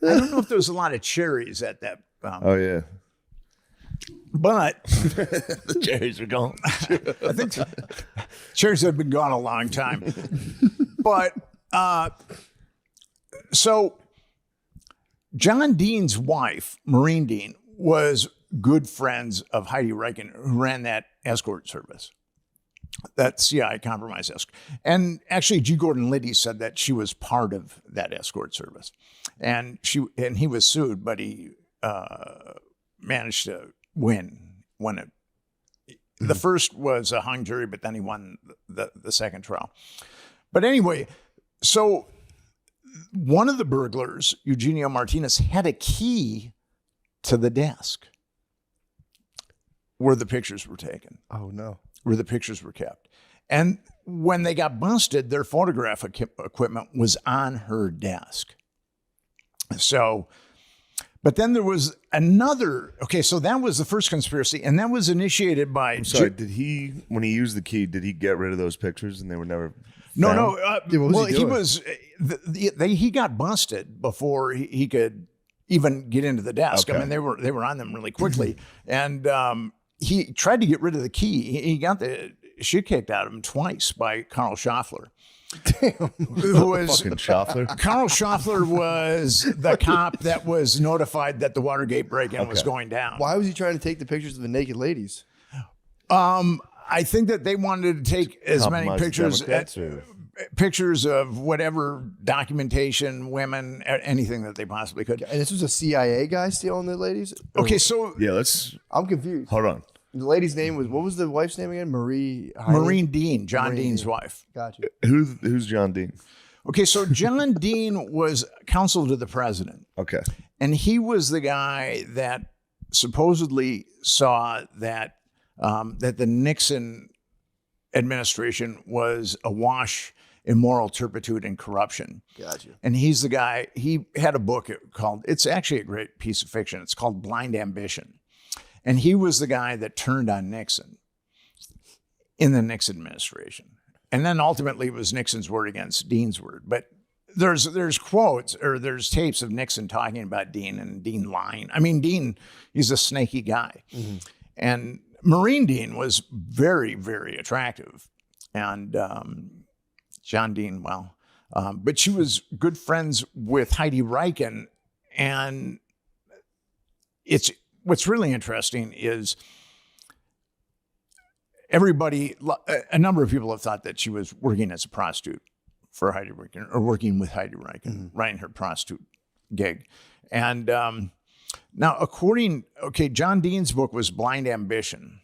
I don't know if there was a lot of cherries at that. Oh, yeah. But The cherries are gone. I think cherries have been gone a long time. But so John Dean's wife, Maureen Dean, was good friends of Heidi Reichen, who ran that escort service, that CIA compromise escort. And actually, G. Gordon Liddy said that she was part of that escort service. And he was sued, but he managed to win it. The first was a hung jury, but then he won the second trial. But anyway, so one of the burglars, Eugenio Martinez, had a key to the desk where the pictures were taken, Oh, no. where the pictures were kept. And when they got busted, their photograph equipment was on her desk. So, but then there was another, so that was the first conspiracy, and that was initiated by... I'm sorry, when he used the key, did he get rid of those pictures and they were never No, found? no. what was he he doing? was. He got busted before he could even get into the desk. Okay. I mean, they were on them really quickly, and he tried to get rid of the key. He got the shit kicked out of him twice by Carl Schaffler. Who was Fucking Schaffler. Carl Schaffler was the cop that was notified that the Watergate break-in was going down. Why was he trying to take the pictures of the naked ladies? I think that they wanted to take as many Compromise the pictures. Democrats, or- Pictures of whatever documentation, women, anything that they possibly could. And this was a CIA guy stealing the ladies? Okay, so Yeah, let's I'm confused. hold on. The lady's name was, what was the wife's name again? Maureen Dean, John Maureen Dean's Dean. wife. Gotcha. Who's John Dean? Okay, so John Dean was counsel to the president, Okay. and he was the guy that supposedly saw that that the Nixon administration was awash in moral turpitude and corruption. Gotcha. And he's the guy, he had a book called, it's actually a great piece of fiction. It's called Blind Ambition. And he was the guy that turned on Nixon in the Nixon administration. And then ultimately it was Nixon's word against Dean's word. But there's quotes or there's tapes of Nixon talking about Dean and Dean lying. I mean, Dean, he's a snaky guy. Mm-hmm. And Maureen Dean was very, very attractive. And John Dean, well, but she was good friends with Heidi Reichen. And what's really interesting is a number of people have thought that she was working as a prostitute for Heidi Reichen, or working with Heidi Reichen, running her prostitute gig. And now, John Dean's book was Blind Ambition,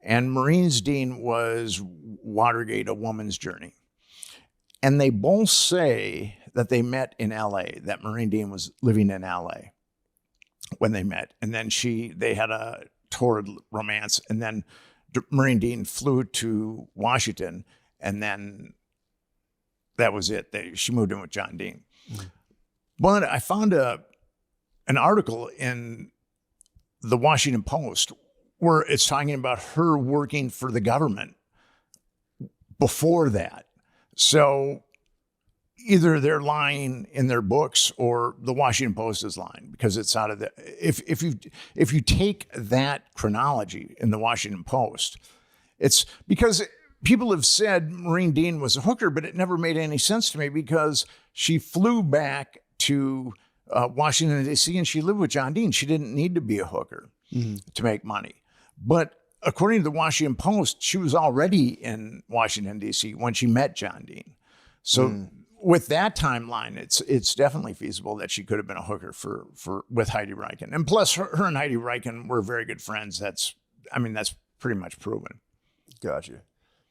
and Maureen Dean was Watergate, A Woman's Journey. And they both say that they met in L.A., that Maureen Dean was living in L.A. when they met. And then they had a torrid romance, and then Maureen Dean flew to Washington, and then that was it. She moved in with John Dean. Mm-hmm. But I found an article in the Washington Post where it's talking about her working for the government before that. So either they're lying in their books or the Washington Post is lying, because it's out of the, if you take that chronology in the Washington Post, it's because people have said Maureen Dean was a hooker, but it never made any sense to me because she flew back to Washington, D.C., and she lived with John Dean. She didn't need to be a hooker to make money. But according to the Washington Post, she was already in Washington, D.C. when she met John Dean. So with that timeline, it's definitely feasible that she could have been a hooker with Heidi Reichen. And plus, her and Heidi Reichen were very good friends. That's pretty much proven. Gotcha.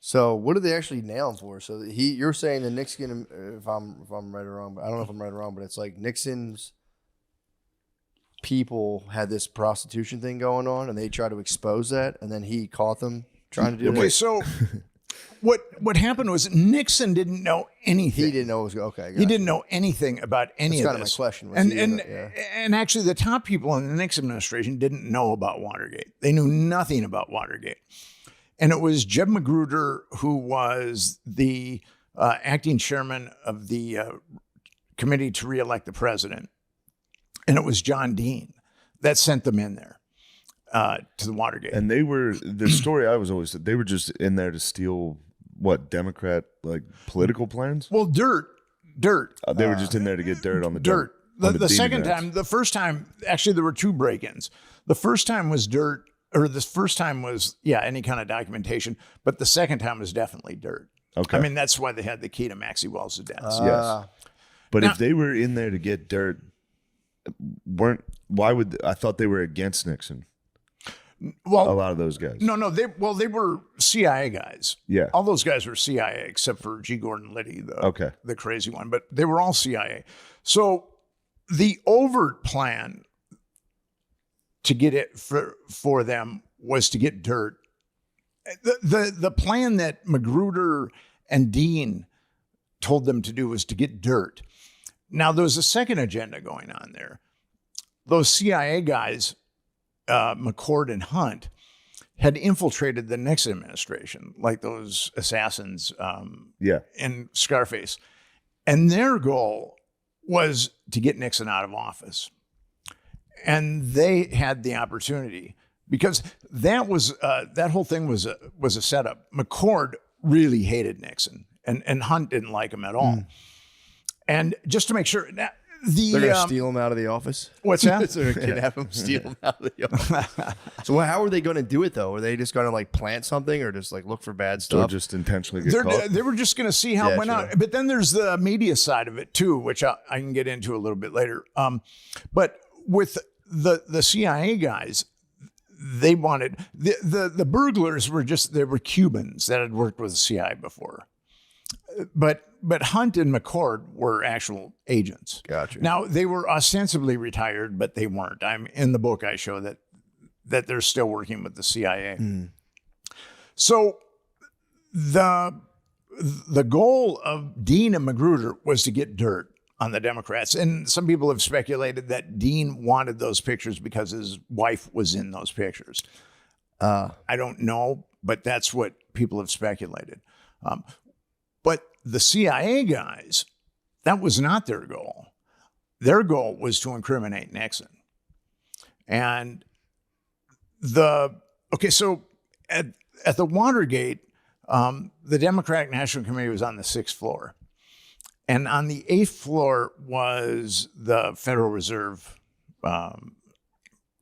So what did they actually nail him for? So you're saying that Nixon, if I'm right or wrong, but I don't know if I'm right or wrong, but it's like Nixon's people had this prostitution thing going on, and they tried to expose that, and then he caught them trying to do it. Okay, so what happened was Nixon didn't know anything. He didn't know it was okay. He didn't know anything about any That's of kind this. of my question. And actually, the top people in the Nixon administration didn't know about Watergate. They knew nothing about Watergate. And it was Jeb Magruder, who was the acting chairman of the committee to reelect the president. And it was John Dean that sent them in there to the Watergate. And they were, the story I was always said, they were just in there to steal what, Democrat like political plans? Well, dirt. They were just in there to get dirt on the dirt. The second Democrats. time, the first time, actually, there were two break-ins. The first time was dirt, or the first time was, any kind of documentation. But the second time was definitely dirt. Okay. I mean, that's why they had the key to Maxie Wells' death. Yes. But Now- if they were in there to get dirt, why would, I thought they were against Nixon. Well, A lot of those guys. no, they were CIA guys. Yeah. All those guys were CIA, except for G. Gordon Liddy, the crazy one. But they were all CIA. So the overt plan to get it for them was to get dirt. The plan that Magruder and Dean told them to do was to get dirt. Now, there was a second agenda going on there. Those CIA guys, McCord and Hunt, had infiltrated the Nixon administration, like those assassins in Scarface. And their goal was to get Nixon out of office. And they had the opportunity because that whole thing was a setup. McCord really hated Nixon, and Hunt didn't like him at all. And just to make sure, they're going to steal him out of the office? What's that? So they're going to kidnap him, steal him out of the office. So how are they going to do it, though? Are they just going to like plant something or just like look for bad Or stuff? just intentionally get caught. They were just going to see how it went sure. out. But then there's the media side of it, too, which I can get into a little bit later. But with the CIA guys, they wanted the burglars were Cubans that had worked with the CIA before. But Hunt and McCord were actual agents. Gotcha. Now, they were ostensibly retired, but they weren't. In the book, I show that they're still working with the CIA. So the goal of Dean and Magruder was to get dirt on the Democrats. And some people have speculated that Dean wanted those pictures because his wife was in those pictures. I don't know, but that's what people have speculated. But the CIA guys, that was not their goal. Their goal was to incriminate Nixon. And so at the Watergate, the Democratic National Committee was on the 6th floor. And on the 8th floor was the Federal Reserve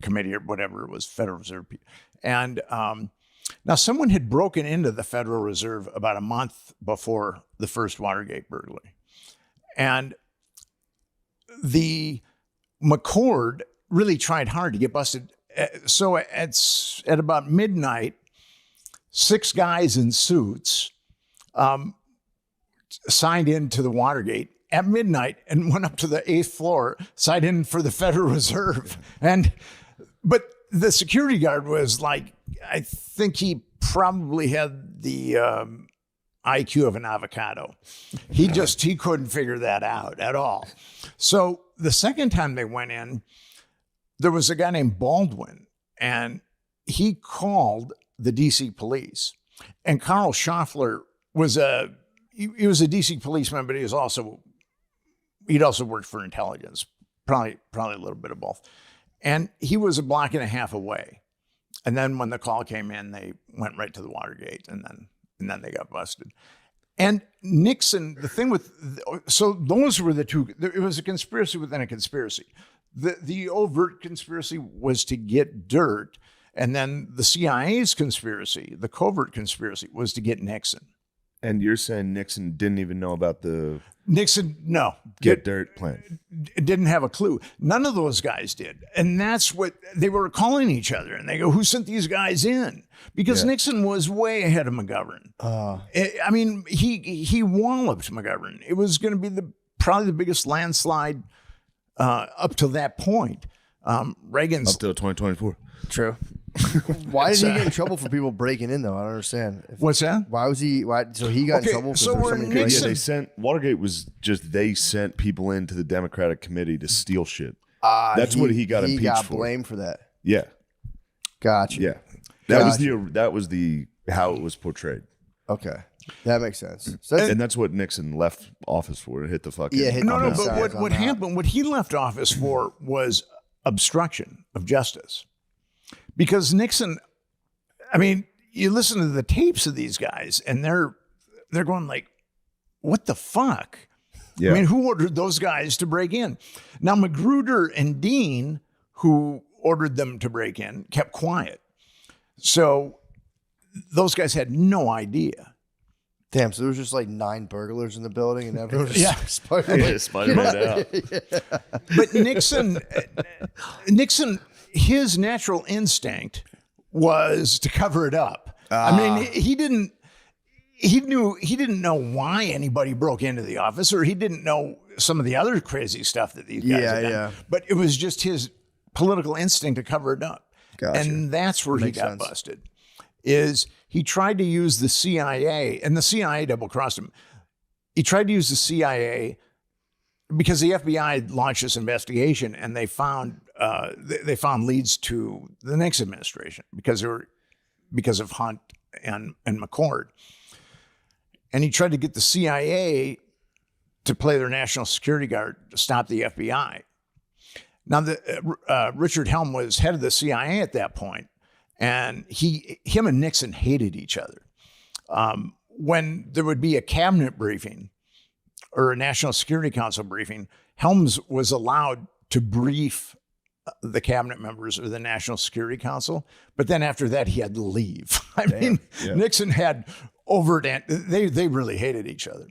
Committee or whatever it was, Federal Reserve. And now someone had broken into the Federal Reserve about a month before the first Watergate burglary. And the McCord really tried hard to get busted. So at about midnight, 6 guys in suits signed into the Watergate at midnight and went up to the 8th floor, signed in for the Federal Reserve. But the security guard was like, I think he probably had the IQ of an avocado. He couldn't figure that out at all. So the second time they went in, there was a guy named Baldwin, and he called the DC police. And Carl Schaffler was he was a DC policeman, but he'd also worked for intelligence, probably a little bit of both. And he was a block and a half away. And then when the call came in, they went right to the Watergate, and and then they got busted. And Nixon, the thing with, so those were the two, it was a conspiracy within a conspiracy. The overt conspiracy was to get dirt, and then the CIA's conspiracy, the covert conspiracy, was to get Nixon. And you're saying Nixon didn't even know about the Nixon, no. get dirt plan? Didn't have a clue. None of those guys did. And that's what they were calling each other. And they go, who sent these guys in? Because Nixon was way ahead of McGovern. I mean, he walloped McGovern. It was going to be probably the biggest landslide up to that point. Reagan's Up till 2024. True. Why did he get in trouble for people breaking in, though? I don't understand. What's that? Why was he? Why? So he got in trouble. So for we're somebody Nixon- Yeah, they sent Watergate was just they sent people into the Democratic committee to steal shit. That's what he got impeached He got for. blamed for that. Yeah, Gotcha. yeah. That was the how it was portrayed, Okay, that makes sense. So that's, and that's what Nixon left office for. Hit the fucking hit No, the but sides what on that. happened, what he left office for was obstruction of justice. Because Nixon, I mean, you listen to the tapes of these guys and they're going like, what the fuck? Yeah. I mean, who ordered those guys to break in? Now, Magruder and Dean, who ordered them to break in, kept quiet. So those guys had no idea. Damn. So there was just like 9 burglars in the building, and everyone was Yeah. just Spider-Man. Spider-Man out. But Nixon, his natural instinct was to cover it up. I mean, he didn't know why anybody broke into the office, or he didn't know some of the other crazy stuff that these guys had done. Yeah. But it was just his political instinct to cover it up. Gotcha. And that's where Makes he got sense. busted. Is he tried to use the CIA, and the CIA double-crossed him. He tried to use the CIA because the FBI launched this investigation, and they found leads to the Nixon administration because of Hunt and McCord. And he tried to get the CIA to play their national security guard to stop the FBI. Now, Richard Helm was head of the CIA at that point, and him and Nixon hated each other. When there would be a cabinet briefing or a National Security Council briefing, Helms was allowed to brief the cabinet members or the National Security Council, but then after that, he had to leave. I mean, Nixon had overt, they really hated each other.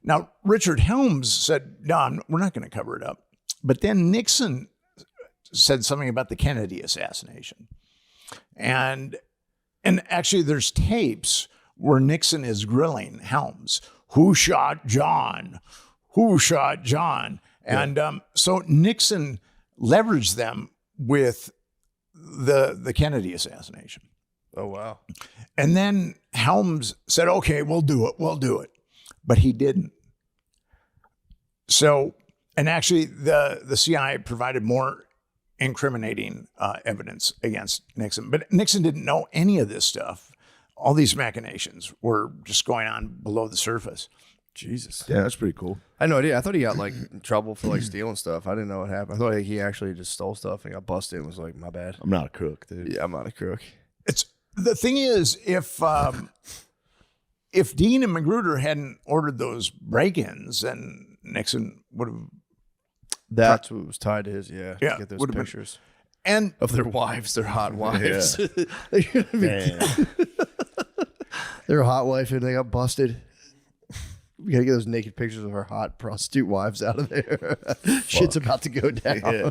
Now, Richard Helms said, no, we're not going to cover it up. But then Nixon said something about the Kennedy assassination. And actually, there's tapes where Nixon is grilling Helms. Who shot John? Who shot John? And so Nixon leveraged them with the Kennedy assassination. Oh, wow. And then Helms said, okay, we'll do it. But he didn't. So, and actually the CIA provided more incriminating evidence against Nixon. But Nixon didn't know any of this stuff. All these machinations were just going on below the surface. Jesus. Yeah, that's pretty cool. I had no idea. I thought he got like in trouble for like stealing stuff. I didn't know what happened. I thought like, he actually just stole stuff and got busted and was like, my bad. I'm not a crook, dude. Yeah, I'm not a crook. The thing is, if Dean and Magruder hadn't ordered those break-ins, then Nixon would have. That's what was tied to his, Yeah, get those would've been- pictures And of their wives, their hot wives. Damn. Their hot wife and they got busted. We gotta get those naked pictures of our hot prostitute wives out of there. Shit's about to go down. Yeah.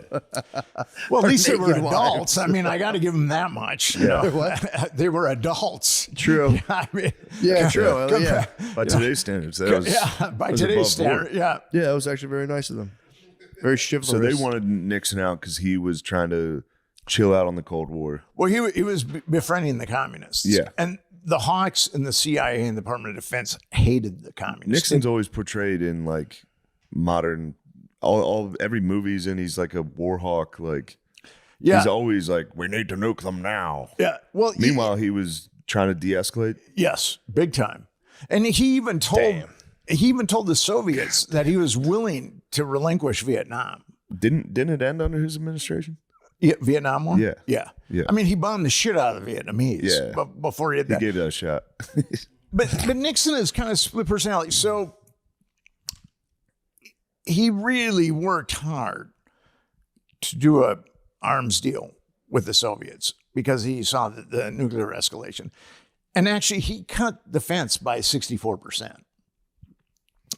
well, at least they were naked adults. I mean, I got to give them that much. You know? They were adults. True. I mean, Yeah, true. Well, yeah. By today's standards, that was by was today's above standard, board. yeah. Yeah, that was actually very nice of them. Very chivalrous. So they wanted Nixon out because he was trying to chill out on the Cold War. Well, he was befriending the communists. Yeah. And the Hawks and the CIA and the Department of Defense hated the communists. Nixon's always portrayed in like modern, every movie's in. He's like a war hawk. Like he's always like, we need to nuke them now. Yeah. Well, Meanwhile, he was trying to de-escalate. yes, big time. And he even told the Soviets that he was willing to relinquish Vietnam. Didn't it end under his administration? Vietnam War? Yeah. Yeah. Yeah. I mean, he bombed the shit out of the Vietnamese Yeah. before he did He that. gave that a shot. But Nixon is kind of split personality. So he really worked hard to do a arms deal with the Soviets because he saw the nuclear escalation. And actually, he cut defense by 64%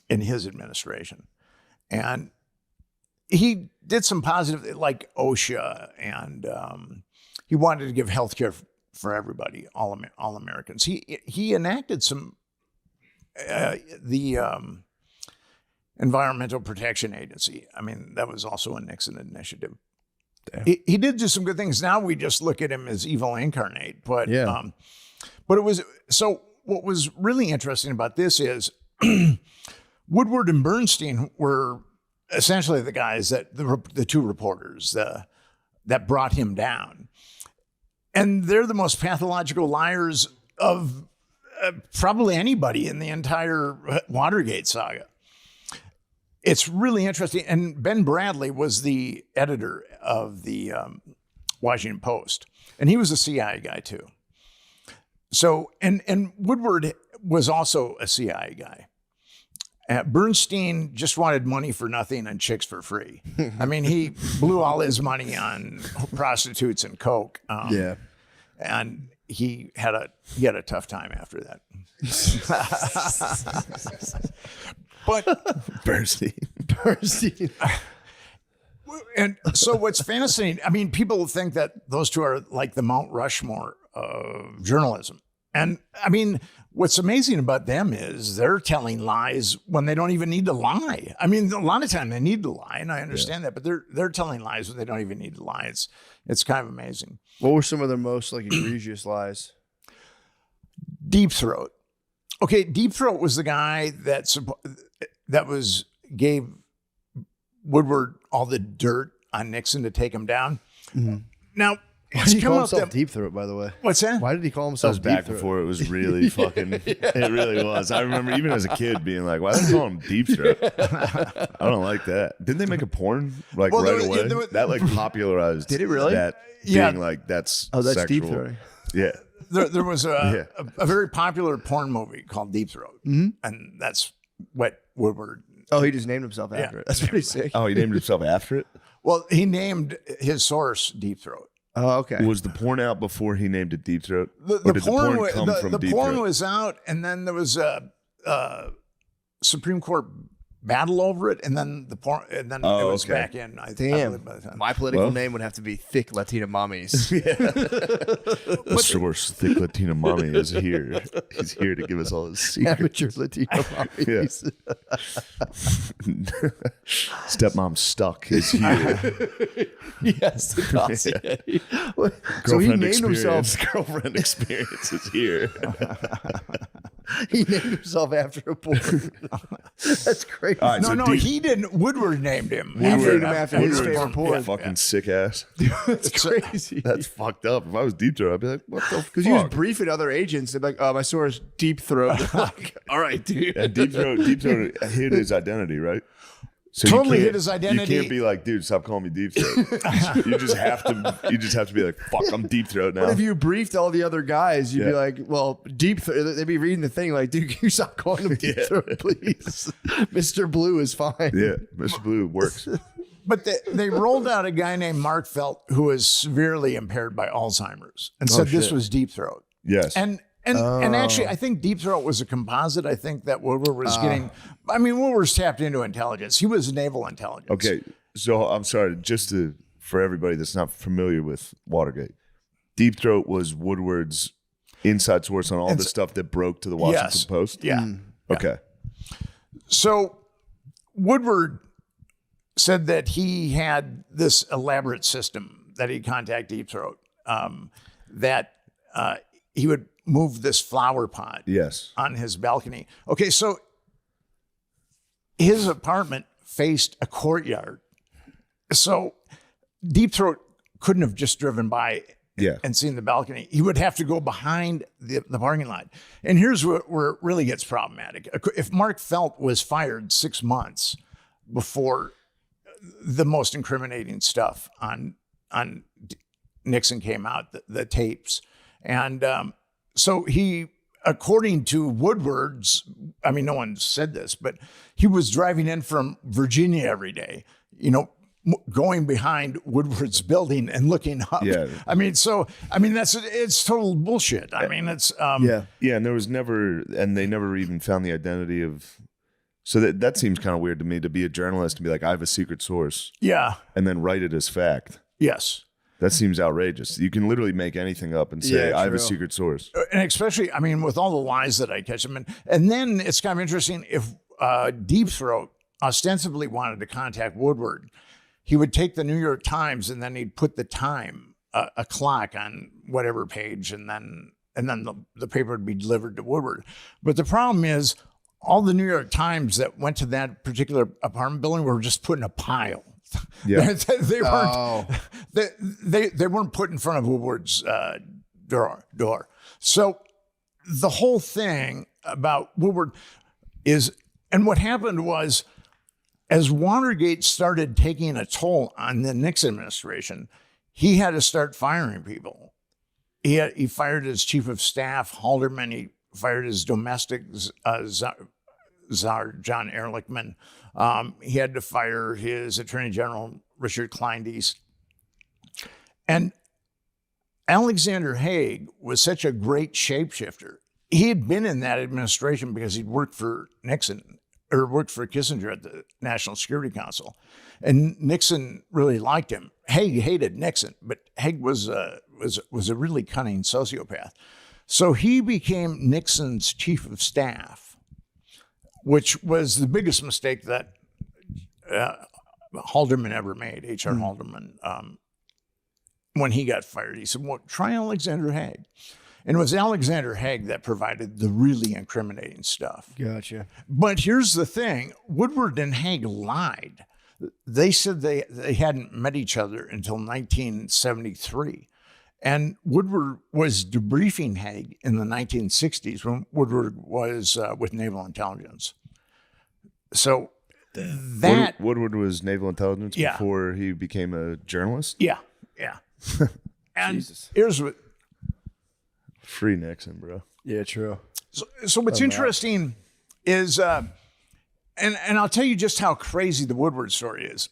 in his administration. And he did some positive, like OSHA, and he wanted to give health care for everybody, all Americans. He enacted some, the Environmental Protection Agency. I mean, that was also a Nixon initiative. He did do some good things. Now we just look at him as evil incarnate. But but it was, so what was really interesting about this is Woodward and Bernstein were essentially the guys that the two reporters that brought him down. And they're the most pathological liars of probably anybody in the entire Watergate saga. It's really interesting. And Ben Bradley was the editor of the Washington Post, and he was a CIA guy too. So, and Woodward was also a CIA guy. Bernstein just wanted money for nothing and chicks for free. I mean, he blew all his money on prostitutes and coke. And he had a tough time after that. But Bernstein. And so what's fascinating, I mean, people think that those two are like the Mount Rushmore of journalism. And I mean, what's amazing about them is they're telling lies when they don't even need to lie. I mean, a lot of time they need to lie, and I understand that, but they're telling lies when they don't even need to lie. It's kind of amazing. What were some of their most like egregious lies? Deep Throat. Okay, Deep Throat was the guy that gave Woodward all the dirt on Nixon to take him down. Mm-hmm. Now, why did he call himself Deep Throat, by the way? What's that? Why did he call That himself was Deep back Throat? before it was really fucking. It really was. I remember even as a kid being like, "Why do they call him Deep Throat?" I don't like that. Didn't they make a porn like right away? That like popularized. Did it really? That being like that's that's sexual. Deep Throat. Yeah. There was a very popular porn movie called Deep Throat, and that's what Woodward. Oh, he just named himself after it. That's pretty sick. Oh, he named himself after it. Well, he named his source Deep Throat. Oh, okay. Was the porn out before he named it Deep Throat? The Or did porn, the porn come from the Deep porn Throat? was out, and then there was a Supreme Court battle over it, and then the porn, and then it was okay. back in. I Damn. believe by the time. My political Well. name would have to be Thick Latina Mommies. The source, Thick Latina Mommy, is here. He's here to give us all his secrets. Amateur Latino Mommies. Stepmom Stuck is here. Yes, the dossier. So he Girlfriend named himself. experience. Girlfriend experience is here. He named himself after a porn. That's crazy. All right, No, so no, Deep- he didn't. Woodward named him. He named him Woodward- after his Woodward- favorite porn. Fucking sick ass. That's crazy. That's fucked up. If I was Deep Throat, I'd be like, what the fuck? Because he was briefing other agents. They'd be like, my source, Deep Throat. Like, all right, dude. Yeah, Deep Throat hid his identity, right? So Totally you hid his identity. You can't be like, dude, stop calling me Deep Throat. you just have to be like, fuck, I'm Deep Throat now. But if you briefed all the other guys, you'd be Yeah. like, well, Deep Throat. They'd be reading the thing like, dude, can you stop calling him Deep Throat, please? Mr. Blue is fine. Yeah, Mr. Blue works. But they rolled out a guy named Mark Felt who was severely impaired by Alzheimer's and said this shit. was Deep Throat. Yes. And actually, I think Deep Throat was a composite. I think that Woodward was getting. I mean, Woodward's tapped into intelligence. He was naval intelligence. Okay, so I'm sorry, for everybody that's not familiar with Watergate, Deep Throat was Woodward's inside source on all the stuff that broke to the Washington Yes. Post. Yeah. Okay. So Woodward said that he had this elaborate system that he'd contact Deep Throat, that he would move this flower pot Yes. on his balcony. Okay, so his apartment faced a courtyard. So Deep Throat couldn't have just driven by Yeah. and seen the balcony. He would have to go behind the parking lot. And here's where it really gets problematic. If Mark Felt was fired 6 months before the most incriminating stuff on Nixon came out, the tapes. And so he, according to Woodward's, I mean, no one said this, but he was driving in from Virginia every day, going behind Woodward's building and looking up. Yeah. It's total bullshit. I mean, it's yeah, and there was never, and they never even found the identity of. So that seems kind of weird to me, to be a journalist and be like, I have a secret source. Yeah. And then write it as fact. Yes. That seems outrageous. You can literally make anything up and say, Yeah, I have a true. secret source. And especially, I mean, with all the lies that I catch them in. And then it's kind of interesting, if Deep Throat ostensibly wanted to contact Woodward, he would take the New York Times and then he'd put the time, a clock on whatever page, and then the paper would be delivered to Woodward. But the problem is, all the New York Times that went to that particular apartment building were just put in a pile. Yeah. they weren't. They weren't put in front of Woodward's door. So the whole thing about Woodward is, and what happened was, as Watergate started taking a toll on the Nixon administration, he had to start firing people. He fired his chief of staff, Haldeman. He fired his domestic czar, John Ehrlichman. He had to fire his attorney general, Richard Kleindienst. And Alexander Haig was such a great shapeshifter. He had been in that administration because he'd worked for Nixon, or worked for Kissinger at the National Security Council. And Nixon really liked him. Haig hated Nixon, but Haig was a really cunning sociopath. So he became Nixon's chief of staff, which was the biggest mistake that Haldeman ever made, H.R. Haldeman. When he got fired, he said, well, try Alexander Haig. And it was Alexander Haig that provided the really incriminating stuff. Gotcha. But here's the thing. Woodward and Haig lied. They said they hadn't met each other until 1973. And Woodward was debriefing Haig in the 1960s when Woodward was with Naval Intelligence. So that... Woodward was Naval Intelligence before he became a journalist? Yeah. And Jesus. here's what... Free Nixon, bro. Yeah, true. So what's interesting is, and I'll tell you just how crazy the Woodward story is.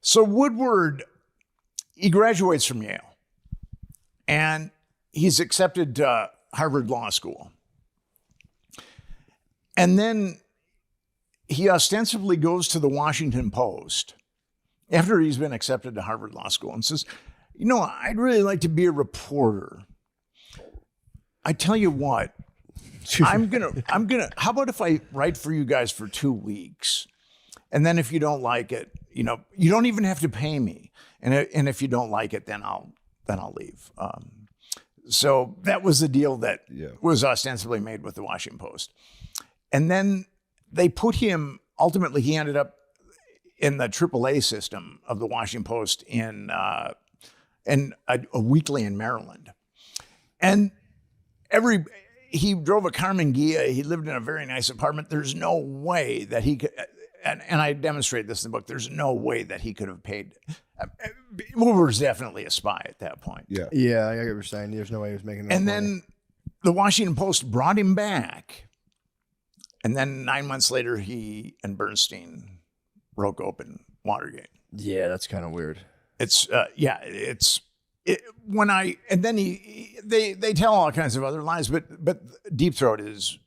So Woodward, he graduates from Yale, and he's accepted to Harvard Law School. And then he ostensibly goes to the Washington Post after he's been accepted to Harvard Law School and says, I'd really like to be a reporter. I tell you what, I'm gonna, how about if I write for you guys for 2 weeks? And then if you don't like it, you don't even have to pay me. And if you don't like it, then I'll leave. So that was the deal that was ostensibly made with the Washington Post. And then they put him, ultimately he ended up in the AAA system of the Washington Post in a weekly in Maryland. And he drove a Carmen Ghia. He lived in a very nice apartment. There's no way that he could, and I demonstrate this in the book, there's no way that he could have paid. Woodward was definitely a spy at that point. Yeah. Yeah, I get what you're saying. There's no way he was making that And money. then the Washington Post brought him back. And then 9 months later, he and Bernstein broke open Watergate. Yeah, that's kind of weird. They tell all kinds of other lies, but Deep Throat is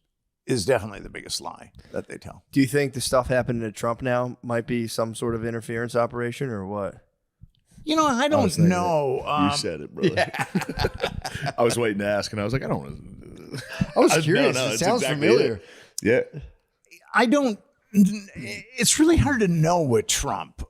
definitely the biggest lie that they tell. Do you think the stuff happening to Trump now might be some sort of interference operation or what? I don't know. You said it, brother. Yeah. I was waiting to ask, and I was like, I don't want to. I was curious. No, it it's sounds exactly familiar. it. Yeah. I don't. It's really hard to know with Trump.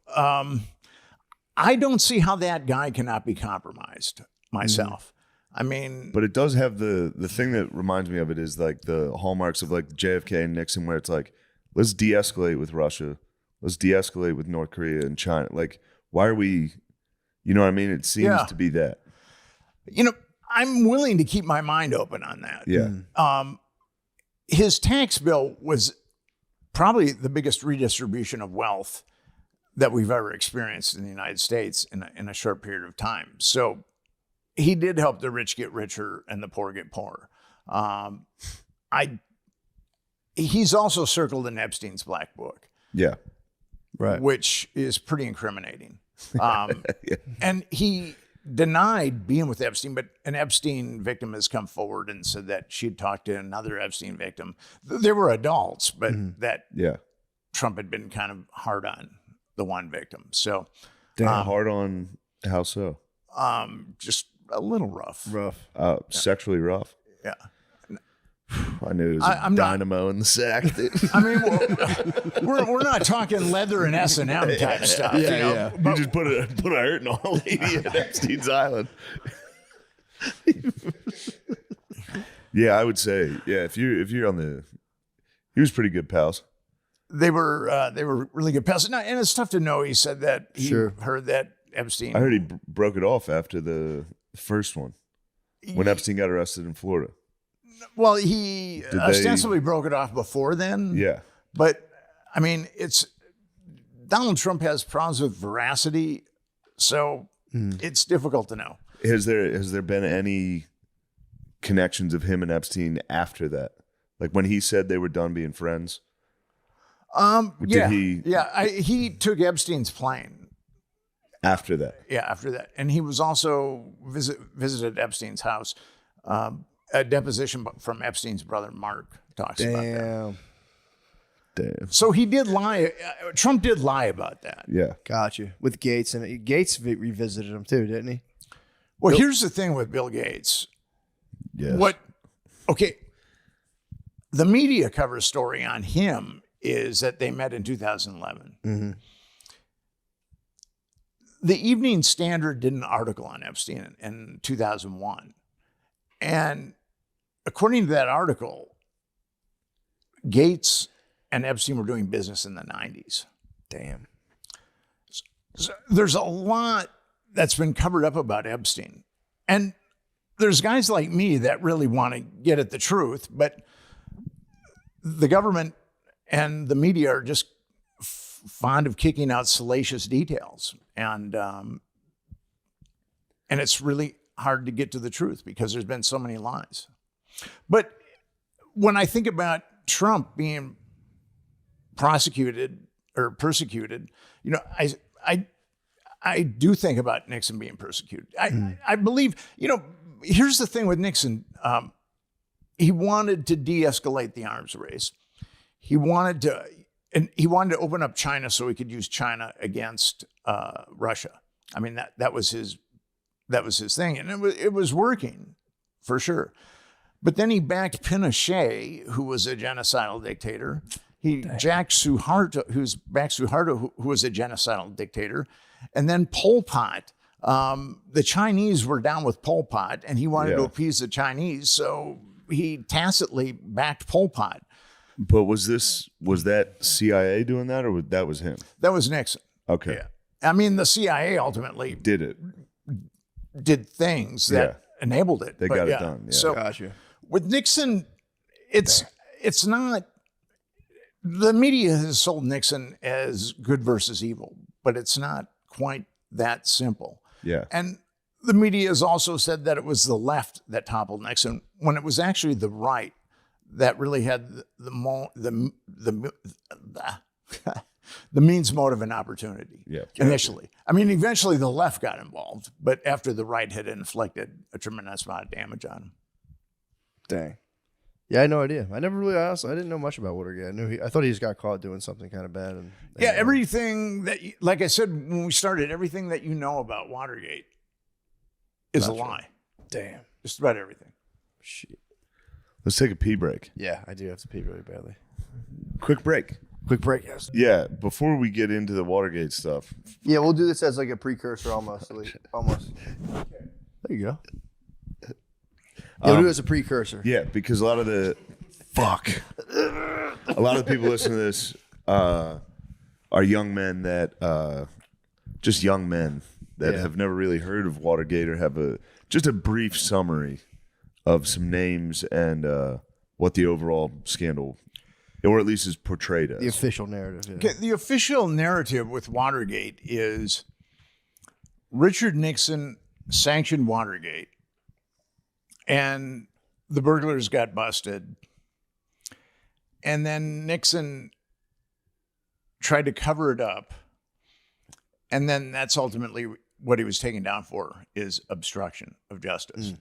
I don't see how that guy cannot be compromised myself. I mean, But it does have the thing that reminds me of it is like the hallmarks of like JFK and Nixon, where it's like, let's de-escalate with Russia, let's de-escalate with North Korea and China. Like, why are we? You know what I mean? It seems to be that. I'm willing to keep my mind open on that. Yeah. His tax bill was probably the biggest redistribution of wealth that we've ever experienced in the United States in a short period of time. So he did help the rich get richer and the poor get poorer. He's also circled in Epstein's black book, Yeah. Right. which is pretty incriminating. And he denied being with Epstein, but an Epstein victim has come forward and said that she'd talked to another Epstein victim. They were adults, but that Yeah. Trump had been kind of hard on the one victim. So Damn, hard on how so? just a little rough. Rough. Sexually rough. Yeah. I knew it was I'm not- dynamo in the sack. I mean, we're not talking leather and S&M type stuff. Yeah, you know? yeah. You just put a hurting on a lady at Epstein's Island. Yeah, I would say, if you're on the, he was pretty good pals. They were really good pals. And it's tough to know. He said that he Sure. heard that Epstein. I heard he broke it off after the first one when Epstein got arrested in Florida. Well, he they- ostensibly broke it off before then. Yeah, But I mean, Donald Trump has problems with veracity, so it's difficult to know. has there been any connections of him and Epstein after that? Like when he said they were done being friends? Yeah, he- he took Epstein's plane. After that, Yeah, after that, and he was also visited Epstein's house. A deposition from Epstein's brother Mark talks about that. Damn. So he did lie. Trump did lie about that. yeah, Gotcha. With Gates, and Gates revisited him too, didn't he? Well, here's the thing with Bill Gates. yes. Okay, the media cover story on him is that they met in 2011. Mm-hmm. The Evening Standard did an article on Epstein in 2001. And according to that article, Gates and Epstein were doing business in the 90s. Damn. So there's a lot that's been covered up about Epstein. And there's guys like me that really want to get at the truth, but the government and the media are just fond of kicking out salacious details. And it's really hard to get to the truth because there's been so many lies. But when I think about Trump being prosecuted or persecuted, you know, I do think about Nixon being persecuted. I believe, you know, here's the thing with Nixon. He wanted to de-escalate the arms race. He wanted to open up China so he could use China against Russia. I mean, that was his thing, and it was working for sure. But then he backed Pinochet, who was a genocidal dictator. He backed Suharto, who was a genocidal dictator, and then Pol Pot. The Chinese were down with Pol Pot, and he wanted to appease the Chinese, so he tacitly backed Pol Pot. But was that CIA doing that, or that was him? That was Nixon. Okay, Yeah. I mean, the CIA ultimately did it? did things that enabled it. They got it done. Yeah. So Gotcha. with Nixon, it's not. The media has sold Nixon as good versus evil, but it's not quite that simple. Yeah. And the media has also said that it was the left that toppled Nixon when it was actually the right that really had the means, motive, and opportunity. Yeah. Initially, I mean, eventually the left got involved, but after the right had inflicted a tremendous amount of damage on him. Dang. Yeah, I had no idea. I never really asked. I didn't know much about Watergate. I thought he just got caught doing something kind of bad. And Yeah, everything that, like I said when we started, everything that you know about Watergate is a Not true. lie. Damn. Just about everything. Shit. Let's take a pee break. Yeah, I do have to pee really badly. Quick break. Quick break, yes. Yeah, before we get into the Watergate stuff. Yeah, we'll do this as like a precursor almost. Almost. There you go. Yeah, we'll do it as a precursor. Yeah, because a lot of the people listening to this are young men that just young men that have never really heard of Watergate or have just a brief summary of some names and what the overall scandal or at least is portrayed as. The official narrative. Yeah. Okay, the official narrative with Watergate is Richard Nixon sanctioned Watergate, and the burglars got busted. And then Nixon tried to cover it up. And then that's ultimately what he was taken down for, is obstruction of justice.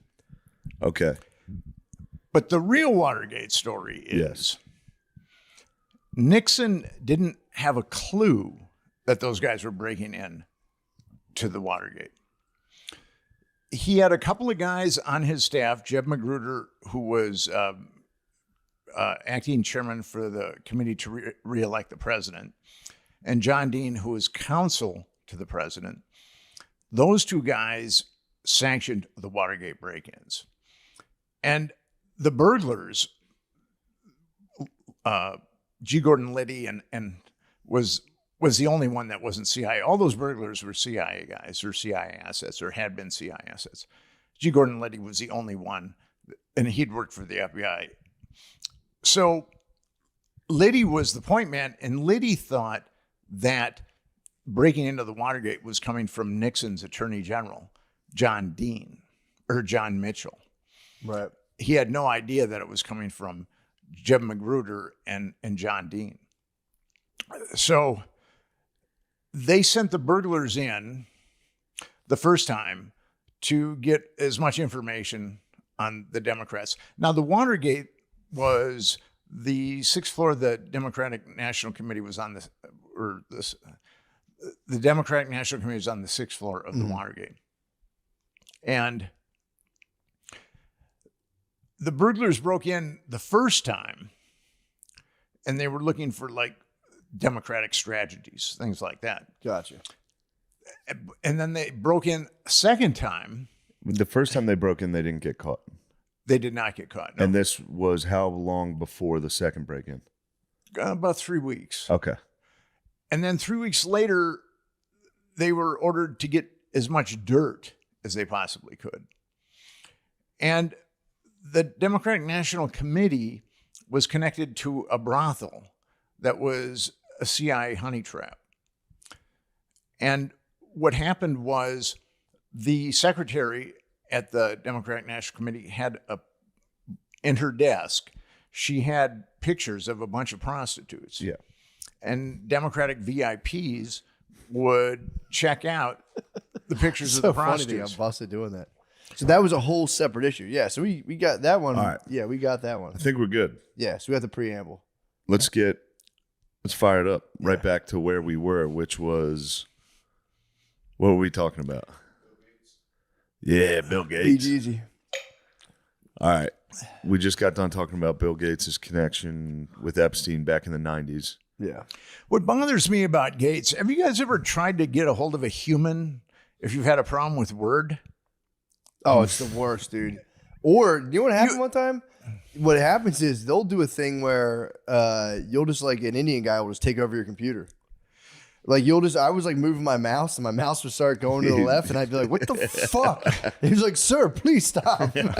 Okay. But the real Watergate story is Nixon didn't have a clue that those guys were breaking in to the Watergate. He had a couple of guys on his staff, Jeb Magruder, who was acting chairman for the committee to re-elect the president, and John Dean, who was counsel to the president. Those two guys sanctioned the Watergate break-ins. And the burglars, G. Gordon Liddy and was the only one that wasn't CIA. All those burglars were CIA guys or CIA assets or had been CIA assets. G. Gordon Liddy was the only one, and he'd worked for the FBI. So Liddy was the point man, and Liddy thought that breaking into the Watergate was coming from Nixon's attorney general, John Dean, or John Mitchell. Right. He had no idea that it was coming from Jeb Magruder and John Dean. So they sent the burglars in the first time to get as much information on the Democrats. Now, the Watergate was the sixth floor of the Democratic National Committee was on the Democratic National Committee was on the sixth floor of the Watergate. And the burglars broke in the first time, and they were looking for like Democratic strategies, things like that. Gotcha. And then they broke in a second time. The first time they broke in, they didn't get caught. They did not get caught. No. And this was how long before the second break-in? About 3 weeks. Okay. And then 3 weeks later, they were ordered to get as much dirt as they possibly could. And the Democratic National Committee was connected to a brothel that was a CIA honey trap. And what happened was the secretary at the Democratic National Committee had in her desk, she had pictures of a bunch of prostitutes. Yeah. And Democratic VIPs would check out the pictures of the Funny they prostitutes. got busted doing that. So that was a whole separate issue. Yeah. So we got that one. All right. Yeah, we got that one. I think we're good. Yeah. So we got the preamble. Let's fire it up right back to where we were, which was, what were we talking about? Yeah, Bill Gates. Easy. All right. We just got done talking about Bill Gates' connection with Epstein back in the 90s. Yeah. What bothers me about Gates, have you guys ever tried to get a hold of a human if you've had a problem with Word? Oh, it's the worst, dude. Or you know what happened one time? What happens is they'll do a thing where you'll just like an Indian guy will just take over your computer. Like I was like moving my mouse and my mouse would start going to the left and I'd be like, what the fuck? And he was like, sir, please stop. Yeah,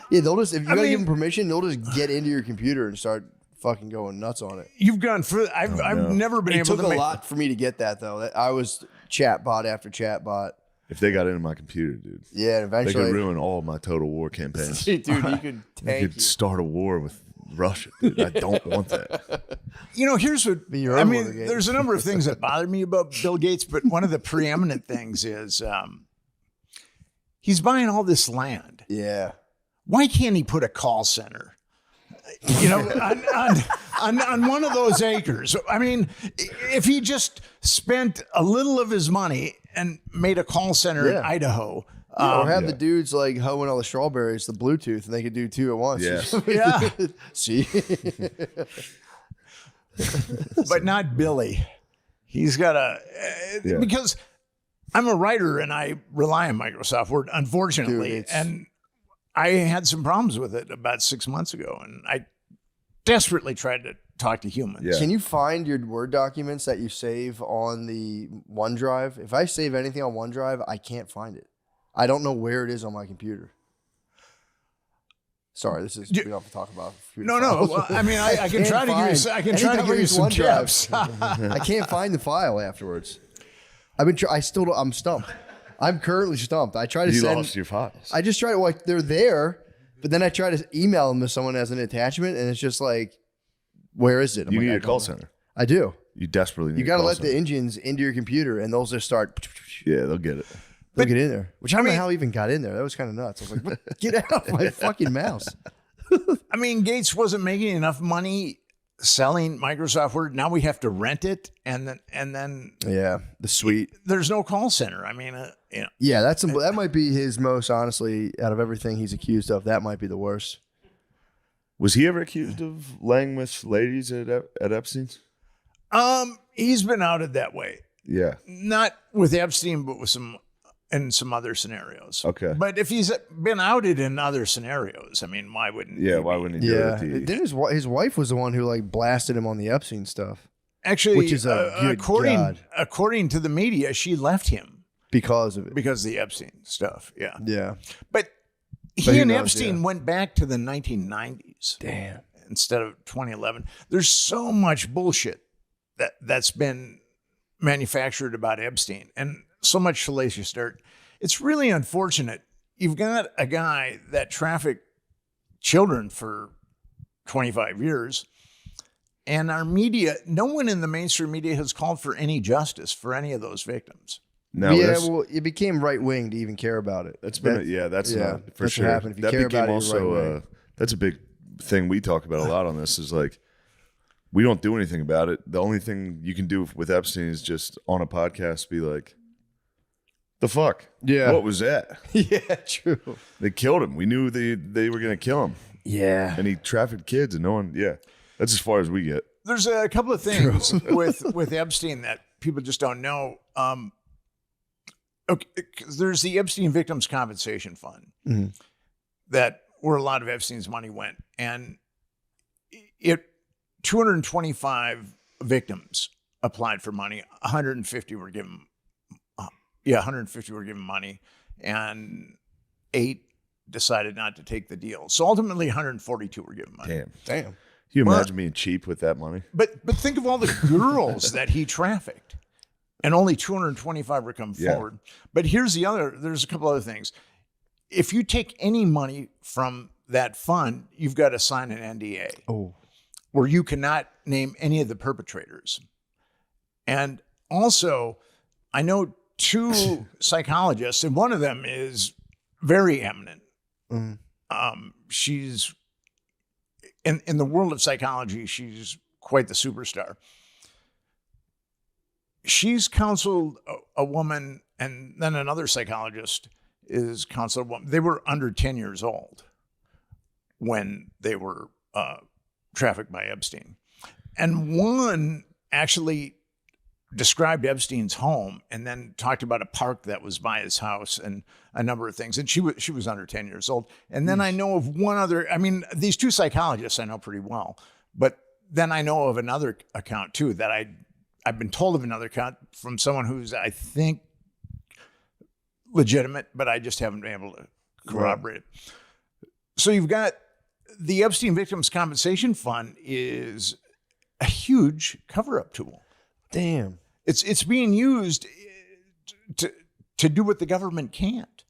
they'll just, if you gotta give them permission, they'll just get into your computer and start fucking going nuts on it. You've gone through, I've never been It able took to a lot for me to get that though. I was chat bot after chat bot. If they got into my computer, dude, Yeah, and they eventually. could ruin all my Total War campaigns. Dude, you could They tank could start a war with Russia, dude. I don't want that. You know, here's what your I own mean. Watergate. There's a number of things that bother me about Bill Gates, but one of the preeminent things is he's buying all this land. Yeah. Why can't he put a call center? You know, on one of those acres. I mean, if he just spent a little of his money and made a call center in Yeah. Idaho. Or have the dudes like hoeing all the strawberries, the Bluetooth, and they could do two at once. Yes. Yeah. See? But not Billy. He's got because I'm a writer and I rely on Microsoft Word, unfortunately. Dude, and I had some problems with it about 6 months ago, and I desperately tried to talk to humans. Yeah. Can you find your Word documents that you save on the OneDrive? If I save anything on OneDrive, I can't find it. I don't know where it is on my computer. Sorry, this is we don't have to talk about. No. Well, I mean, I can try to give you. I can try to give you some tips. I can't find the file afterwards. I'm stumped. I'm currently stumped. I try to You send. lost your files. I just try to like they're there, but then I try to email them to someone as an attachment, and it's just like, where is it? I'm You like, need I a call don't know. center. I do. You desperately need You got to a call let center. the engines into your computer, and they'll just start. Yeah, they'll get it. They'll get in there. Which I don't know how I even got in there. That was kind of nuts. I was like, what? Get out of my fucking mouse. I mean, Gates wasn't making enough money selling Microsoft Word. Now we have to rent it, and then Yeah, the suite. there's no call center. I mean, you know, Yeah, that might be his most, honestly, out of everything he's accused of, that might be the worst. Was he ever accused of laying with ladies at Epstein's? he's been outed that way. Yeah. Not with Epstein, but with some other scenarios. Okay. But if he's been outed in other scenarios, I mean, why wouldn't? Yeah, he why be? wouldn't he do Yeah. it? Then his wife was the one who like blasted him on the Epstein stuff Actually, which is a good God. according to the media, she left him because of it. because of the Epstein stuff. Yeah, Yeah. but who he and knows, Epstein yeah. went back to the 1990s. Damn. Instead of 2011. There's so much bullshit that's been manufactured about Epstein and so much salacious dirt. It's really unfortunate. You've got a guy that trafficked children for 25 years, and our media, no one in the mainstream media has called for any justice for any of those victims. No, yeah, that's, well, it became right wing to even care about it. that's been that's yeah, not for that's sure. what happened. If you that care became about it, also you're right-wing. that's a big thing we talk about a lot on this is like we don't do anything about it. The only thing you can do with Epstein is just on a podcast be like, the fuck? Yeah. What was that? Yeah, true. They killed him. We knew they were gonna kill him. Yeah. And he trafficked kids and no one that's as far as we get. There's a couple of things with Epstein that people just don't know. Okay, 'cause there's the Epstein Victims Compensation Fund that where a lot of Epstein's money went, and 225 victims applied for money. 150 were given. 150 were given money, and 8 decided not to take the deal. So ultimately, 142 were given money. Damn. Damn. Can you imagine being cheap with that money? But think of all the girls that he trafficked, and only 225 were come Yeah. forward. But there's a couple other things. If you take any money from that fund, you've got to sign an NDA Oh. where you cannot name any of the perpetrators. And also, I know 2 psychologists, and one of them is very eminent. She's in the world of psychology, she's quite the superstar. She's counseled a woman, and then another psychologist is counseled a woman. They were under 10 years old when they were trafficked by Epstein. And one actually described Epstein's home and then talked about a park that was by his house and a number of things. And she was under 10 years old. And then I know of one other, I mean, these 2 psychologists I know pretty well, but then I know of another account too that I've been told of another account from someone who's, I think, legitimate, but I just haven't been able to corroborate it. So you've got the Epstein Victims Compensation Fund is a huge cover-up tool. Damn. It's being used to do what the government can't,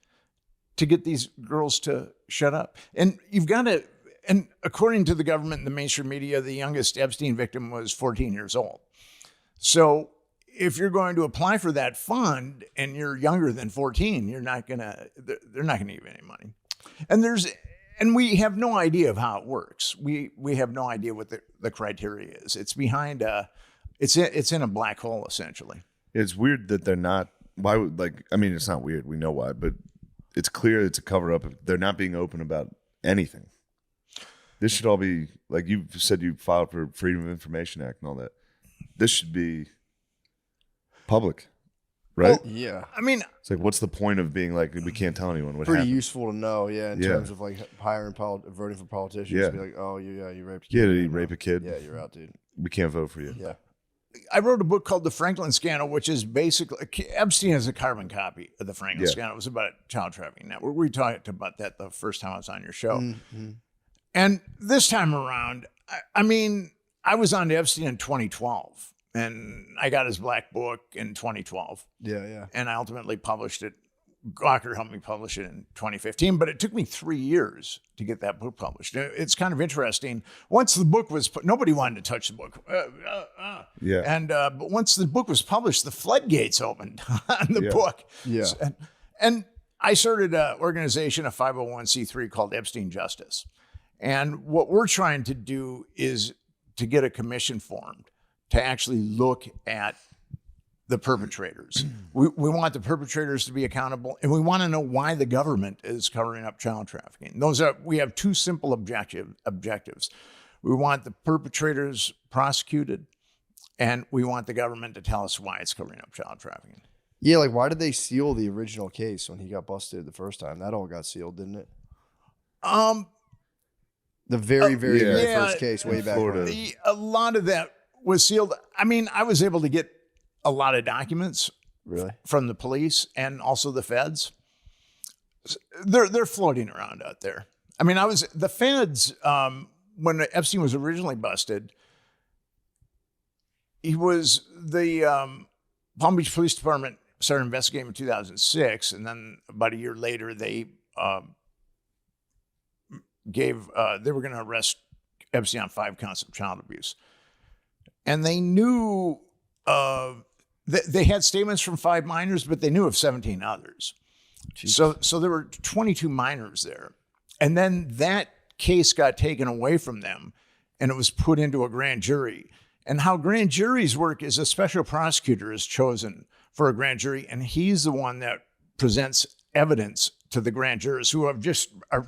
to get these girls to shut up. And you've got to, and according to the government and the mainstream media, the youngest Epstein victim was 14 years old. So if you're going to apply for that fund and you're younger than 14, they're not going to give you any money. And we have no idea of how it works. We have no idea what the criteria is. It's behind it's in a black hole, essentially. It's weird that they're not. Why would it's not weird. We know why, but it's clear it's a cover up. They're not being open about anything. This should all be like you said. You filed for Freedom of Information Act and all that. This should be public, right? Well, Yeah. I mean, It's like, what's the point of being like we can't tell anyone what Pretty happened? useful to know, in Yeah. terms of like voting for politicians. Yeah. Be like, oh, you raped a kid. Yeah, did he rape a kid? Yeah, you're out, dude. We can't vote for you. Yeah. I wrote a book called The Franklin Scandal, which is basically Epstein is a carbon copy of the Franklin Yeah. Scandal. It was about a child trafficking network. We talked about that the first time I was on your show. And this time around, I mean, I was on to Epstein in 2012, and I got his black book in 2012. Yeah. And I ultimately published it. Gawker helped me publish it in 2015, but it took me 3 years to get that book published. It's kind of interesting. Once the book was nobody wanted to touch the book. Yeah. And but once the book was published, the floodgates opened on the book. Yeah. And I started an organization, a 501c3 called Epstein Justice. And what we're trying to do is to get a commission formed to actually look at the perpetrators. We want the perpetrators to be accountable, and we want to know why the government is covering up child trafficking. We have two simple objectives. We want the perpetrators prosecuted, and we want the government to tell us why it's covering up child trafficking. Yeah, like why did they seal the original case when he got busted the first time? That all got sealed, didn't it? The very first case way back Florida. when. A lot of that was sealed. I mean, I was able to get a lot of documents Really? from the police and also the feds. They're floating around out there. I mean, the feds, when Epstein was originally busted, the Palm Beach Police Department started investigating in 2006. And then about a year later, they they were going to arrest Epstein on 5 counts of child abuse. And they knew, they had statements from 5 minors, but they knew of 17 others. So there were 22 minors there. And then that case got taken away from them and it was put into a grand jury. And how grand juries work is a special prosecutor is chosen for a grand jury, and he's the one that presents evidence to the grand jurors who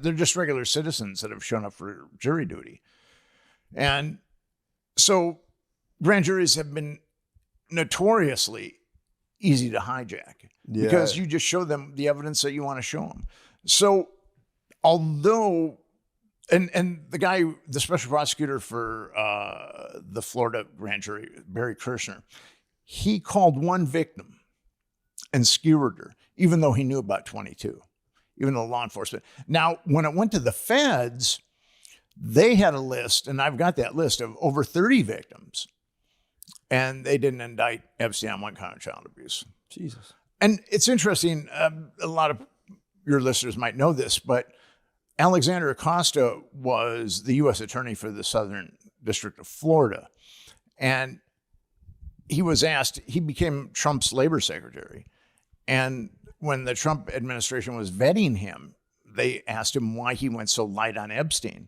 they're just regular citizens that have shown up for jury duty. And so grand juries have been notoriously easy to hijack because you just show them the evidence that you want to show them. So although, and the special prosecutor for the Florida grand jury, Barry Kirshner, he called one victim and skewered her, even though he knew about 22, even though law enforcement. Now, when it went to the feds, they had a list, and I've got that list of over 30 victims. And they didn't indict Epstein on 1 count of child abuse. Jesus. And it's interesting. A lot of your listeners might know this, but Alexander Acosta was the U.S. attorney for the Southern District of Florida. And he became Trump's labor secretary. And when the Trump administration was vetting him, they asked him why he went so light on Epstein.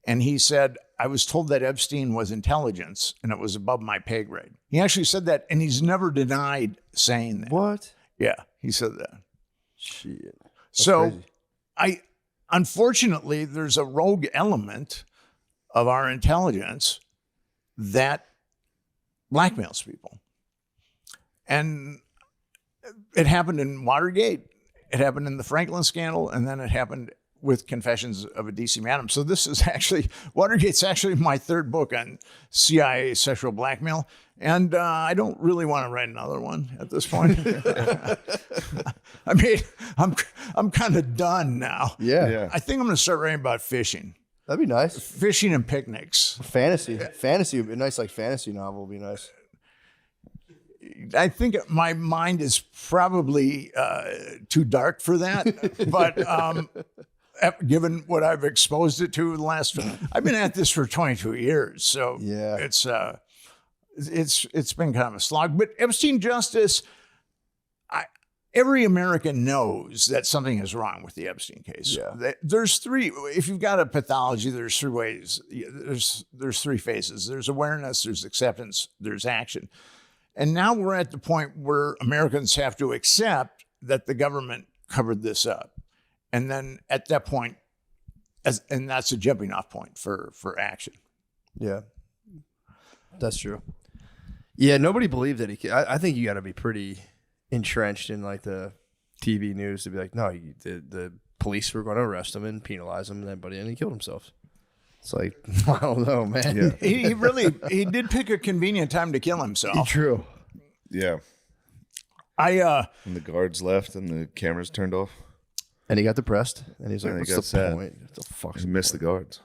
And he said, I was told that Epstein was intelligence and it was above my pay grade. He actually said that, and he's never denied saying that. What? Yeah, he said that. Shit. So crazy. Unfortunately, there's a rogue element of our intelligence that blackmails people. And it happened in Watergate. It happened in the Franklin scandal. And then it happened with Confessions of a DC Madam. So this is Watergate's actually my 3rd book on CIA sexual blackmail. And I don't really want to write another one at this point. I mean, I'm kind of done now. Yeah. I think I'm going to start writing about fishing. That'd be nice. Fishing and picnics. Fantasy would be nice, like fantasy novel would be nice. I think my mind is probably too dark for that, but given what I've exposed it to the last, I've been at this for 22 years, so Yeah. it's been kind of a slog. But Epstein Justice, every American knows that something is wrong with the Epstein case. Yeah. There's 3. If you've got a pathology, there's 3 ways. There's 3 phases. There's awareness, there's acceptance, there's action. And now we're at the point where Americans have to accept that the government covered this up. And then at that point, and that's a jumping off point for action. Yeah. That's true. Yeah, nobody believed that I think you got to be pretty entrenched in like the TV news to be like, no, the police were going to arrest him and penalize him, and he killed himself. It's like, I don't know, man. Yeah. He did pick a convenient time to kill himself. True. Yeah. And the guards left and the cameras turned off. And he got depressed, and he's like, And he what's got the sad. point? What the fuck? He missed the guards.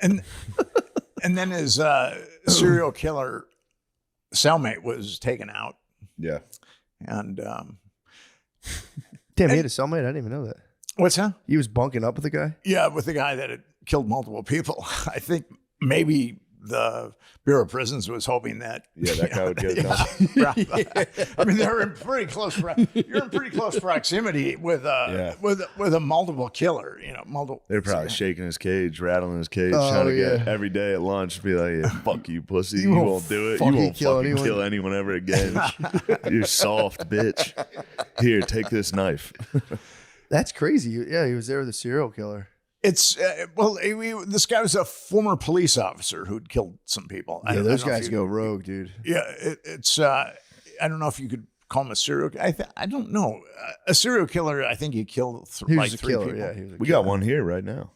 and then his serial killer cellmate was taken out, Yeah. and Damn, he had a cellmate. I didn't even know that. what's that? He was bunking up with the guy. Yeah, with the guy that had killed multiple people. I think maybe the Bureau of Prisons was hoping that. Yeah, that guy would get it done. I mean, they're in pretty close. You're in pretty close proximity with a multiple killer. You know, multiple. They're probably shaking his cage, rattling his cage, Oh, trying to yeah. get every day at lunch, be like, yeah, fuck you, pussy. You You won't won't do it. You fucking won't kill fucking anyone." kill anyone ever again. You're soft, bitch. Here, take this knife. That's crazy. Yeah, he was there with a serial killer. It's this guy was a former police officer who'd killed some people. Yeah, those I don't know if guys you- go rogue, dude. Yeah, it's. I don't know if you could call him a serial. I don't know. A serial killer. I think he killed He was like a 3 killer. people. Yeah, he was a We killer. got one here right now.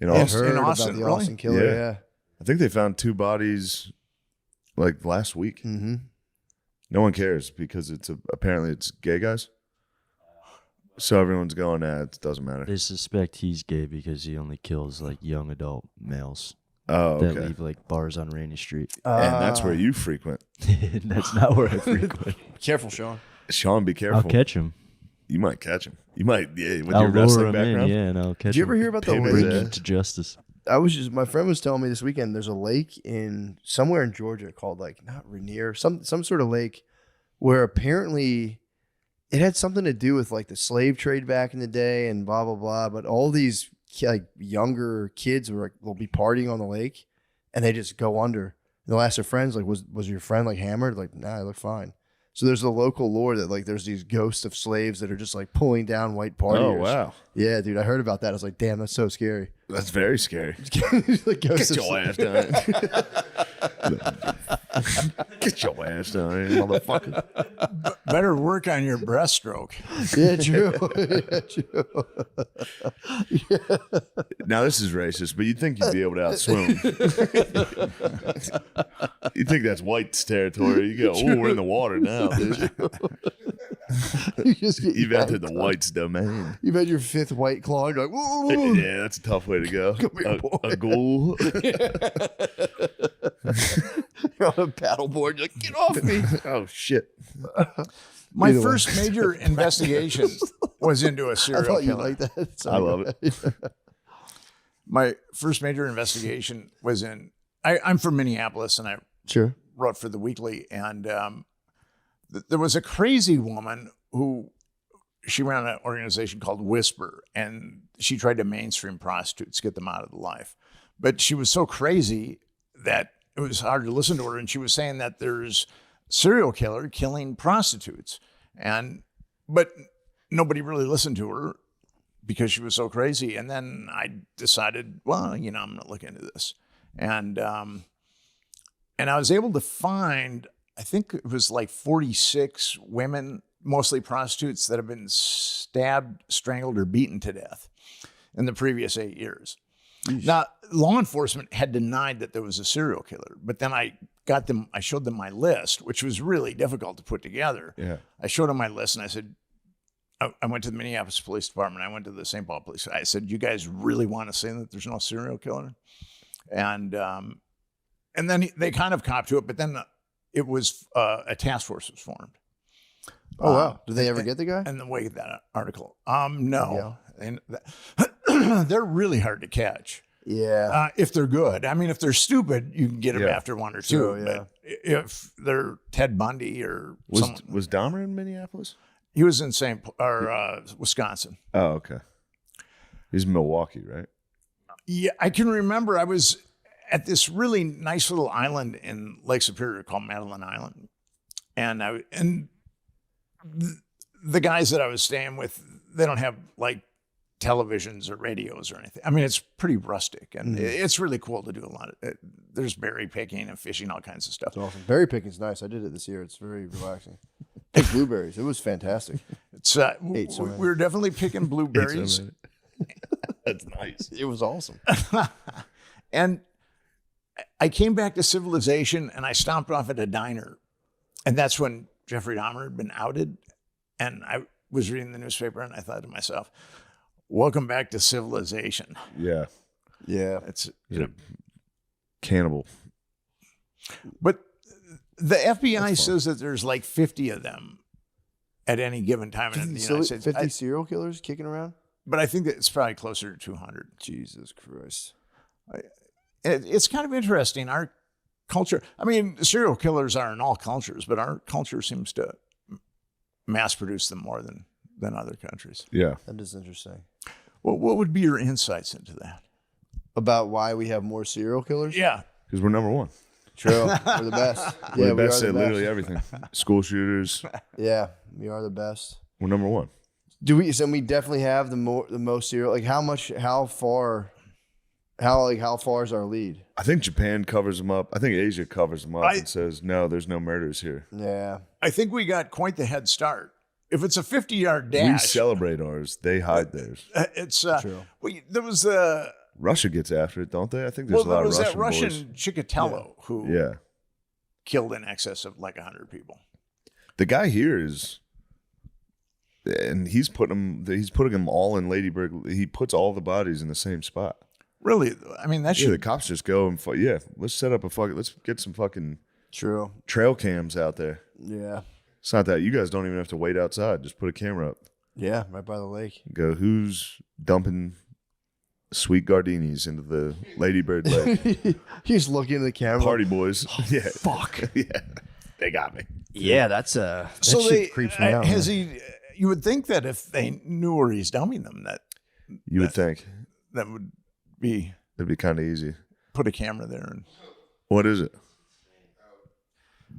In I Austin. heard In about Austin, the really? Austin killer. Yeah. Yeah. I think they found 2 bodies like last week. Mm-hmm. No one cares because apparently it's gay guys. So everyone's going, it doesn't matter. They suspect he's gay because he only kills like young adult males Oh, that okay. leave like bars on Rainy Street. And that's where you frequent. That's not where I frequent. Careful, Sean. Sean, be careful. I'll catch him. You might catch him. You might, yeah, with I'll your lure wrestling him background. in, yeah, and I'll catch Did you him. ever hear about the Pin his Bring lake? ass. him to justice. My friend was telling me this weekend there's a lake in somewhere in Georgia called like not Rainier, some sort of lake where apparently it had something to do with like the slave trade back in the day and blah blah blah. But all these like younger kids will be partying on the lake and they just go under. And they'll ask their friends like, was your friend like hammered? Like, nah, I look fine. So there's the local lore that like there's these ghosts of slaves that are just like pulling down white partiers. Oh, wow. Yeah, dude, I heard about that. I was like, damn, that's so scary. That's very scary. Like ghosts Get of your ass down. Get your ass down, motherfucker. Better work on your breaststroke. Yeah, true. Yeah, true. Now this is racist, but you'd think you'd be able to outswim. You think that's white's territory. You go, oh, we're in the water now, dude. You just get You've yanked entered the up. white's domain. You've had your 5th white claw. And you're like, whoa, whoa, whoa. Yeah, that's a tough way to go. Come here, boy. A ghoul. You're on a paddleboard. You're like, get off me. Oh, shit. My Either way. first major investigation was into a I serial thought you killer. liked that. I love it. My first major investigation was in. I'm from Minneapolis, and I Sure. wrote for the Weekly, and there was a crazy woman who she ran an organization called Whisper, and she tried to mainstream prostitutes, get them out of the life. But she was so crazy that it was hard to listen to her, and she was saying that there's serial killer killing prostitutes, but nobody really listened to her because she was so crazy. And then I decided, well, I'm going to look into this, and I was able to find, I think it was like 46 women, mostly prostitutes, that have been stabbed, strangled, or beaten to death in the previous 8 years. Now, law enforcement had denied that there was a serial killer, but then I showed them my list, which was really difficult to put together. Yeah. I showed them my list and I said, I went to the Minneapolis Police Department. I went to the St. Paul Police. I said, you guys really want to say that there's no serial killer? And then they kind of copped to it, but then it was a task force was formed. Oh, wow. Did they ever get the guy? And the way that article, no, and they're really hard to catch. Yeah. If they're good. I mean, if they're stupid, you can get them Yeah. after one or two. True, yeah. But if they're Ted Bundy or someone, Was Dahmer in Minneapolis? he was in Wisconsin. Oh, okay. He's in Milwaukee, right? Yeah, I can remember I was at this really nice little island in Lake Superior called Madeline Island, and the guys that I was staying with, they don't have like televisions or radios or anything. I mean, it's pretty rustic, and it's really cool to do a lot of. There's berry picking and fishing, all kinds of stuff. It's awesome. Berry picking's nice. I did it this year. It's very relaxing. Pick blueberries. It was fantastic. It's Ate so many. we were definitely picking blueberries, That's nice. It was awesome. and I came back to civilization, and I stopped off at a diner, and that's when Jeffrey Dahmer had been outed, and I was reading the newspaper, and I thought to myself, welcome back to civilization. Yeah. Yeah. It's Is it cannibal. But the FBI says that there's like 50 of them at any given time in the United States. 50 serial killers kicking around? But I think that it's probably closer to 200. Jesus Christ. It's kind of interesting. Our culture, I mean, serial killers are in all cultures, but our culture seems to mass produce them more than other countries. Yeah. That is interesting. Well, what would be your insights into that? About why we have more serial killers? Yeah. Because we're number one. True. We're the best. We're Yeah, the we best are at the literally best. everything. School shooters. Yeah, we are the best. We're number one. Do we? So we definitely have the most serial. Like how far is our lead? I think Japan covers them up. I think Asia covers them up and says, no, there's no murders here. Yeah. I think we got quite the head start. If it's a 50-yard We dash, celebrate ours. They hide theirs. it's True. well, there was Russia gets after it, don't they? I think there's a lot there was of that Russian Russian Chikatilo who boys. Yeah. killed in excess of like 100 people. The guy here is, and he's putting them all in Lady Bird. He puts all the bodies in the same spot. Really, I mean that Yeah, the should. cops just go and let's set up let's get some fucking True. trail cams out there. Yeah. It's not that you guys don't even have to wait outside. Just put a camera up. Yeah. Right by the lake. Go, who's dumping sweet gardinis into the Lady Bird lake? He's looking at the camera. Party boys. Yeah. Fuck. Yeah. They got me. Yeah, that So shit creeps me out. has Man. he? You would think that if they knew where he's dumping them, You would think. that would be It'd be kind of easy. put a camera there and. What is it?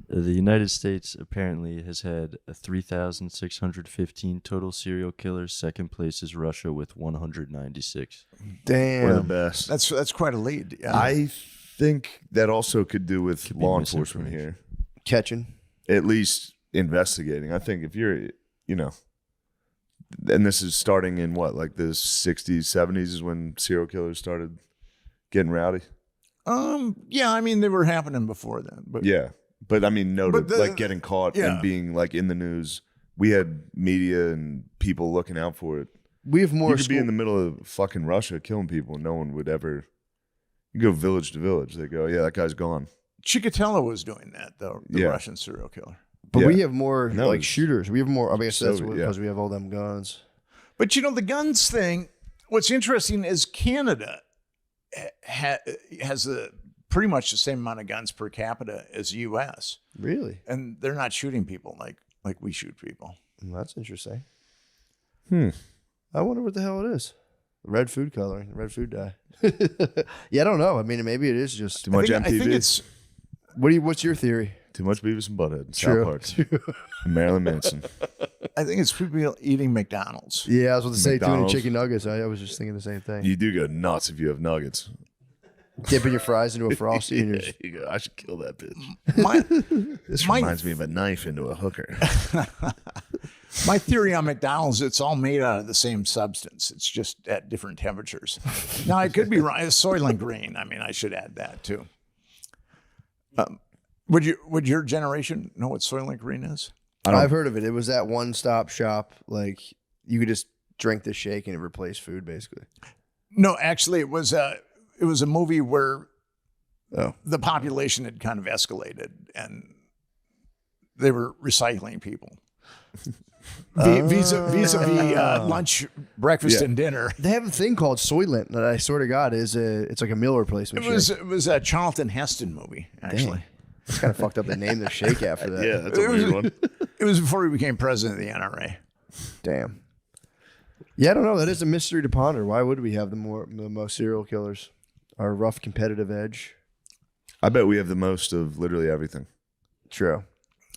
The United States apparently has had 3,615 total serial killers. Second place is Russia with 196. Damn. We're the best. That's quite a lead. Yeah. I think that also could do with be law enforcement here. Catching. At least investigating. I think if you're, and this is starting in what, like the 60s, 70s is when serial killers started getting rowdy? Yeah, I mean they were happening before then, but Yeah. But I mean, But like getting caught yeah. and being like in the news. We had media and people looking out for it. We have more You could be in the middle of fucking Russia killing people and no one would ever. You go village to village. They go, yeah, that guy's gone. Chikatilo was doing that though. The Yeah. Russian serial killer. But Yeah. we have more And that like was shooters. We have more. I guess that's Soviet, because yeah. we have all them guns. But the guns thing. What's interesting is Canada has pretty much the same amount of guns per capita as U.S. Really? and they're not shooting people like we shoot people. That's interesting. Hmm. I wonder what the hell it is. Red food coloring, red food dye. Yeah, I don't know. I mean, maybe it is just. Too much I MTV. think it's What's your theory? Too much Beavis and Butthead. True. South Park. And Marilyn Manson. people eating McDonald's. Yeah, I was about to say doing McDonald's. chicken nuggets. I was just thinking the same thing. You do go nuts if you have nuggets. Dipping your fries into a frosty and you're just, You go, I should kill that bitch. My This My- reminds me of a knife into a hooker. my theory on McDonald's, it's all made out of the same substance. It's just at different temperatures. Now I could be wrong. It's Soylent Green. I mean, I should add that too. Would your generation know what Soylent Green is? I've heard of it. It was that one-stop shop. Like you could just drink the shake and it replaced food, basically. No, actually, it was a movie where Oh. the population had kind of escalated and they were recycling people. Vis-a-vis lunch, breakfast, Yeah. and dinner. They have a thing called Soylent that I swear to God it's like a meal replacement. It was a Charlton Heston movie, actually. It's kind of fucked up. They named their shake after that. Yeah, that's a weird one. It was before he became president of the NRA. Damn. Yeah, I don't know. That is a mystery to ponder. Why would we have the most serial killers? Our rough competitive edge. I bet we have the most of literally everything. True.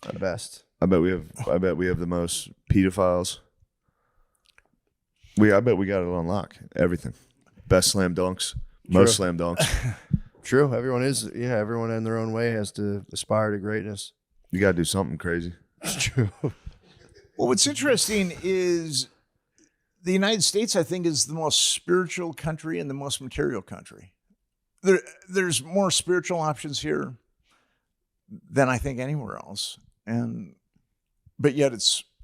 The best. I bet we have the most pedophiles. I bet we got it on lock. Everything. Best slam dunks. Most slam dunks. True. Everyone in their own way has to aspire to greatness. You gotta do something crazy. It's true. Well, what's interesting is the United States, I think, is the most spiritual country and the most material country. There's more spiritual options here than I think anywhere else, but yet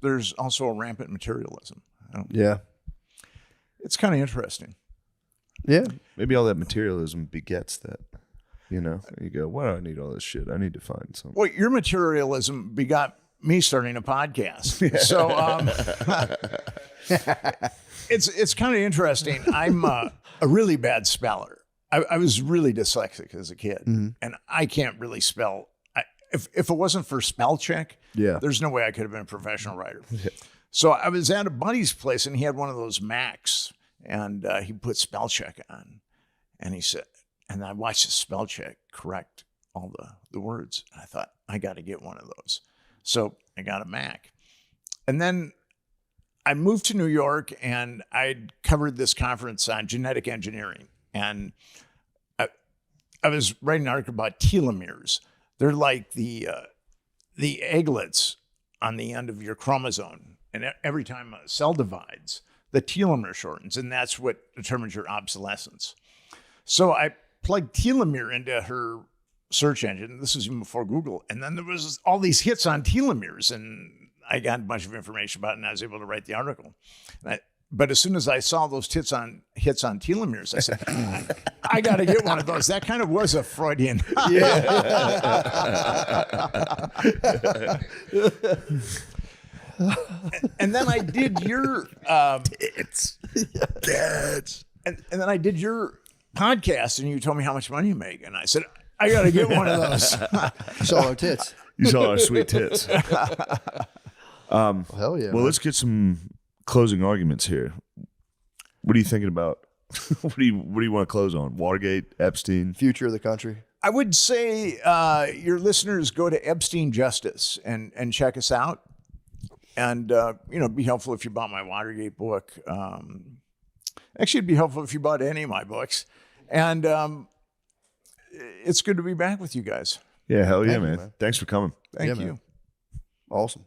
there's also a rampant materialism. Yeah. It's kind of interesting. Yeah. Maybe all that materialism begets that. You know, you go, why do I need all this shit? I need to find something. Well, your materialism begot me starting a podcast. So it's kind of interesting. I'm a really bad speller. I was really dyslexic as a kid, and I can't really spell. If it wasn't for spell check, there's no way I could have been a professional writer. So I was at a buddy's place, and he had one of those Macs, and he put spell check on, and he said, and I watched the spell check correct all the words. I thought, I got to get one of those. So I got a Mac. And then I moved to New York, and I'd covered this conference on genetic engineering. And I was writing an article about telomeres. They're like the egglets on the end of your chromosome. And every time a cell divides, the telomere shortens, and that's what determines your obsolescence. So I plugged telomere into her search engine. This was even before Google. And then there was all these hits on telomeres, and I got a bunch of information about it, and I was able to write the article. But as soon as I saw those hits on telomeres, I said, I got to get one of those. That kind of was a Freudian. And then I did your Tits. And then I did your podcast, and you told me how much money you make, and I said, I got to get one of those. You saw our tits. You saw our sweet tits. Hell yeah. Well, let's get some closing arguments here. What are you thinking about? What do you want to close on? Watergate, Epstein, Future of the country. I would say your listeners go to Epstein Justice and check us out. And, it'd be helpful if you bought my Watergate book. Actually, it'd be helpful if you bought any of my books. And it's good to be back with you guys. Yeah, hell yeah, Thank you, man. man. Thanks for coming. Thank Yeah, you. man. Awesome.